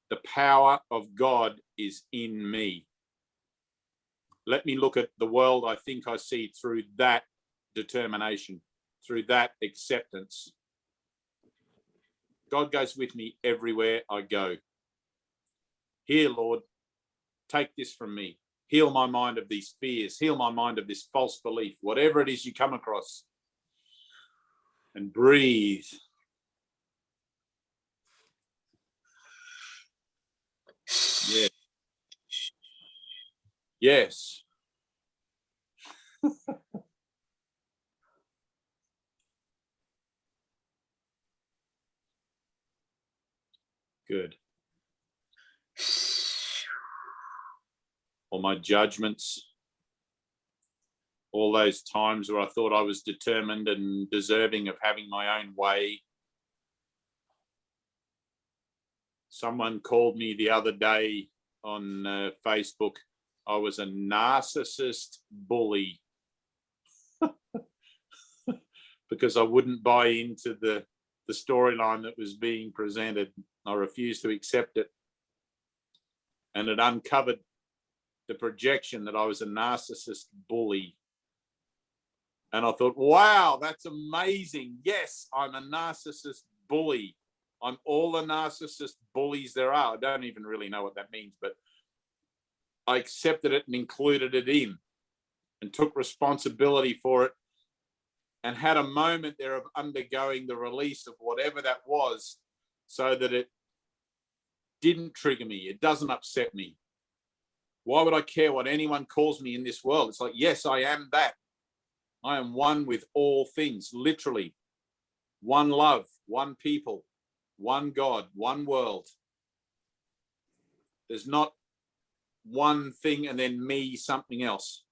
The power of God is in me. Let me look at the world I think I see through that determination, through that acceptance. God goes with me everywhere I go. Here, Lord, take this from me. Heal my mind of these fears. Heal my mind of this false belief, whatever it is you come across. And breathe. Yes. Yes. Good. All my judgments, all those times where I thought I was determined and deserving of having my own way. Someone called me the other day on Facebook. I was a narcissist bully because I wouldn't buy into the storyline that was being presented. I refused to accept it. And it uncovered the projection that I was a narcissist bully. And I thought, wow, that's amazing. Yes, I'm a narcissist bully. I'm all the narcissist bullies there are. I don't even really know what that means, but I accepted it and included it in and took responsibility for it and had a moment there of undergoing the release of whatever that was so that it didn't trigger me. It doesn't upset me. Why would I care what anyone calls me in this world? It's like, yes, I am that. I am one with all things, literally. One love, one people, one God, one world. There's not one thing and then me, something else.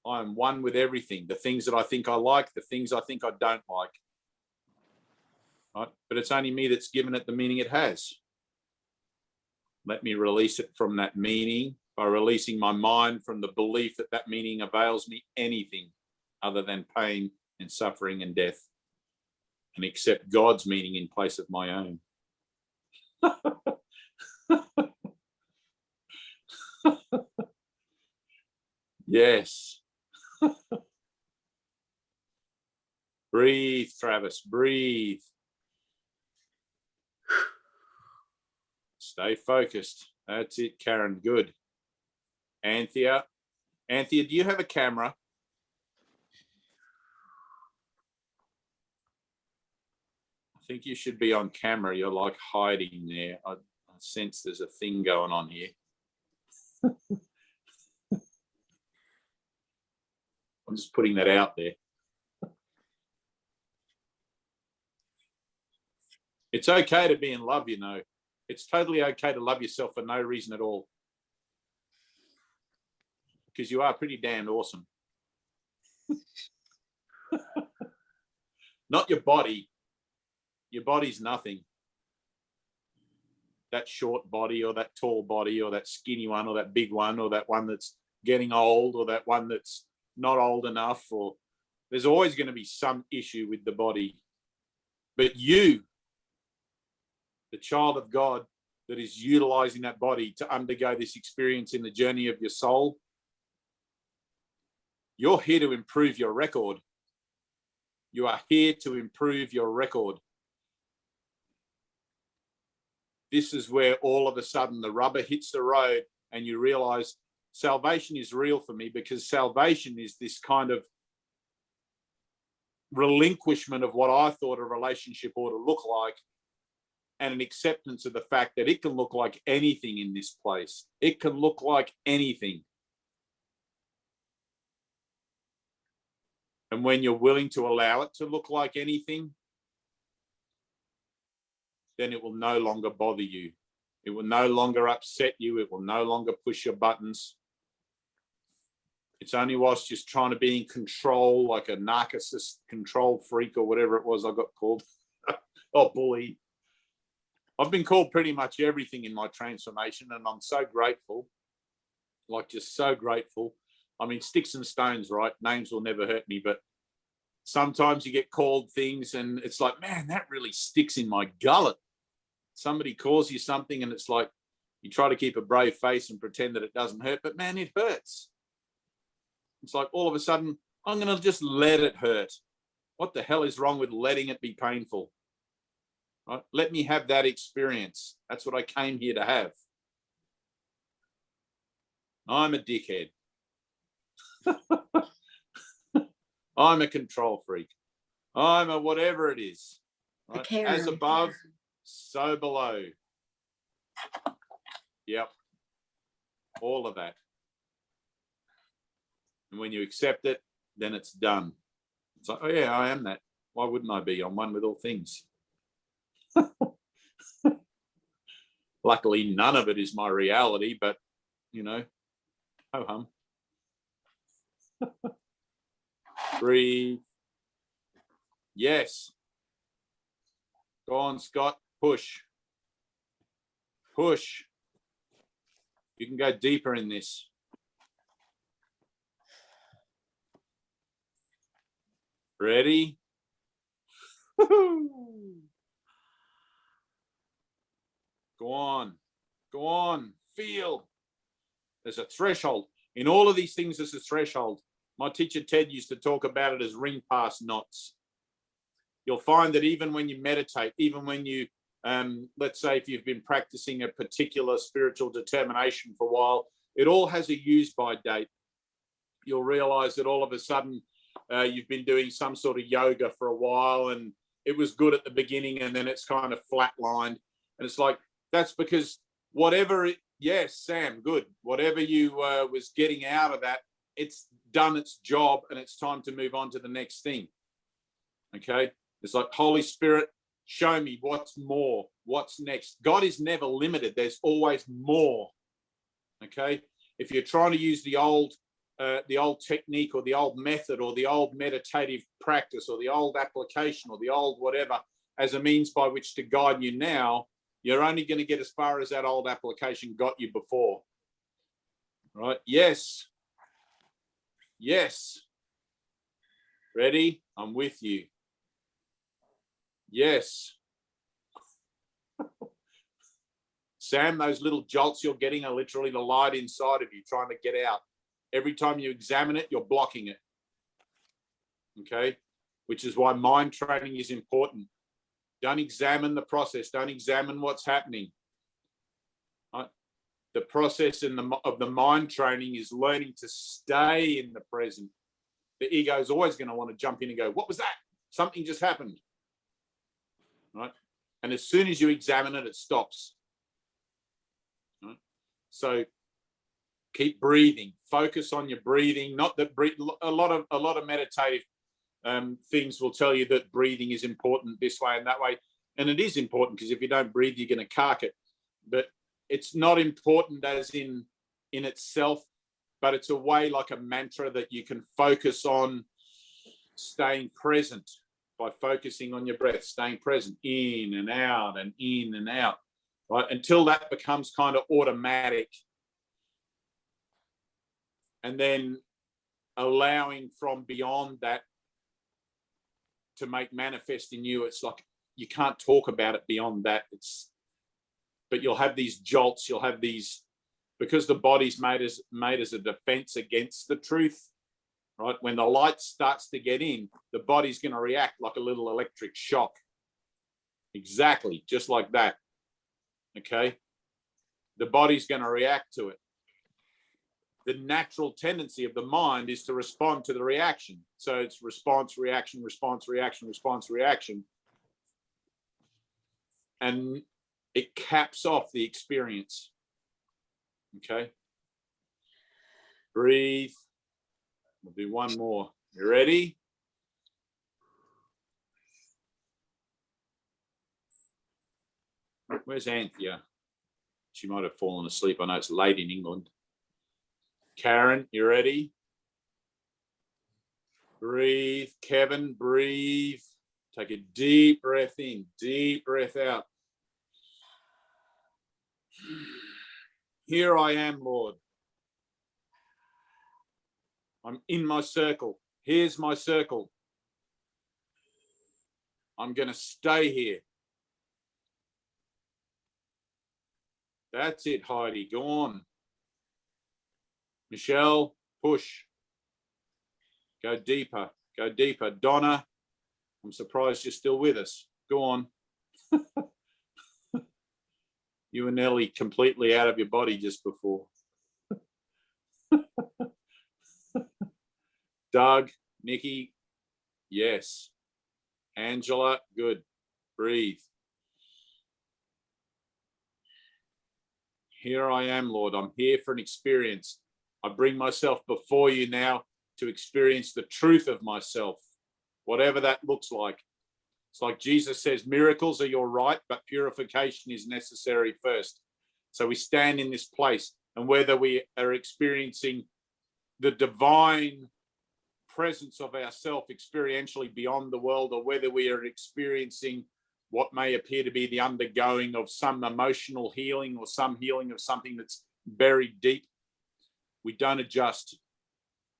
I am one with everything. The things that I think I like, the things I think I don't like. Right? But it's only me that's given it the meaning it has. Let me release it from that meaning by releasing my mind from the belief that that meaning avails me anything other than pain and suffering and death, and accept God's meaning in place of my own. Yes. Breathe, Travis, breathe. Stay focused. That's it, Karen. Good. Anthea, do you have a camera? I think you should be on camera. You're like hiding there. I sense there's a thing going on here. I'm just putting that out there. It's okay to be in love, you know. It's totally okay to love yourself for no reason at all. Because you are pretty damn awesome. Not your body. Your body's nothing. That short body or that tall body or that skinny one or that big one or that one that's getting old or that one that's not old enough, or there's always going to be some issue with the body. But you, the child of God that is utilizing that body to undergo this experience in the journey of your soul, you're here to improve your record. You are here to improve your record. This is where all of a sudden the rubber hits the road and you realize salvation is real for me, because salvation is this kind of relinquishment of what I thought a relationship ought to look like, and an acceptance of the fact that it can look like anything in this place. It can look like anything. And when you're willing to allow it to look like anything, then it will no longer bother you. It will no longer upset you. It will no longer push your buttons. It's only whilst just trying to be in control, like a narcissist control freak or whatever it was I got called. Oh, bully. I've been called pretty much everything in my transformation, and I'm so grateful, like just so grateful. I mean, sticks and stones, right? Names will never hurt me, but sometimes you get called things and it's like, man, that really sticks in my gullet. Somebody calls you something and it's like, you try to keep a brave face and pretend that it doesn't hurt, but man, it hurts. It's like all of a sudden, I'm going to just let it hurt. What the hell is wrong with letting it be painful? Right? Let me have that experience. That's what I came here to have. I'm a dickhead. I'm a control freak. I'm a whatever it is. Right? As above, so below. Yep. All of that. And when you accept it, then it's done. It's like, oh yeah, I am that. Why wouldn't I be? I'm one with all things. Luckily, none of it is my reality, but, you know, ho-hum. Breathe. Yes. Go on, Scott. Push. Push. You can go deeper in this. Ready? Go on. Go on. Feel. There's a threshold. In all of these things, there's a threshold. My teacher, Ted, used to talk about it as ring pass knots. You'll find that even when you meditate, even when you, let's say if you've been practicing a particular spiritual determination for a while, it all has a use by date. You'll realize that all of a sudden you've been doing some sort of yoga for a while and it was good at the beginning and then it's kind of flatlined. And it's like, that's because whatever it, yes, Sam, good. Whatever you was getting out of that, it's done its job and it's time to move on to the next thing. Okay. It's like, Holy Spirit, show me what's more, what's next. God is never limited. There's always more. Okay. If you're trying to use the old technique or the old method or the old meditative practice or the old application or the old whatever as a means by which to guide you now, you're only going to get as far as that old application got you before. Right? Yes. Yes. Ready? I'm with you. Yes. Sam, those little jolts you're getting are literally the light inside of you trying to get out. Every time you examine it, you're blocking it. Okay? Which is why mind training is important. Don't examine the process. Don't examine what's happening. The process of the mind training is learning to stay in the present. The ego is always going to want to jump in and go, what was that? Something just happened. Right? And as soon as you examine it, it stops. Right? So keep breathing. Focus on your breathing. Not that a lot of meditative things will tell you that breathing is important this way and that way. And it is important, because if you don't breathe, you're going to cark it. But it's not important as in itself, but it's a way, like a mantra, that you can focus on staying present by focusing on your breath, staying present, in and out and in and out, right? Until that becomes kind of automatic. And then allowing from beyond that to make manifest in you. It's like you can't talk about it beyond that. But you'll have these jolts, you'll have these, because the body's made as a defense against the truth, right? When the light starts to get in, the body's going to react like a little electric shock. Exactly, just like that. Okay? The body's going to react to it. The natural tendency of the mind is to respond to the reaction. So it's response, reaction, response, reaction, response, reaction. And it caps off the experience. Okay? Breathe. We'll do one more. You ready? Where's Anthea? She might have fallen asleep. I know it's late in England. Karen, you ready? Breathe. Kevin, breathe. Take a deep breath in, deep breath out. Here I am, Lord. I'm in my circle. Here's my circle. I'm going to stay here. That's it, Heidi. Go on. Michelle, push. Go deeper. Go deeper. Donna, I'm surprised you're still with us. Go on. You were nearly completely out of your body just before. Doug, Nikki, yes. Angela, good. Breathe. Here I am, Lord. I'm here for an experience. I bring myself before you now to experience the truth of myself, whatever that looks like. It's like Jesus says, miracles are your right, but purification is necessary first. So we stand in this place, and whether we are experiencing the divine presence of ourself experientially beyond the world, or whether we are experiencing what may appear to be the undergoing of some emotional healing or some healing of something that's buried deep, we don't adjust.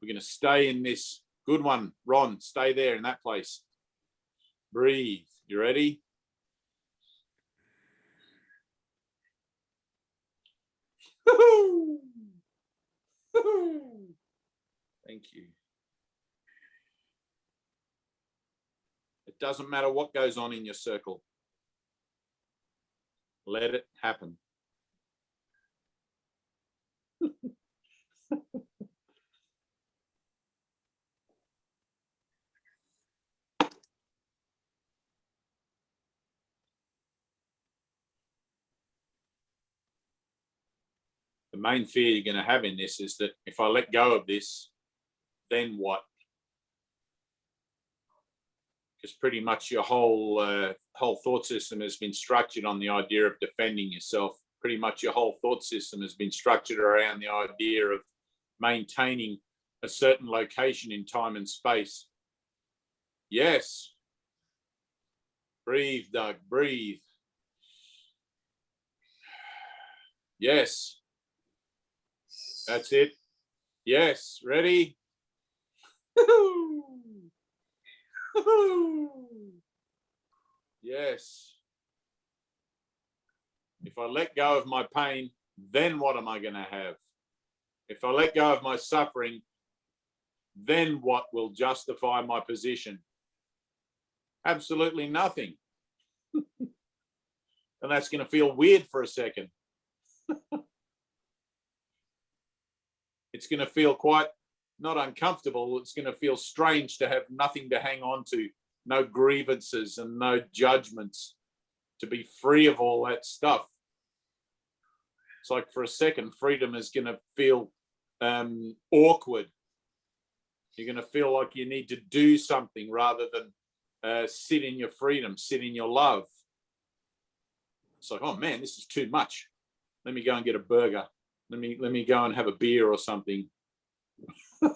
We're going to stay in this. Good one, Ron, stay there in that place. Breathe. You ready? Thank you. It doesn't matter what goes on in your circle. Let it happen. The main fear you're going to have in this is that if I let go of this, then what? Because pretty much your whole thought system has been structured on the idea of defending yourself. Pretty much your whole thought system has been structured around the idea of maintaining a certain location in time and space. Yes. Breathe, Doug, breathe. Yes. That's it. Yes. Ready? Yes. If I let go of my pain, then what am I going to have? If I let go of my suffering, then what will justify my position? Absolutely nothing. And that's going to feel weird for a second. It's going to feel quite not uncomfortable. It's going to feel strange to have nothing to hang on to, no grievances and no judgments, to be free of all that stuff. It's like for a second, freedom is going to feel awkward. You're going to feel like you need to do something rather than sit in your freedom, sit in your love. It's like, oh man, this is too much. Let me go and get a burger. Let me go and have a beer or something. I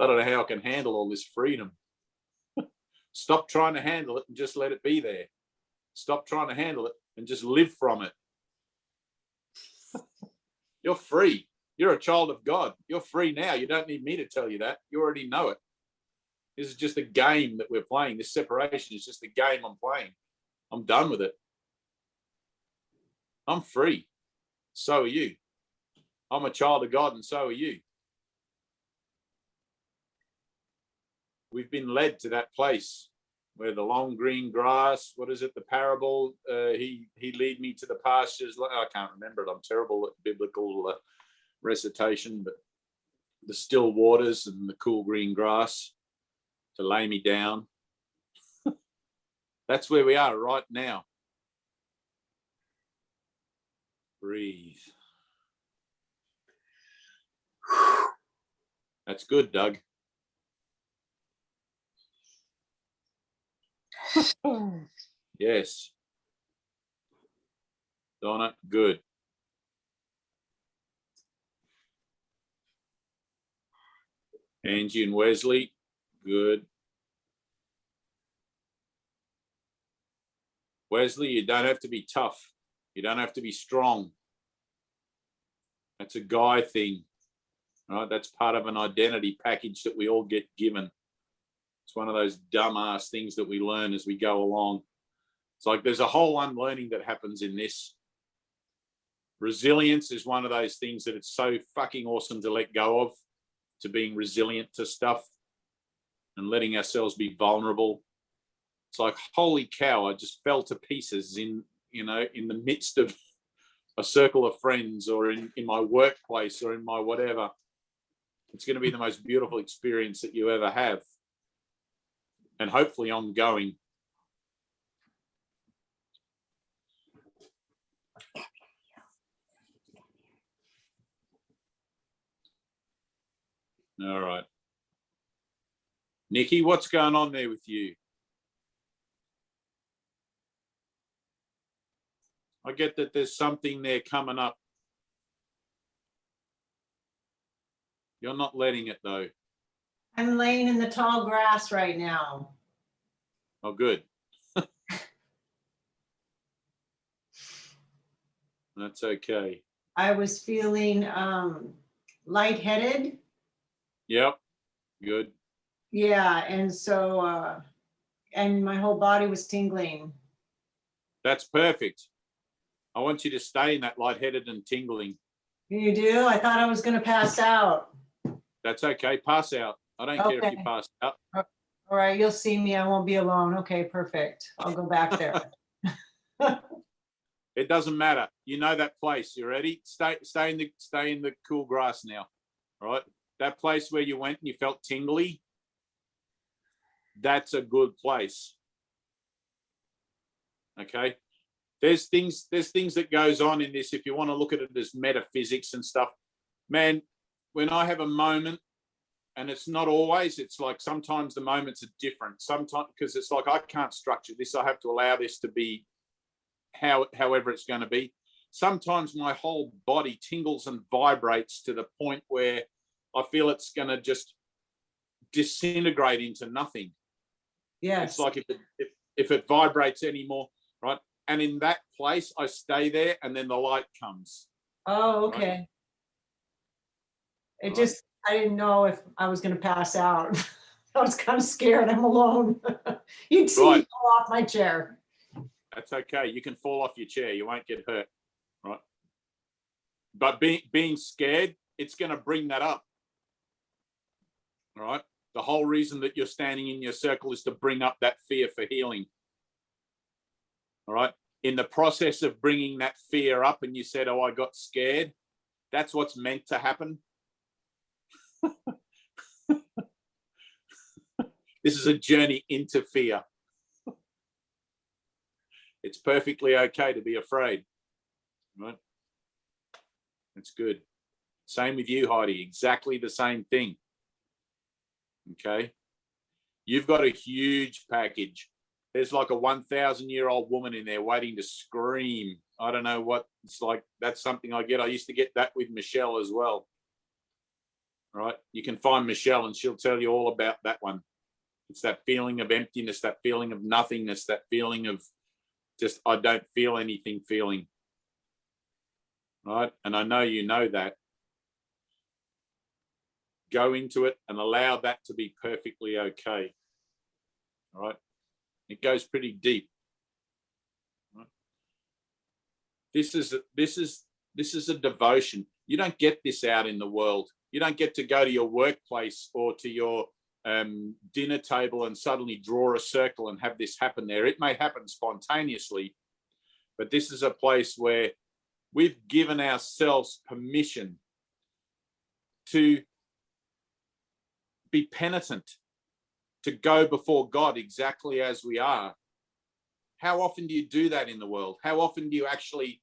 don't know how I can handle all this freedom. Stop trying to handle it and just let it be there. Stop trying to handle it and just live from it. You're free. You're a child of God. You're free now. You don't need me to tell you that. You already know it. This is just a game that we're playing. This separation is just a game I'm playing. I'm done with it. I'm free. So are you. I'm a child of God, and so are you. We've been led to that place where the long green grass, what is it, the parable, he lead me to the pastures. I can't remember it. I'm terrible at biblical recitation, but the still waters and the cool green grass to lay me down. That's where we are right now. Breathe. That's good, Doug. Yes. Donna, good. Angie and Wesley, good. Wesley, you don't have to be tough. You don't have to be strong. That's a guy thing. Right? That's part of an identity package that we all get given. It's one of those dumbass things that we learn as we go along. It's like there's a whole unlearning that happens in this. Resilience is one of those things that it's so fucking awesome to let go of, to being resilient to stuff and letting ourselves be vulnerable. It's like, holy cow, I just fell to pieces in the midst of a circle of friends or in my workplace or in my whatever. It's going to be the most beautiful experience that you ever have. And hopefully ongoing. All right. Nikki, what's going on there with you? I get that there's something there coming up. You're not letting it though. I'm laying in the tall grass right now. Oh, good. That's okay. I was feeling lightheaded. Yep. Good. Yeah, and so and my whole body was tingling. That's perfect. I want you to stay in that lightheaded and tingling. You do? I thought I was going to pass out. That's okay. Pass out. I don't care if you pass out. All right, you'll see me. I won't be alone. Okay, perfect. I'll go back there. It doesn't matter. You know that place. You ready? Stay in the cool grass now. All right. That place where you went and you felt tingly. That's a good place. Okay. There's things that goes on in this. If you want to look at it as metaphysics and stuff, man, when I have a moment, and it's not always, it's like sometimes the moments are different. Sometimes, because it's like I can't structure this. I have to allow this to be however it's going to be. Sometimes my whole body tingles and vibrates to the point where I feel it's going to just disintegrate into nothing. Yes. It's like if it vibrates anymore, right? And in that place, I stay there, and then the light comes. Oh, okay. Right? I didn't know if I was going to pass out. I was kind of scared. I'm alone. You'd see me fall off my chair. That's okay. You can fall off your chair. You won't get hurt, right? But being scared, it's going to bring that up, all right? The whole reason that you're standing in your circle is to bring up that fear for healing, all right? In the process of bringing that fear up and you said, oh, I got scared, That's what's meant to happen. This is a journey into fear. It's perfectly okay to be afraid, right? That's good. Same with you, Heidi. Exactly the same thing. Okay. You've got a huge package. There's like a 1,000-year-old woman in there waiting to scream. I don't know what it's like. That's something I get. I used to get that with Michelle as well. Right? You can find Michelle and she'll tell you all about that one. It's that feeling of emptiness, that feeling of nothingness, that feeling of just, I don't feel anything feeling. Right? And I know you know that. Go into it and allow that to be perfectly okay. All right? It goes pretty deep. Right? This is a devotion. You don't get this out in the world. You don't get to go to your workplace or to your dinner table and suddenly draw a circle and have this happen there. It may happen spontaneously, but this is a place where we've given ourselves permission to be penitent, to go before God exactly as we are. How often do you do that in the world? How often do you actually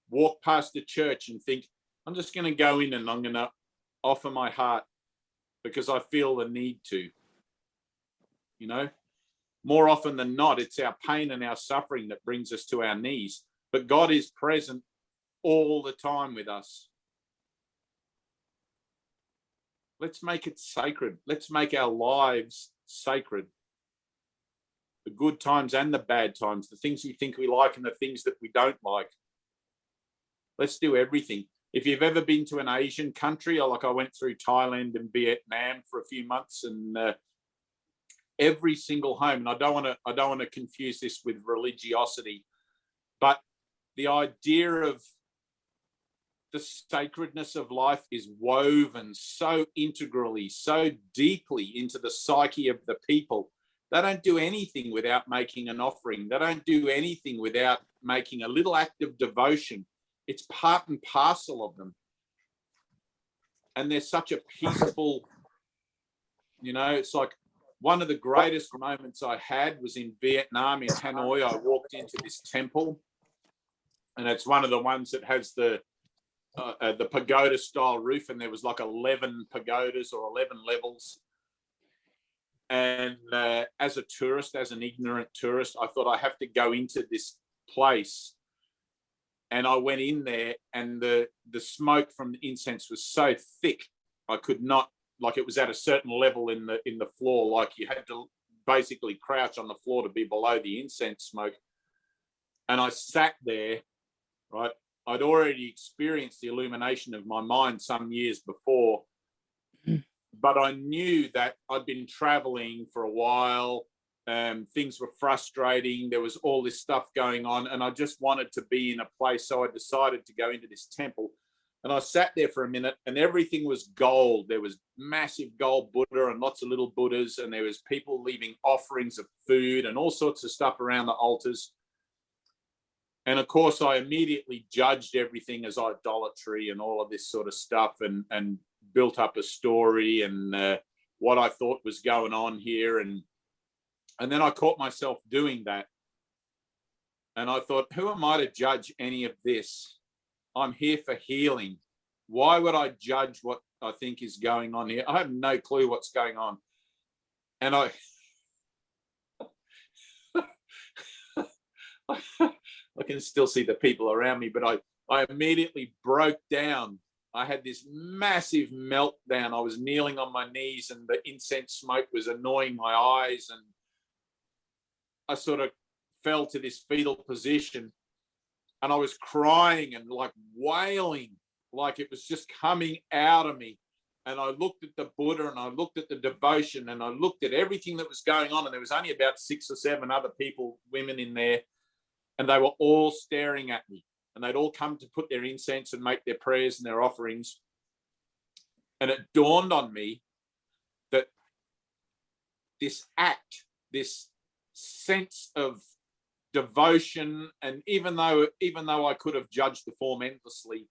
walk past a church and think, I'm just going to go in and I'm going to offer my heart because I feel the need to? You know, more often than not, it's our pain and our suffering that brings us to our knees. But God is present all the time with us. Let's make it sacred. Let's make our lives sacred. The good times and the bad times, the things we think we like and the things that we don't like. Let's do everything. If you've ever been to an Asian country, or like I went through Thailand and Vietnam for a few months, and every single home, and I don't want to confuse this with religiosity, but the idea of the sacredness of life is woven so integrally, so deeply into the psyche of the people. They don't do anything without making an offering. They don't do anything without making a little act of devotion. It's part and parcel of them. And they're such a peaceful, you know, it's like one of the greatest moments I had was in Vietnam, in Hanoi. I walked into this temple, and it's one of the ones that has the pagoda style roof, and there was like 11 pagodas or 11 levels. And as a tourist, as an ignorant tourist, I thought I have to go into this place. And I went in there, and the smoke from the incense was so thick, I could not, like it was at a certain level in the floor, like you had to basically crouch on the floor to be below the incense smoke. And I sat there, right? I'd already experienced the illumination of my mind some years before, but I knew that I'd been traveling for a while. Things were frustrating. There was all this stuff going on, and I just wanted to be in a place. So I decided to go into this temple, and I sat there for a minute, and everything was gold. There was massive gold Buddha and lots of little Buddhas, and there was people leaving offerings of food and all sorts of stuff around the altars. And of course, I immediately judged everything as idolatry and all of this sort of stuff, and built up a story and what I thought was going on here. And then I caught myself doing that. And I thought, who am I to judge any of this? I'm here for healing. Why would I judge what I think is going on here? I have no clue what's going on. And I can still see the people around me, but I immediately broke down. I had this massive meltdown. I was kneeling on my knees, and the incense smoke was annoying my eyes, and I sort of fell to this fetal position, and I was crying and like wailing, like it was just coming out of me. And I looked at the Buddha, and I looked at the devotion, and I looked at everything that was going on, and there was only about 6 or 7 other people, women in there, and they were all staring at me, and they'd all come to put their incense and make their prayers and their offerings. And it dawned on me that this act, this sense of devotion, and even though I could have judged the form endlessly,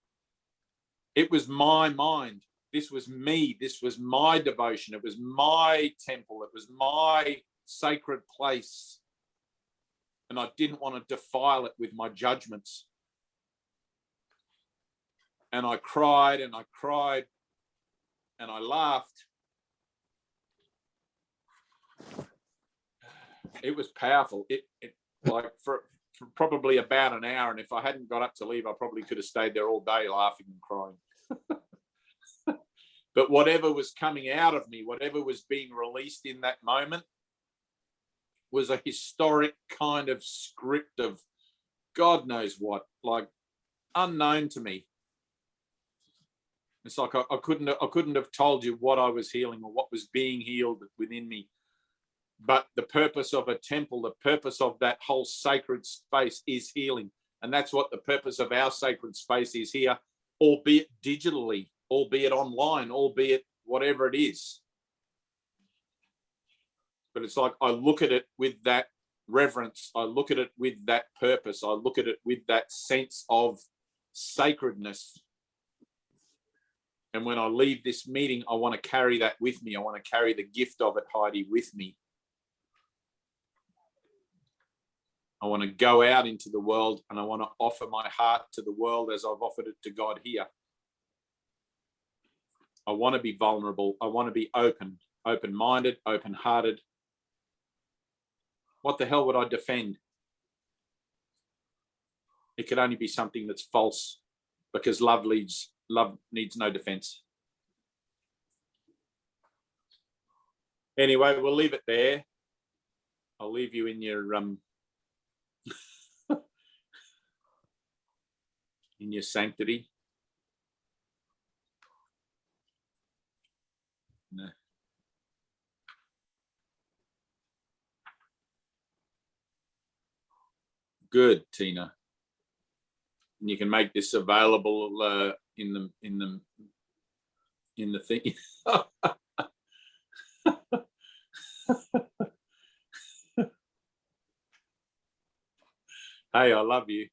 It was my mind. This was me. This was my devotion. It was my temple. It was my sacred place. And I didn't want to defile it with my judgments. And I cried and I cried and I laughed. It was powerful. It like for probably about an hour. And if I hadn't got up to leave, I probably could have stayed there all day laughing and crying. But whatever was coming out of me, whatever was being released in that moment, was a historic kind of script of God knows what, like unknown to me. It's like I couldn't have told you what I was healing or what was being healed within me. But the purpose of a temple, the purpose of that whole sacred space is healing. And that's what the purpose of our sacred space is here, albeit digitally, albeit online, albeit whatever it is. But it's like I look at it with that reverence. I look at it with that purpose. I look at it with that sense of sacredness. And when I leave this meeting, I want to carry that with me. I want to carry the gift of it, Heidi, with me. I want to go out into the world and I want to offer my heart to the world as I've offered it to God here. I want to be vulnerable. I want to be open-minded, open-hearted. What the hell would I defend? It could only be something that's false, because love needs no defense. Anyway, we'll leave it there. I'll leave you in your in your sanctity. No. Good, Tina. And you can make this available in the thing. Hey, I love you.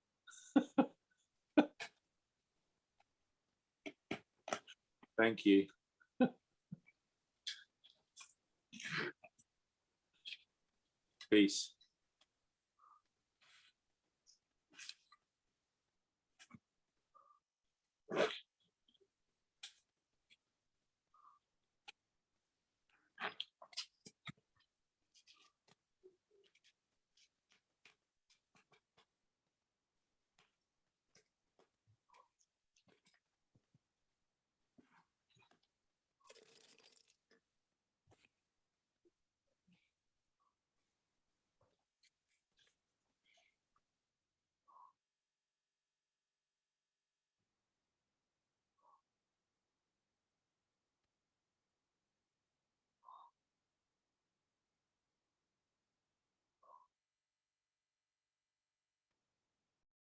Thank you. Peace.